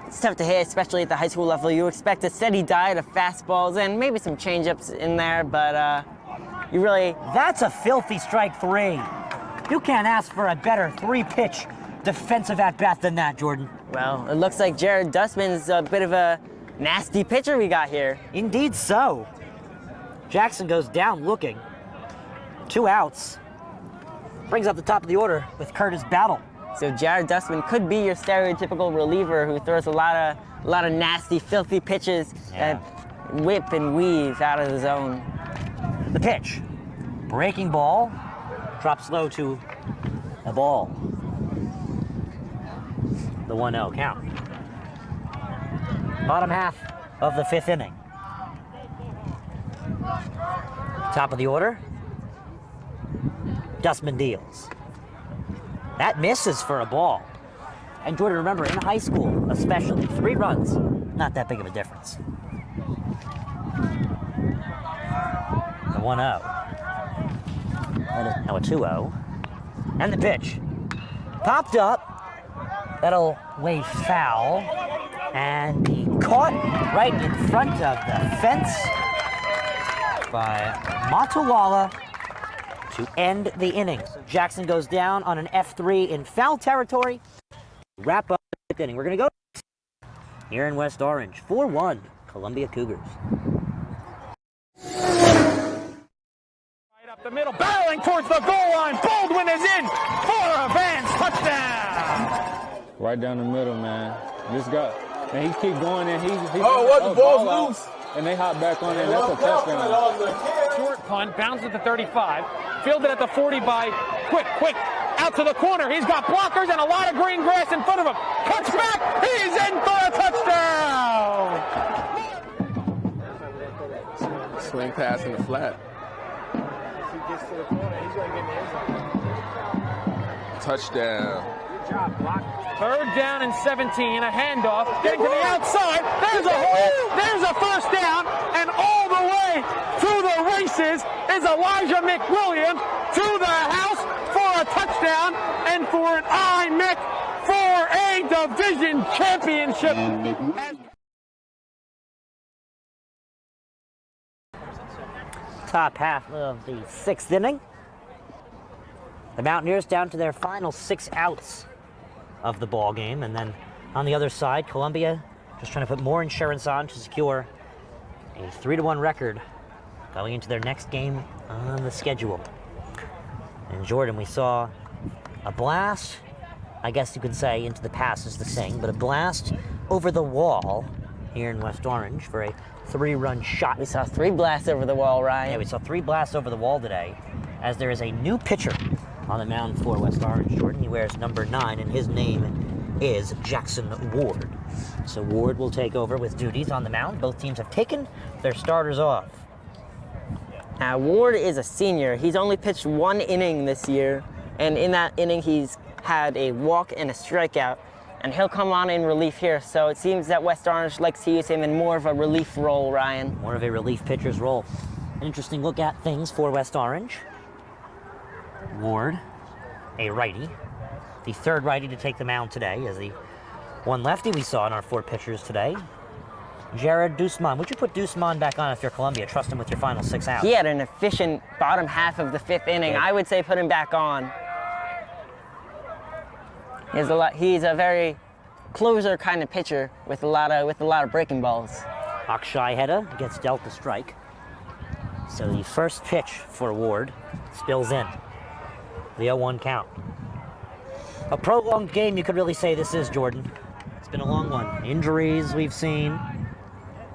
it's tough to hit, especially at the high school level. You expect a steady diet of fastballs and maybe some changeups in there, but you really... That's a filthy strike 3. You can't ask for a better 3-pitch defensive at-bat than that, Jordan. Well, it looks like Jared Dustman's a bit of a nasty pitcher we got here. Indeed so. Jackson goes down looking. 2 outs. Brings up the top of the order with Curtis Battle. So Jared Dustman could be your stereotypical reliever who throws a lot of nasty, filthy pitches that whip and weave out of the zone. The pitch. Breaking ball. Drops low to a ball. The 1-0 count. Bottom half of the 5th inning. Top of the order. Dustman deals. That misses for a ball. And Jordan, remember, in high school, especially, 3 runs, not that big of a difference. The 1-0. That is now a 2-0. And the pitch. Popped up. That'll wave foul. And be caught right in front of the fence by Matulala to end the inning. So Jackson goes down on an F3 in foul territory. Wrap up the 5th inning. We're going to go here in West Orange. 4-1, Columbia Cougars. Right up the middle, barreling towards the goal line. Baldwin is in for a Vance touchdown. Right down the middle, man. This guy, and he keep going in. The ball's loose. And they hop back on it. That's a touchdown. Short punt, bounds at the 35. Fielded at the 40 by Quick. Out to the corner. He's got blockers and a lot of green grass in front of him. Cuts back. He's in for a touchdown. Swing pass in the flat. Touchdown. Good job, block. 3rd down and 17. A handoff. Getting to the outside. There's a hole. There's a first down. And all the way to the races is Elijah McWilliams to the house for a touchdown and for an IMIC for a division championship. Top half of the 6th inning. The Mountaineers down to their final 6 outs of the ball game, and then on the other side, Columbia just trying to put more insurance on to secure a 3-1 record going into their next game on the schedule. In Jordan, we saw a blast, I guess you could say, into the past is the saying, but a blast over the wall here in West Orange for a 3-run shot. We saw 3 blasts over the wall, Ryan. Yeah, we saw 3 blasts over the wall today, as there is a new pitcher on the mound for West Orange. Jordan, he wears number 9, and his name is Jackson Ward. So Ward will take over with duties on the mound. Both teams have taken their starters off. Ward is a senior. He's only pitched 1 inning this year, and in that inning he's had a walk and a strikeout, and he'll come on in relief here. So it seems that West Orange likes to use him in more of a relief role, Ryan. More of a relief pitcher's role. An interesting look at things for West Orange. Ward, a righty. The third righty to take the mound today is the one lefty we saw in our 4 pitchers today. Jared Dusman. Would you put Dusman back on if you're Columbia? Trust him with your final 6 outs. He had an efficient bottom half of the 5th inning. I would say put him back on. He's a very closer kind of pitcher with a lot of breaking balls. Akshay Heda gets dealt the strike. So the first pitch for Ward spills in. The 0-1 count. A prolonged game, you could really say this is, Jordan. It's been a long one. Injuries we've seen.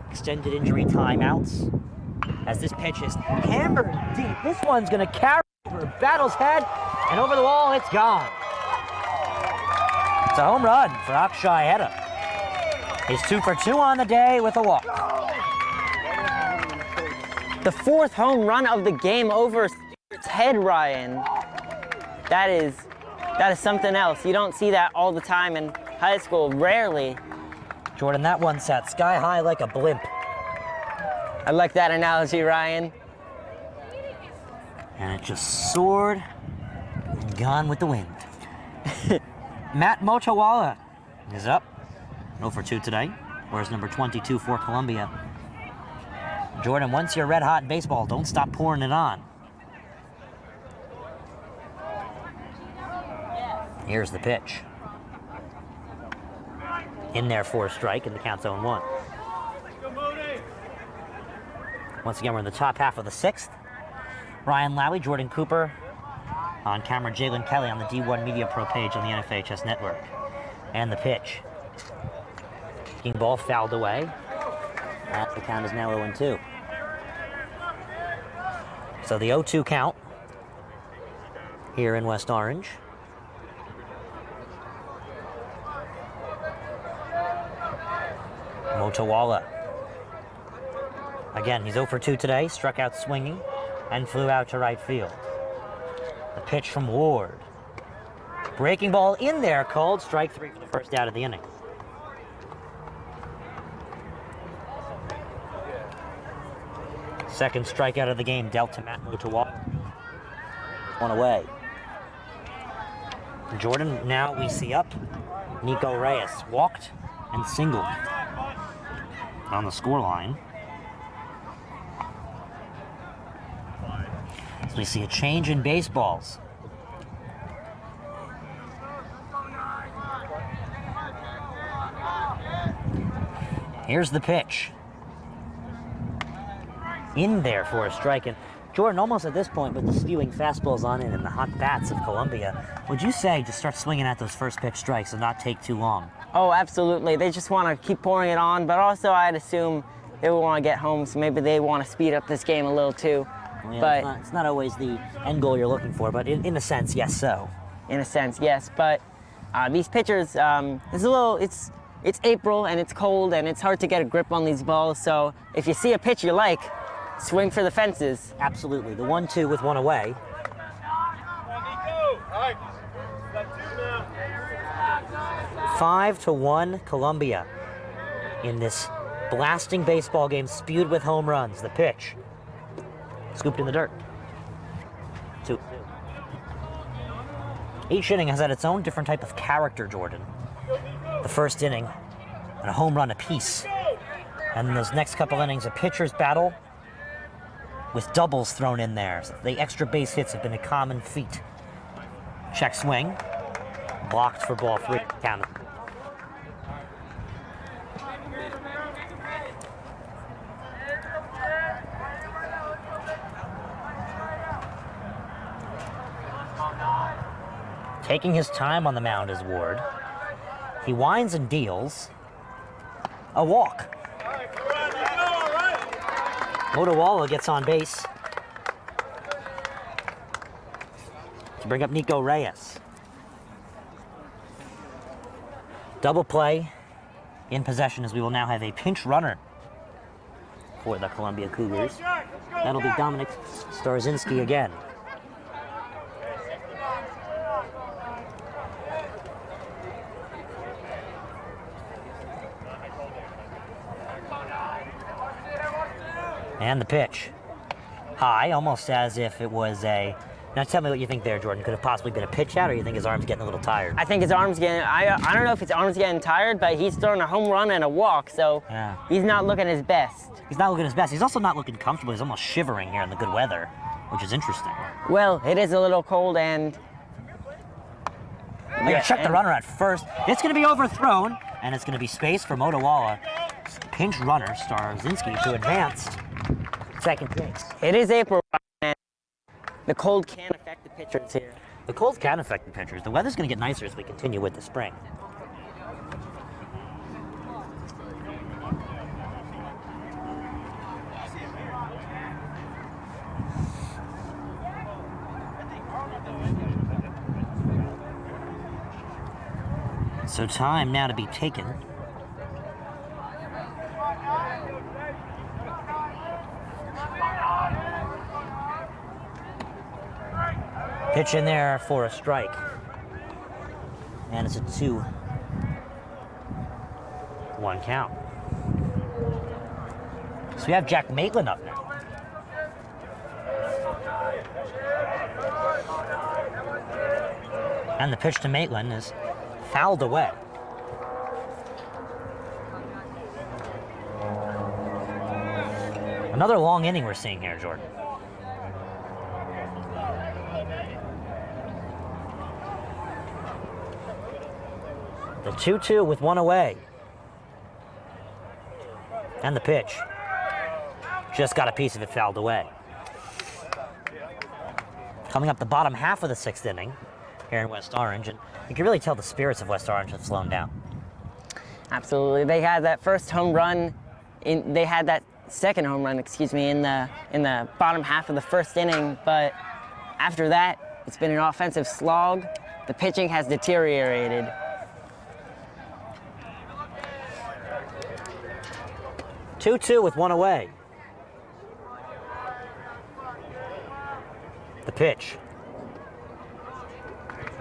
Extended injury timeouts. As this pitch is hammered deep. This one's going to carry over Battle's head, and over the wall, it's gone. It's a home run for Akshay Heda. He's 2 for 2 on the day with a walk. The 4th home run of the game over its head, Ryan. That is something else. You don't see that all the time in high school, rarely. Jordan, that one sat sky high like a blimp. I like that analogy, Ryan. And it just soared and gone with the wind. Matt Motowala is up. 0 for 2 today. Where's number 22 for Columbia? Jordan, once you're red hot in baseball, don't stop pouring it on. Here's the pitch. In there for a strike, and the count's 0-1. Once again, we're in the top half of the 6th. Ryan Lowry, Jordan Cooper, on camera Jalen Kelly on the D1 Media Pro page on the NFHS Network. And the pitch. Kicking ball fouled away. And the count is now 0-2. So the 0-2 count here in West Orange. Motowala. Again, he's 0 for 2 today, struck out swinging, and flew out to right field. The pitch from Ward. Breaking ball in there, called strike 3 for the first out of the inning. Second strikeout of the game dealt to Matt Motowala. 1 away. Jordan, now we see up. Nico Reyes walked and singled on the scoreline. So we see a change in baseballs. Here's the pitch. In there for a strike. And Jordan, almost at this point, with the spewing fastballs on it and the hot bats of Columbia, would you say just start swinging at those first pitch strikes and not take too long? Oh, absolutely. They just want to keep pouring it on, but also I'd assume they would want to get home, so maybe they want to speed up this game a little too. Well, yeah, but it's not always the end goal you're looking for, but in a sense, yes, so. In a sense, yes. But these pitchers, it's April and it's cold and it's hard to get a grip on these balls. So if you see a pitch you like, swing for the fences. Absolutely. The 1-2 with 1 away. 5-1 Columbia in this blasting baseball game spewed with home runs. The pitch. Scooped in the dirt. 2. Each inning has had its own different type of character, Jordan. The first inning, and a home run apiece. And those next couple innings, a pitcher's battle with doubles thrown in there. So the extra base hits have been a common feat. Check swing. Blocked for ball 3. Counted. Taking his time on the mound is Ward. He winds and deals. A walk. Motowala gets on base to bring up Nico Reyes. Double play in possession, as we will now have a pinch runner for the Columbia Cougars. That'll be Dominic Starzinski again. And the pitch. High, almost as if it was a... Now tell me what you think there, Jordan. Could have possibly been a pitch out, or you think his arm's getting a little tired? I think his arm's getting... I don't know if his arm's getting tired, but he's throwing a home run and a walk, so he's not looking his best. He's not looking his best. He's also not looking comfortable. He's almost shivering here in the good weather, which is interesting. Well, it is a little cold, and... They're going to check the runner at first. It's going to be overthrown, and it's going to be space for Motowala. Pinch runner, Starzinski, to advance second base. It is April, and the cold can affect the pitchers here. The cold can affect the pitchers. The weather's going to get nicer as we continue with the spring. So time now to be taken. Pitch in there for a strike. And it's a 2-1 count. So we have Jack Maitland up now. And the pitch to Maitland is fouled away. Another long inning we're seeing here, Jordan. The 2-2 with one away. And the pitch. Just got a piece of it fouled away. Coming up the bottom half of the 6th inning here in West Orange, and you can really tell the spirits of West Orange have slowed down. Absolutely. They had that first home run, they had that second home run, excuse me, in the bottom half of the 1st inning, but after that, it's been an offensive slog. The pitching has deteriorated. Two with one away. The pitch.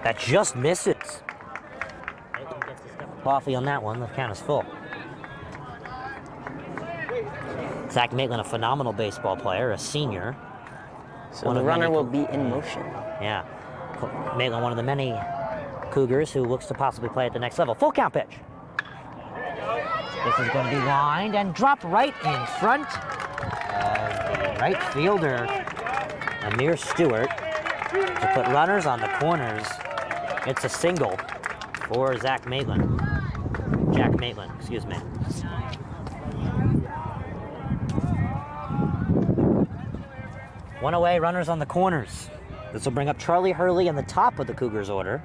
That just misses. Maitland gets a step of coffee on that one. The count is full. Zach Maitland, a phenomenal baseball player, a senior. So the runner will be in motion. Yeah. Maitland, one of the many Cougars who looks to possibly play at the next level. Full count pitch. This is going to be lined and dropped right in front of the right fielder, Amir Stewart, to put runners on the corners. It's a single for Jack Maitland, excuse me. One away, runners on the corners. This will bring up Charlie Hurley in the top of the Cougars order.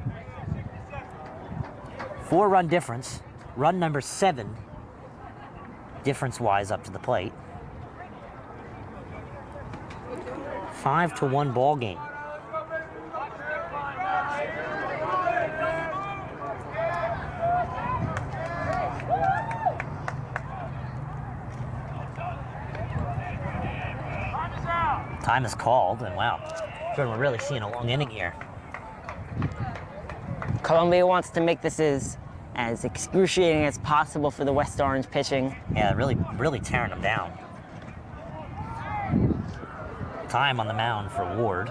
4-run difference, run number 7. Difference-wise up to the plate. 5-1 ball game. Time is called, and wow, Jordan, we're really seeing a long inning here. Columbia wants to make this as excruciating as possible for the West Orange pitching. Yeah, really tearing them down. Time on the mound for Ward.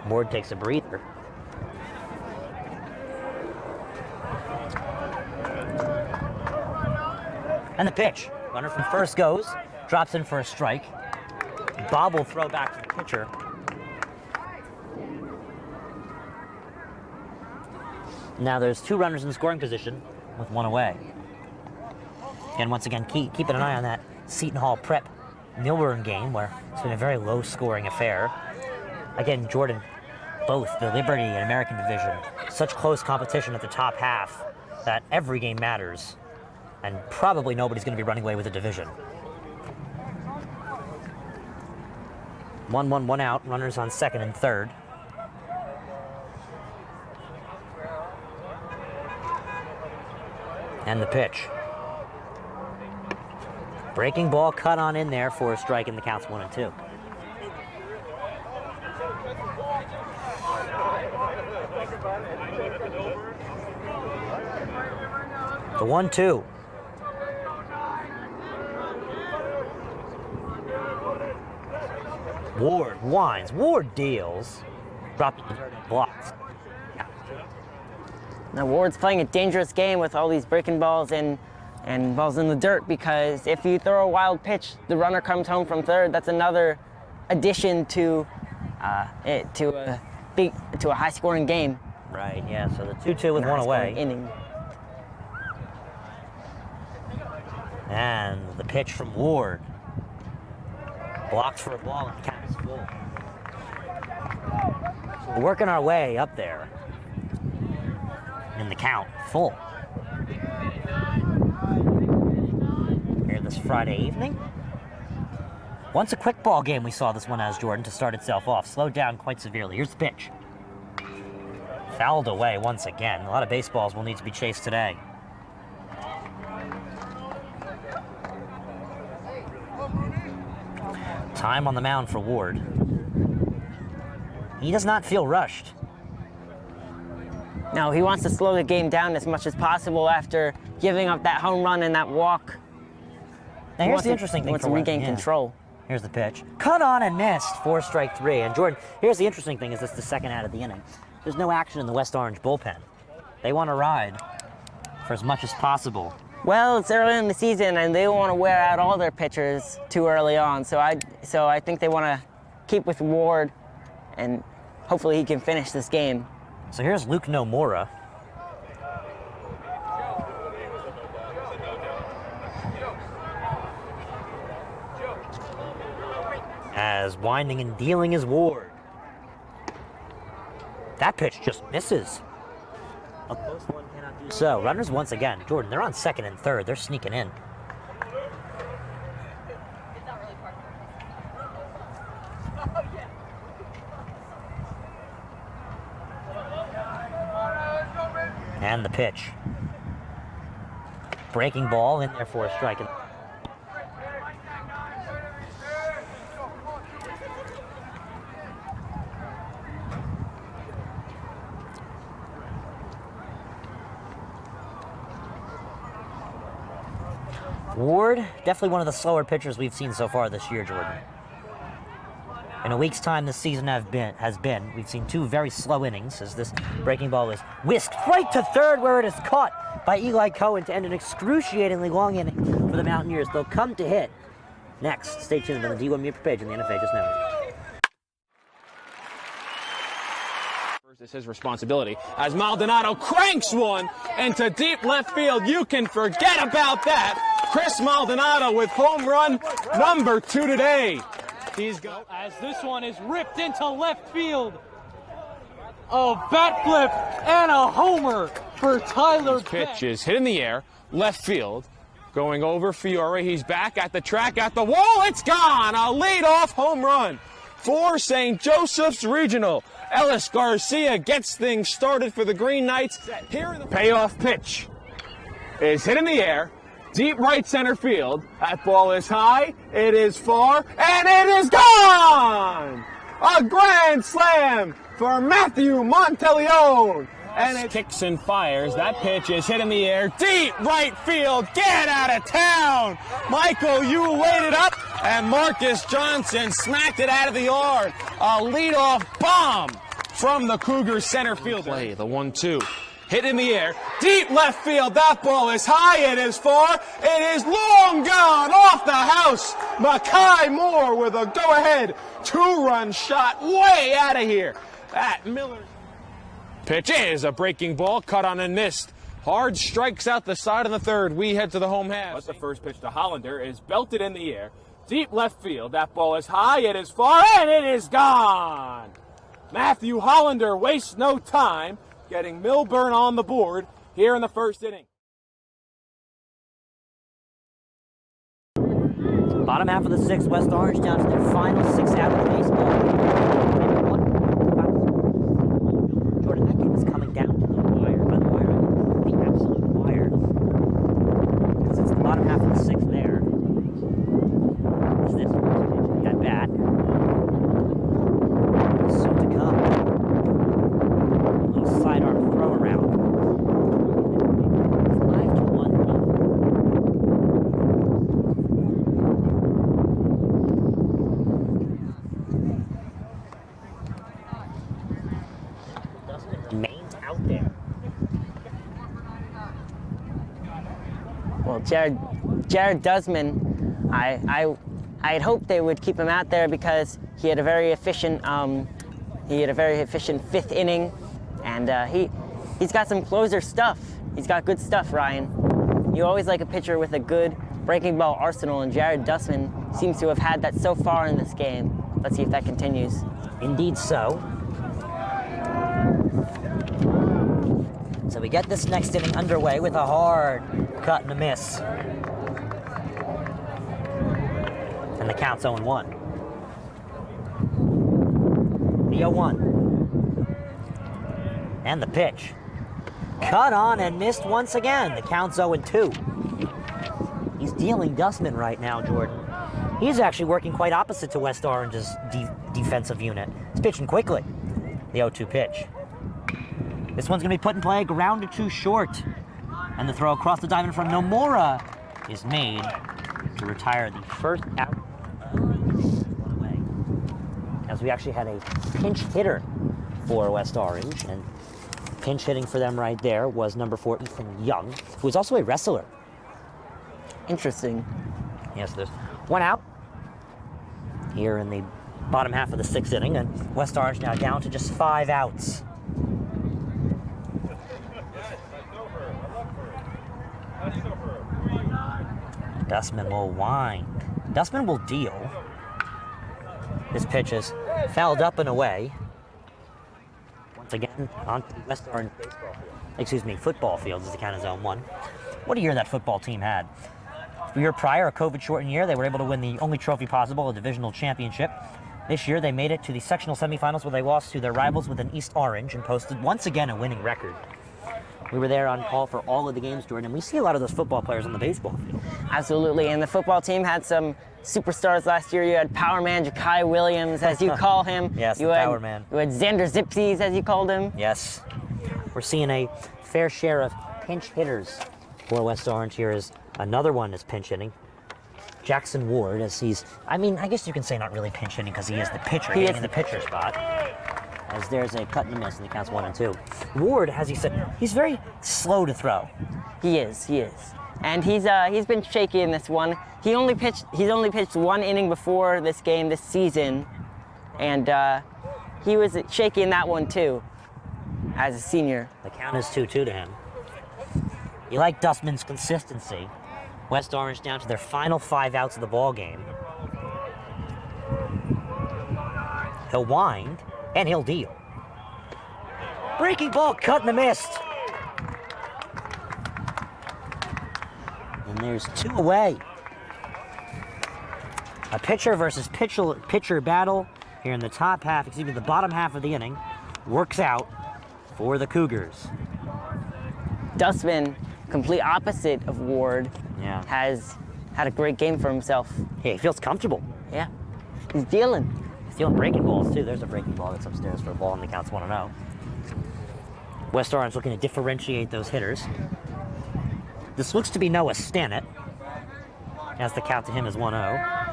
Ward takes a breather. And the pitch. Runner from first goes, drops in for a strike. Bob will throw back to the pitcher. Now there's 2 runners in scoring position with 1 away. And once again, keeping an eye on that Seton Hall Prep Millburn game, where it's been a very low-scoring affair. Again, Jordan, both the Liberty and American Division, such close competition at the top half that every game matters, and probably nobody's going to be running away with the division. 1-1, 1 out, runners on second and third. And the pitch. Breaking ball cut on in there for a strike, and the count's 1-2. The 1-2. Ward winds. Ward deals. Dropped the dirt and blocks. Yeah. Now Ward's playing a dangerous game with all these breaking balls and balls in the dirt, because if you throw a wild pitch, the runner comes home from third. That's another addition to a high-scoring game. Right. Yeah. So the 2-2 with one away. Inning. And the pitch from Ward. Blocked for a ball and the count is full. So we're working our way up there. In the count, full. Here this Friday evening. Once a quick ball game we saw this one as, Jordan, to start itself off. Slowed down quite severely. Here's the pitch. Fouled away once again. A lot of baseballs will need to be chased today. Time on the mound for Ward. He does not feel rushed. No, he wants to slow the game down as much as possible after giving up that home run and that walk. Now here's the interesting thing. He wants to regain control. Here's the pitch. Cut on and missed. 4 strike 3. And Jordan, here's the interesting thing, is this the second out of the inning. There's no action in the West Orange bullpen. They want to ride for as much as possible. Well, it's early in the season, and they don't want to wear out all their pitchers too early on. So I think they want to keep with Ward, and hopefully he can finish this game. So here's Luke Nomura. As winding and dealing is Ward. That pitch just misses. A close one cannot do so. Runners once again. Jordan, they're on second and third. They're sneaking in. And the pitch. Breaking ball in there for a strike. Ward, definitely one of the slower pitchers we've seen so far this year, Jordan. In a week's time this season we've seen 2 very slow innings as this breaking ball is whisked right to third, where it is caught by Eli Cohen to end an excruciatingly long inning for the Mountaineers. They'll come to hit next. Stay tuned on the D1 Media page on the NFA Just Network. It's his responsibility as Maldonado cranks one into deep left field. You can forget about that. Chris Maldonado with home run number 2 today. He's got, as this one is ripped into left field. A bat flip and a homer for Tyler. Pitch is hit in the air, left field, going over Fiore. He's back at the track, at the wall. It's gone. A leadoff home run for St. Joseph's Regional. Ellis Garcia gets things started for the Green Knights. Here the payoff pitch is hit in the air, deep right center field. That ball is high, it is far, and it is gone! A grand slam for Matthew Monteleone. And it kicks and fires. That pitch is hit in the air, deep right field. Get out of town! Michael, you waited up, and Marcus Johnson smacked it out of the yard. A leadoff bomb from the Cougars center fielder. Play the 1-2. Hit in the air, deep left field. That ball is high, it is far, it is long gone off the house. Makai Moore with a go-ahead 2-run shot way out of here. That Miller pitch is a breaking ball, cut on and missed. Hard strikes out the side of the third. We head to the home half. But the first pitch to Hollander is belted in the air, deep left field. That ball is high, it is far, and it is gone. Matthew Hollander wastes no time getting Milburn on the board here in the first inning. Bottom half of the 6th, West Orange down to their final 6 out of the baseball. Jordan, that game is coming down to the wire. By the wire, I mean the absolute wire. Because it's the bottom half of the 6th there. It's this pitch at bat. Soon to come. A little sidearm throw around. 5-1. Jared Dusman, I had hoped they would keep him out there because he had a very efficient fifth inning, and he's got some closer stuff. He's got good stuff, Ryan. You always like a pitcher with a good breaking ball arsenal, and Jared Dusman seems to have had that so far in this game. Let's see if that continues. Indeed so. So we get this next inning underway with a hard cut and a miss. And the count's 0-1. The 0-1. And the pitch. Cut on and missed once again. The count's 0-2. He's dealing Dustman right now, Jordan. He's actually working quite opposite to West Orange's defensive unit. He's pitching quickly. The 0-2 pitch. This one's going to be put in play, ground to 2 short. And the throw across the diamond from Nomura is made to retire the first out. As we actually had a pinch hitter for West Orange, and pinch hitting for them right there was number 4, Ethan Young, who is also a wrestler. Interesting. Yes, there's 1 out here in the bottom half of the 6th inning, and West Orange now down to just 5 outs. Dustman will wind. Dustman will deal. This pitch is fouled up and away. Once again, on to the West Orange football field as the count is 0-1. What a year that football team had. The year prior, a COVID-shortened year, they were able to win the only trophy possible, a divisional championship. This year, they made it to the sectional semifinals where they lost to their rivals with an East Orange and posted once again a winning record. We were there on call for all of the games, Jordan, and we see a lot of those football players on the baseball field. Absolutely, and the football team had some superstars last year. You had Power Man Ja'Kai Williams, as you call him. Yes, Power Man. You had Xander Zipsies, as you called him. Yes. We're seeing a fair share of pinch hitters for West Orange. Here is another one is pinch hitting. Jackson Ward, as he's, I guess you can say not really pinch hitting because he is the pitcher, hitting in the pitcher spot. As there's a cut and a miss, and the count's 1-2. Ward, as he said, he's very slow to throw. He is. And he's been shaky in this one. He's only pitched 1 inning before this game this season, and he was shaky in that one too, as a senior. The count is 2-2 to him. You like Dustman's consistency. West Orange down to their final 5 outs of the ball game. He'll wind, and he'll deal. Breaking ball, cut and a missed. And there's 2 away. A pitcher versus pitcher battle here in the the bottom half of the inning works out for the Cougars. Dustman, complete opposite of Ward, has had a great game for himself. Yeah, he feels comfortable. Yeah, he's dealing. He's dealing breaking balls too. There's a breaking ball that's upstairs for a ball, and the count's 1-0. West Orange looking to differentiate those hitters. This looks to be Noah Stannett, as the count to him is 1-0.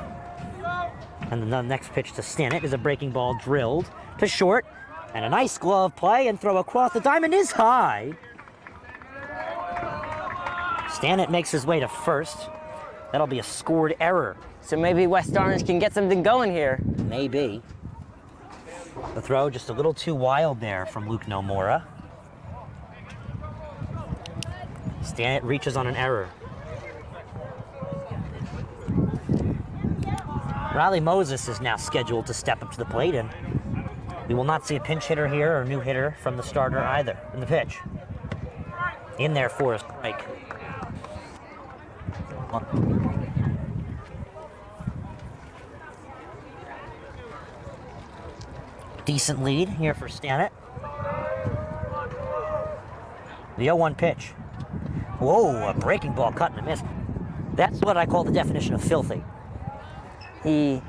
And the next pitch to Stannett is a breaking ball drilled to short, and a nice glove play and throw across the diamond is high. Stannett makes his way to first. That'll be a scored error. So maybe West Orange can get something going here. Maybe. The throw just a little too wild there from Luke Nomura. Stannett reaches on an error. Riley Moses is now scheduled to step up to the plate, and we will not see a pinch hitter here or a new hitter from the starter either in the pitch. In there for a strike. Decent lead here for Stannett. The 0-1 pitch. Whoa, a breaking ball, cut and a miss. That's what I call the definition of filthy. He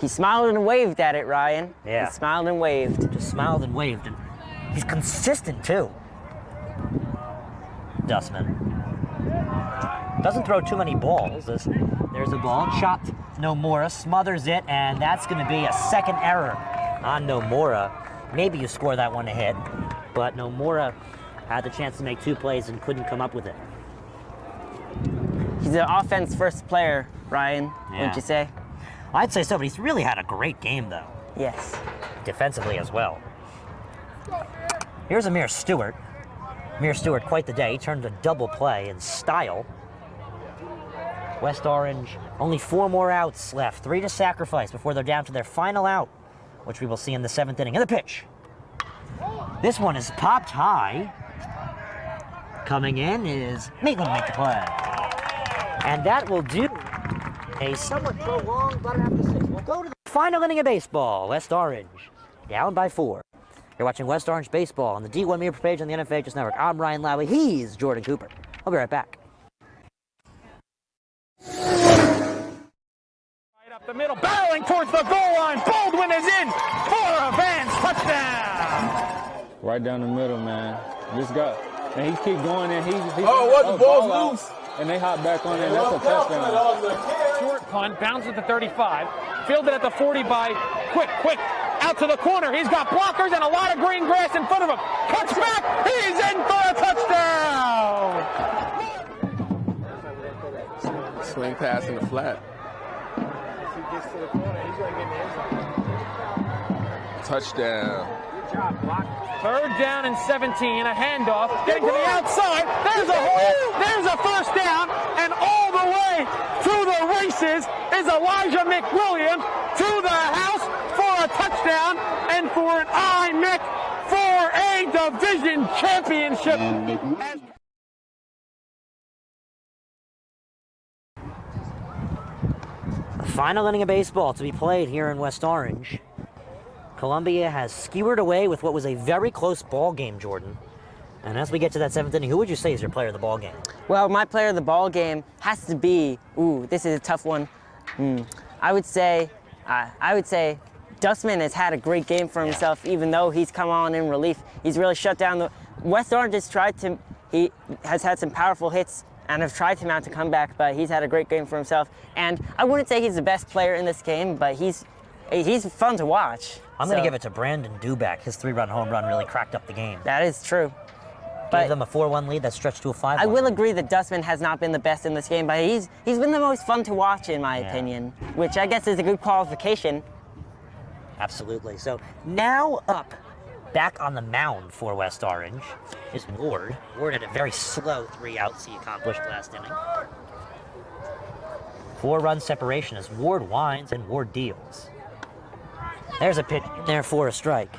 smiled and waved at it, Ryan. Yeah. He smiled and waved. Just smiled and waved. And he's consistent, too. Dustman. Doesn't throw too many balls. There's a ball. Chopped Nomura, smothers it, and that's going to be a second error on Nomura. Maybe you score that one to hit, but Nomura had the chance to make 2 plays and couldn't come up with it. He's an offense first player, Ryan, wouldn't you say? I'd say so, but he's really had a great game, though. Yes. Defensively as well. Here's Amir Stewart. Amir Stewart, quite the day. He turned a double play in style. West Orange, only 4 more outs left. 3 to sacrifice before they're down to their final out, which we will see in the 7th inning. And the pitch. This one is popped high. Coming in is Maitland make the play. And that will do a somewhat prolonged butter after 6. We'll go to the final inning of baseball. West Orange down by 4. You're watching West Orange Baseball on the D1 Media page on the NFHS Network. I'm Ryan Lowry. He's Jordan Cooper. I'll be right back. Right up the middle, barreling towards the goal line. Baldwin is in for a Vance touchdown. Right down the middle, man. This guy, and he keep going and he the ball's loose. And they hop back on there. That's a touchdown. Short punt, bounces at the 35, fielded at the 40 by Quick, out to the corner. He's got blockers and a lot of green grass in front of him. Cuts back, he's in for a touchdown. Swing pass in the flat. Touchdown. Good job, block. 3rd down and 17, a handoff, getting to the outside. There's a hole, there's a first down, and all the way to the races is Elijah McWilliams to the house for a touchdown and for an IMEC for a division championship. The final inning of baseball to be played here in West Orange. Columbia has skewered away with what was a very close ball game, Jordan. And as we get to that 7th inning, who would you say is your player of the ball game? Well, my player of the ball game has to be, this is a tough one. I would say Dustman has had a great game for himself, even though he's come on in relief. He's really shut down the West Orange he has had some powerful hits and have tried to mount a comeback, but he's had a great game for himself. And I wouldn't say he's the best player in this game, but he's fun to watch. I'm going to give it to Brandon Duback. His 3-run home run really cracked up the game. That is true. Gave them a 4-1 lead that stretched to a 5-1. I will agree that Dustman has not been the best in this game, but he's been the most fun to watch, in my opinion, which I guess is a good qualification. Absolutely. So now up, back on the mound for West Orange, is Ward. Ward had a very slow 3 outs he accomplished last inning. 4-run separation as Ward winds and Ward deals. There's a pitch in there for a strike.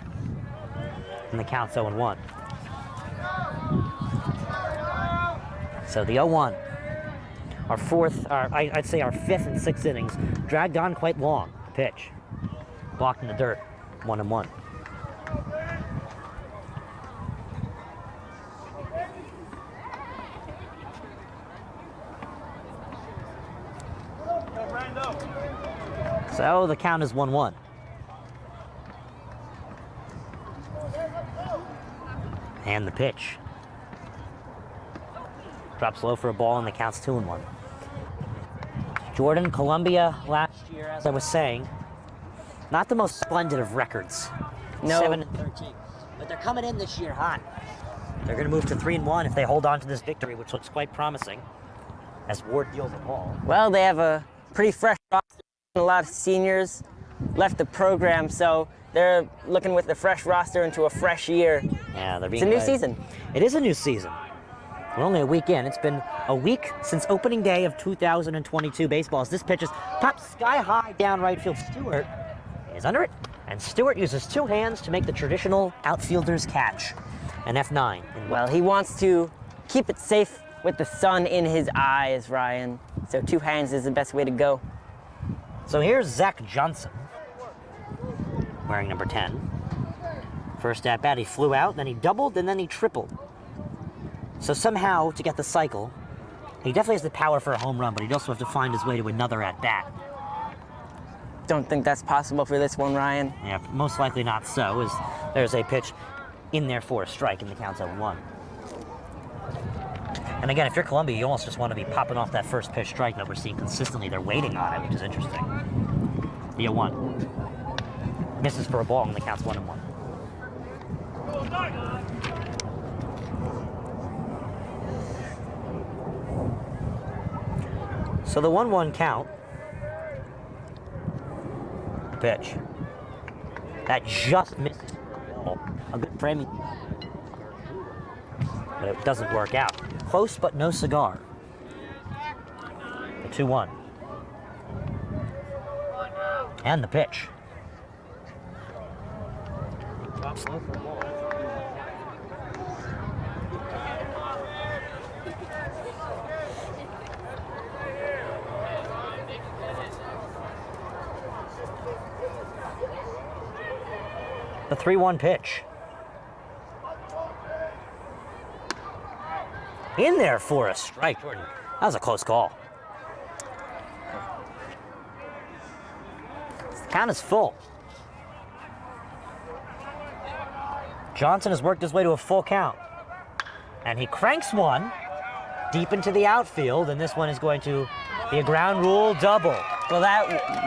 And the count's 0-1. So the 0-1. I'd say our 5th and 6th innings dragged on quite long. Pitch. Blocked in the dirt. 1-1. So the count is 1-1. And the pitch. Drops low for a ball and the count's 2-1. Jordan, Columbia last year, as I was saying, not the most splendid of records. No. 7-13. But they're coming in this year hot. They're going to move to 3-1 if they hold on to this victory, which looks quite promising, as Ward deals a ball. Well, they have a pretty fresh roster. A lot of seniors left the program, so they're looking with a fresh roster into a fresh year. Yeah, it's a new season. It is a new season. We're only a week in. It's been a week since opening day of 2022 baseball. As this pitch is popped sky high down right field. Stewart is under it, and Stewart uses 2 hands to make the traditional outfielder's catch. An F9. Well, he wants to keep it safe with the sun in his eyes, Ryan. So 2 hands is the best way to go. So here's Zach Johnson, wearing number 10. First at bat, he flew out, then he doubled, and then he tripled. So somehow, to get the cycle, he definitely has the power for a home run, but he'd also have to find his way to another at bat. Don't think that's possible for this one, Ryan. Yeah, most likely not so, as there's a pitch in there for a strike, and the count's 0-1. And again, if you're Columbia, you almost just want to be popping off that first pitch strike that we're seeing consistently. They're waiting on it, which is interesting. The 0-1. Misses for a ball, and the count's 1-1. So the 1-1 count. Pitch. That just misses the ball. A good framing. But it doesn't work out. Close but no cigar. The 2-1. And the pitch. The 3-1 pitch. In there for a strike, Jordan. That was a close call. The count is full. Johnson has worked his way to a full count. And he cranks one deep into the outfield, and this one is going to be a ground rule double. Well,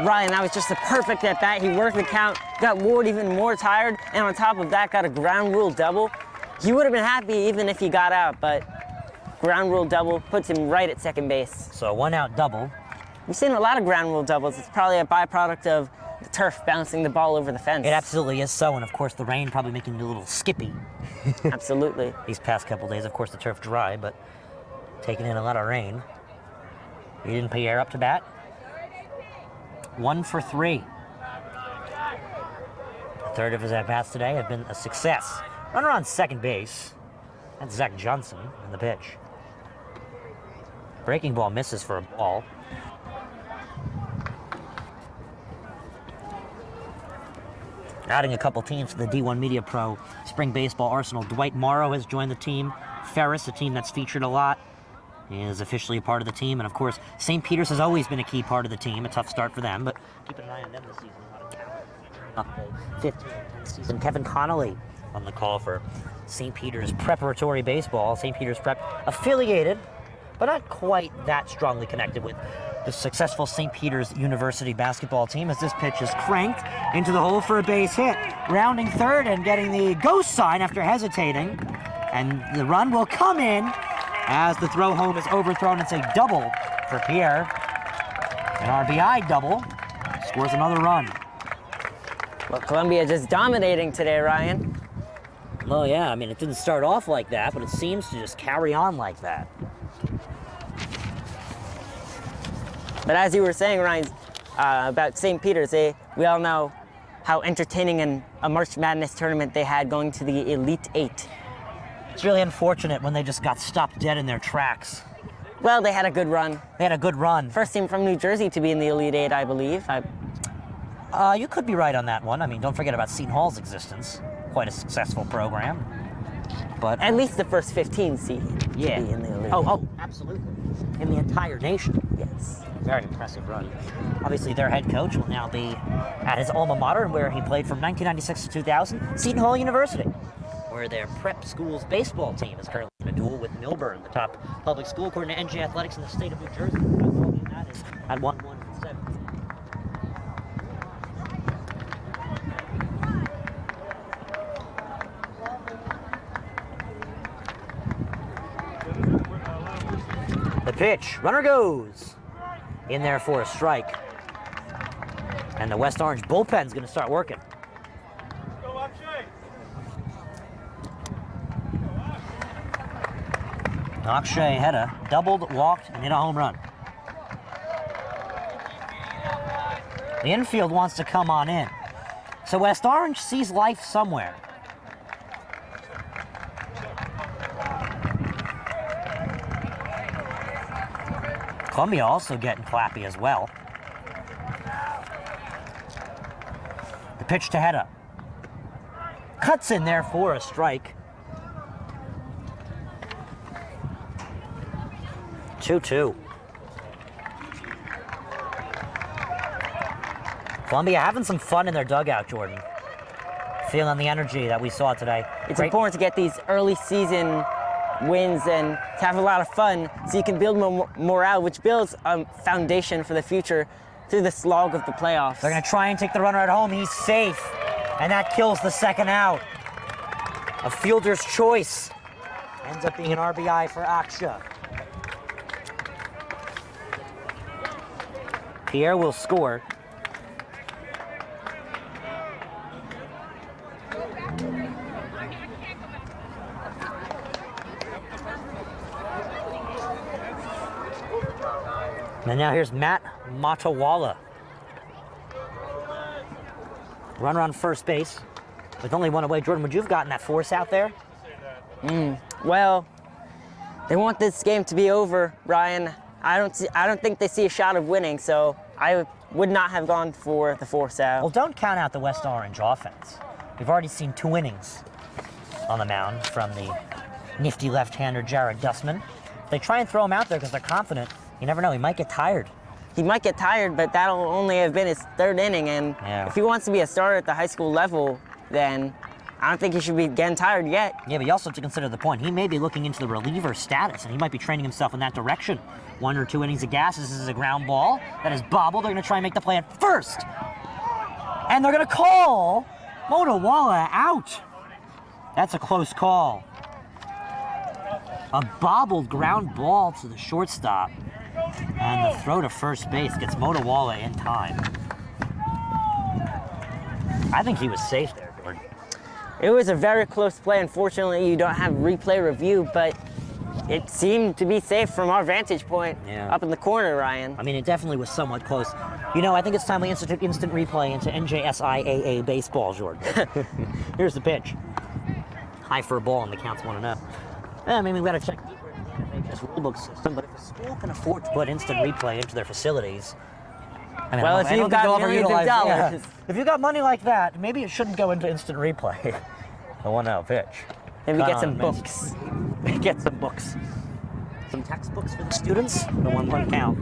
Ryan, that was just a perfect at bat. He worked the count, got Ward even more tired, and on top of that, got a ground rule double. He would have been happy even if he got out, but ground rule double puts him right at second base. So a 1-out double. We've seen a lot of ground rule doubles. It's probably a byproduct of the turf bouncing the ball over the fence. It absolutely is so, and of course the rain probably making it a little skippy. Absolutely. These past couple days, of course the turf dry, but taking in a lot of rain. He didn't Pierre up to bat. 1 for 3. A third of his at-bats today have been a success. Runner on second base. That's Zach Johnson in the pitch. Breaking ball misses for a ball. Adding a couple teams to the D1 Media Pro Spring Baseball Arsenal. Dwight Morrow has joined the team. Ferris, a team that's featured a lot, is officially a part of the team. And of course, St. Peter's has always been a key part of the team. A tough start for them, but keep an eye on them this season. A lot of talent. Up the 15th season. Kevin Connolly on the call for St. Peter's Preparatory Baseball. St. Peter's Prep affiliated, but not quite that strongly connected with the successful St. Peter's University basketball team, as this pitch is cranked into the hole for a base hit. Rounding third and getting the ghost sign after hesitating. And the run will come in as the throw home is overthrown. It's a double for Pierre. An RBI double. Scores another run. Well, Columbia just dominating today, Ryan. Well, yeah, I mean, it didn't start off like that, but it seems to just carry on like that. But as you were saying, Ryan, about St. Peter's, we all know how entertaining a March Madness tournament they had going to the Elite Eight. It's really unfortunate when they just got stopped dead in their tracks. Well, they had a good run. They had a good run. First team from New Jersey to be in the Elite Eight, I believe. You could be right on that one. I mean, don't forget about Seton Hall's existence. Quite a successful program. But at least the first 15 seed yeah. to be in the Elite. Oh, absolutely. In the entire nation. Yes. Very impressive run. Obviously, their head coach will now be at his alma mater, where he played from 1996 to 2000, Seton Hall University, where their prep school's baseball team is currently in a duel with Milburn, the top public school according to NJ Athletics in the state of New Jersey. That is at 1-1-7. The pitch, runner goes. In there for a strike. And the West Orange bullpen's going to start working. Akshay Heda doubled, walked, and hit a home run. The infield wants to come on in. So West Orange sees life somewhere. Columbia also getting clappy as well. The pitch to Heda. Cuts in there for a strike. 2-2. Columbia having some fun in their dugout, Jordan. Feeling the energy that we saw today. It's important to get these early season wins and to have a lot of fun so you can build morale, which builds a foundation for the future through the slog of the playoffs. They're going to try and take the runner at home. He's safe, and that kills the second out. A fielder's choice. Ends up being an RBI for Aksha. Pierre will score. And now here's Matt Matawala. Runner on first base with only one away. Jordan, would you have gotten that force out there? Well, they want this game to be over, Ryan. I don't think they see a shot of winning, so I would not have gone for the force out. Well, don't count out the West Orange offense. We've already seen 2 innings on the mound from the nifty left-hander Jared Dustman. If they try and throw him out there because they're confident, you never know, he might get tired. He might get tired, but that'll only have been his 3rd inning, and if he wants to be a starter at the high school level, then I don't think he should be getting tired yet. Yeah, but you also have to consider the point. He may be looking into the reliever status, and he might be training himself in that direction. 1 or 2 innings of gas. This is a ground ball that is bobbled. They're going to try and make the play at first. And they're going to call Motowala out. That's a close call. A bobbled ground ball to the shortstop. And the throw to first base gets Motowala in time. I think he was safe there, Jordan. It was a very close play. Unfortunately, you don't have replay review, but it seemed to be safe from our vantage point up in the corner, Ryan. I mean, it definitely was somewhat close. You know, I think it's time we institute instant replay into NJSIAA baseball, Jordan. Here's the pitch. High for a ball, and the count's 1-0. I mean, we've got to check deeper into the NHS rulebook system, but if a school can afford to put instant replay into their facilities, I mean, well, if you've got millions of dollars. If you've got money like that, maybe it shouldn't go into instant replay. The 1-0 pitch. Maybe get some books. Get some books. Some textbooks for the students. The 1-1 count.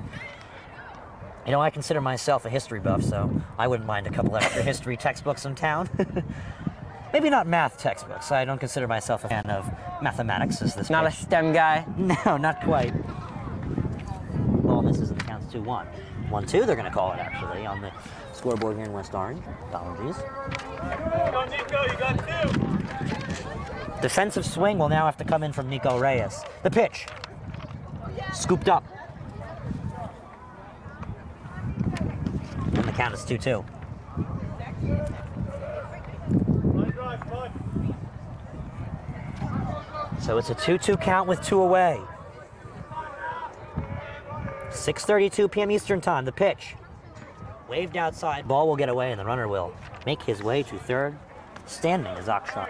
You know, I consider myself a history buff, so I wouldn't mind a couple extra history textbooks in town. Maybe not math textbooks. I don't consider myself a fan of mathematics as this Not pitch. a STEM guy? No, not quite. Ball misses and the count's 2-1. 1-2, they're going to call it, actually, on the scoreboard here in West Orange. Apologies. Go, Nico, you got 2. Defensive swing will now have to come in from Nico Reyes. The pitch. Scooped up. And the count is 2-2. So it's a 2-2 count with 2 away. 6:32 p.m. Eastern Time. The pitch. Waved outside. Ball will get away, and the runner will make his way to third. Standing is Akshan.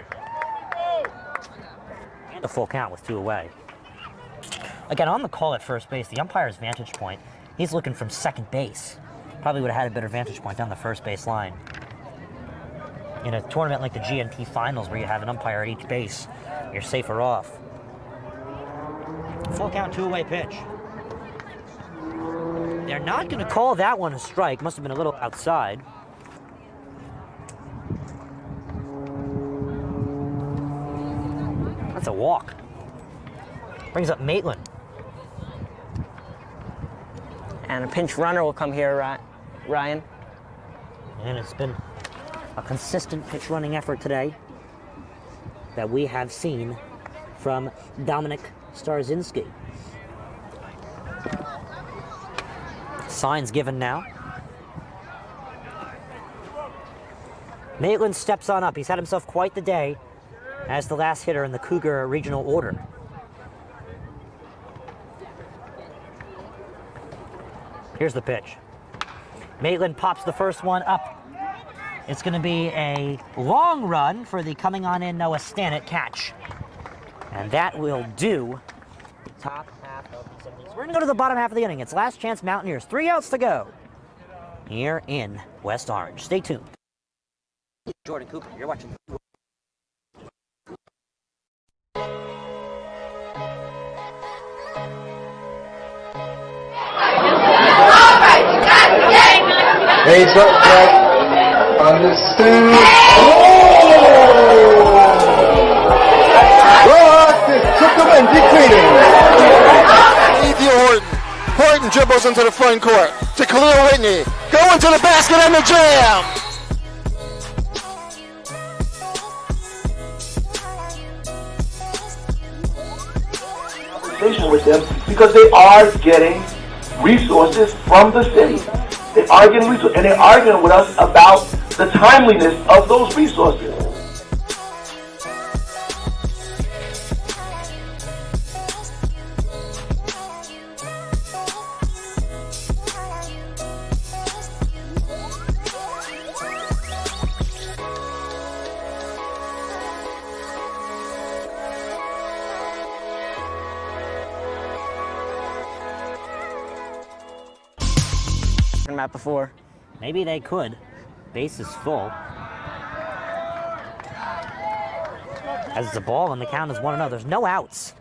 And a full count with 2 away. Again, on the call at first base, the umpire's vantage point, he's looking from second base. Probably would have had a better vantage point down the first base line. In a tournament like the GNP Finals, where you have an umpire at each base, you're safer off. Full count, 2-away pitch. They're not going to call that one a strike. Must have been a little outside. That's a walk. Brings up Maitland. And a pinch runner will come here, Ryan. And it's been a consistent pitch running effort today that we have seen from Dominic Starzinski. Signs given now. Maitland steps on up. He's had himself quite the day as the last hitter in the Cougar regional order. Here's the pitch. Maitland pops the first one up. It's going to be a long run for the coming on in Noah Stannett catch. And that will do the top half of the 7th. We're going to go to the bottom half of the inning. It's last chance Mountaineers. 3 outs to go here in West Orange. Stay tuned. Jordan Cooper, you're watching. Hey, understood. Rock is took him and decreasing. Horton dribbles into the front court to Khalil Whitney. Go into the basket and the jam. Conversation with them because they are getting resources from the city. They're arguing with us about the timeliness of those resources. About before. Maybe they could. Base is full. As the ball and the count is 1-0. There's no outs.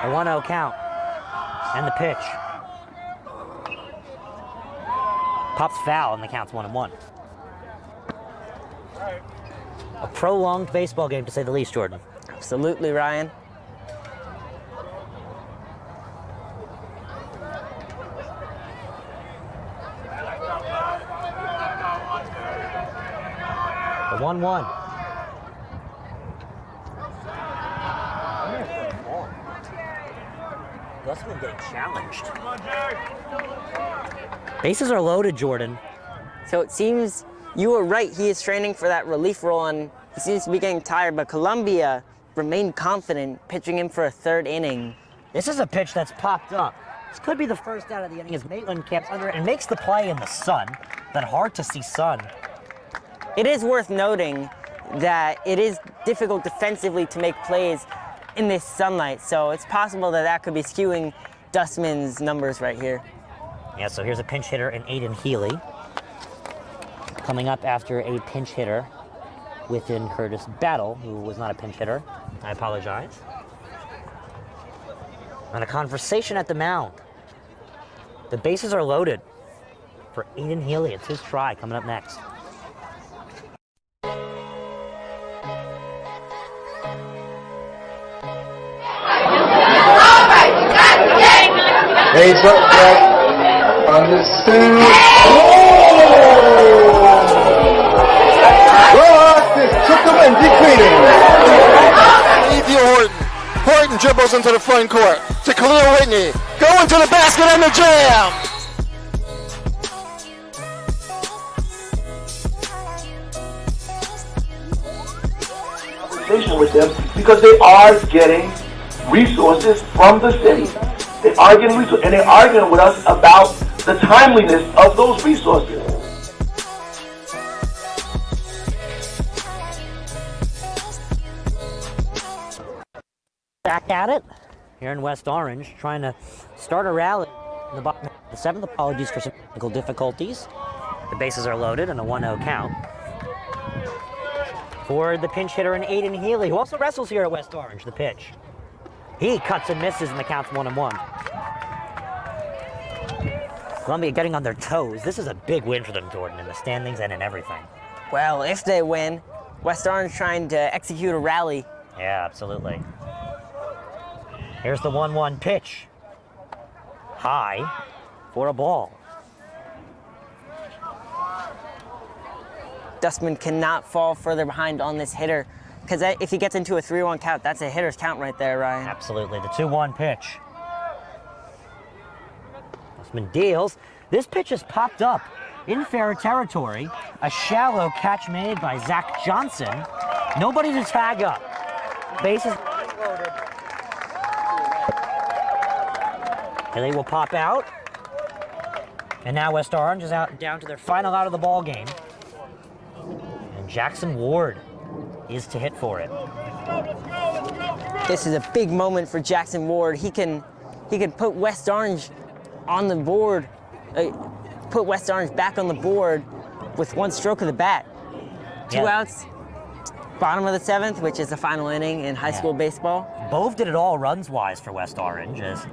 A 1-0 count. And the pitch. Pops foul and the count's 1-1. A prolonged baseball game, to say the least, Jordan. Absolutely, Ryan. The 1-1. Gusman getting challenged. Bases are loaded, Jordan. So it seems you were right. He is training for that relief role, and he seems to be getting tired, but Columbia remained confident, pitching him for a third inning. This is a pitch that's popped up. This could be the first out of the inning as Maitland camps under it and makes the play in the sun. That hard to see sun. It is worth noting that it is difficult defensively to make plays in this sunlight, so it's possible that that could be skewing Dustman's numbers right here. Yeah, so here's a pinch hitter in Aiden Healy. Coming up after a pinch hitter within Curtis Battle, who was not a pinch hitter. I apologize. And a conversation at the mound. The bases are loaded for Aiden Healy. It's his try coming up next. Heads up, Jack. Understood. Took the win, decreasing. Ethan Horton. Horton dribbles into the front court to Khalil Whitney. Go into the basket and the jam. Conversation with them because they are getting resources from the city. They are getting resources, and they're arguing with us about the timeliness of those resources. Back at it here in West Orange, trying to start a rally in the bottom of the seventh. Apologies for some technical difficulties. The bases are loaded and a 1-0 count for the pinch hitter in Aiden Healy, who also wrestles here at West Orange. The pitch. He cuts and misses, and the count's 1-1. Columbia getting on their toes. This is a big win for them, Jordan, in the standings and in everything. Well, if they win, West Orange trying to execute a rally. Yeah, absolutely. Here's the 1-1 pitch. High for a ball. Dustman cannot fall further behind on this hitter, because if he gets into a 3-1 count, that's a hitter's count right there, Ryan. Absolutely. The 2-1 pitch. Dustman deals. This pitch has popped up in fair territory. A shallow catch made by Zach Johnson. Nobody to tag up. Bases loaded. Haley will pop out. And now West Orange is out down to their final out of the ball game. And Jackson Ward is to hit for it. This is a big moment for Jackson Ward. He can put West Orange on the board, put West Orange back on the board with one stroke of the bat. Two outs, bottom of the seventh, which is the final inning in high school baseball. Bove did it all runs-wise for West Orange, as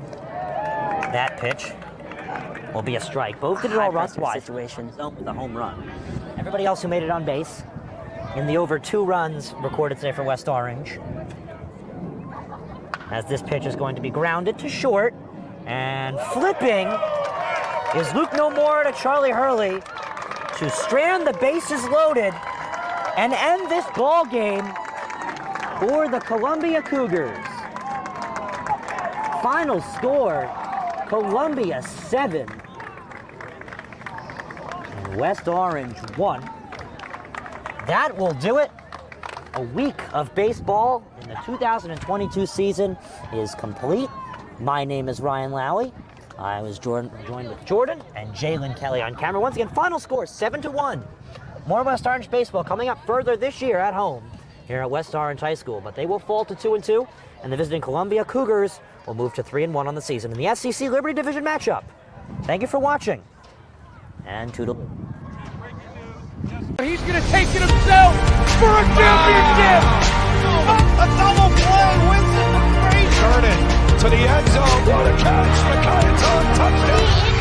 that pitch will be a strike. Bove did it all runs-wise situation with a home run. Everybody else who made it on base in the over 2 runs recorded today for West Orange. As this pitch is going to be grounded to short, and flipping is Luke Nomura to Charlie Hurley to strand the bases loaded and end this ball game for the Columbia Cougars. Final score, Columbia 7 and West Orange 1. That will do it. A week of baseball in the 2022 season is complete. My name is Ryan Lowey. I was joined with Jordan and Jalen Kelly on camera. Once again, final score 7-1. More West Orange baseball coming up further this year at home here at West Orange High School. But they will fall to 2-2, and the visiting Columbia Cougars will move to 3-1 on the season in the SEC Liberty Division matchup. Thank you for watching, and toodaloo. He's going to take it himself for a championship. A double play wins it for Frazier. Turn it to the end zone. What a catch. McKay, touchdown.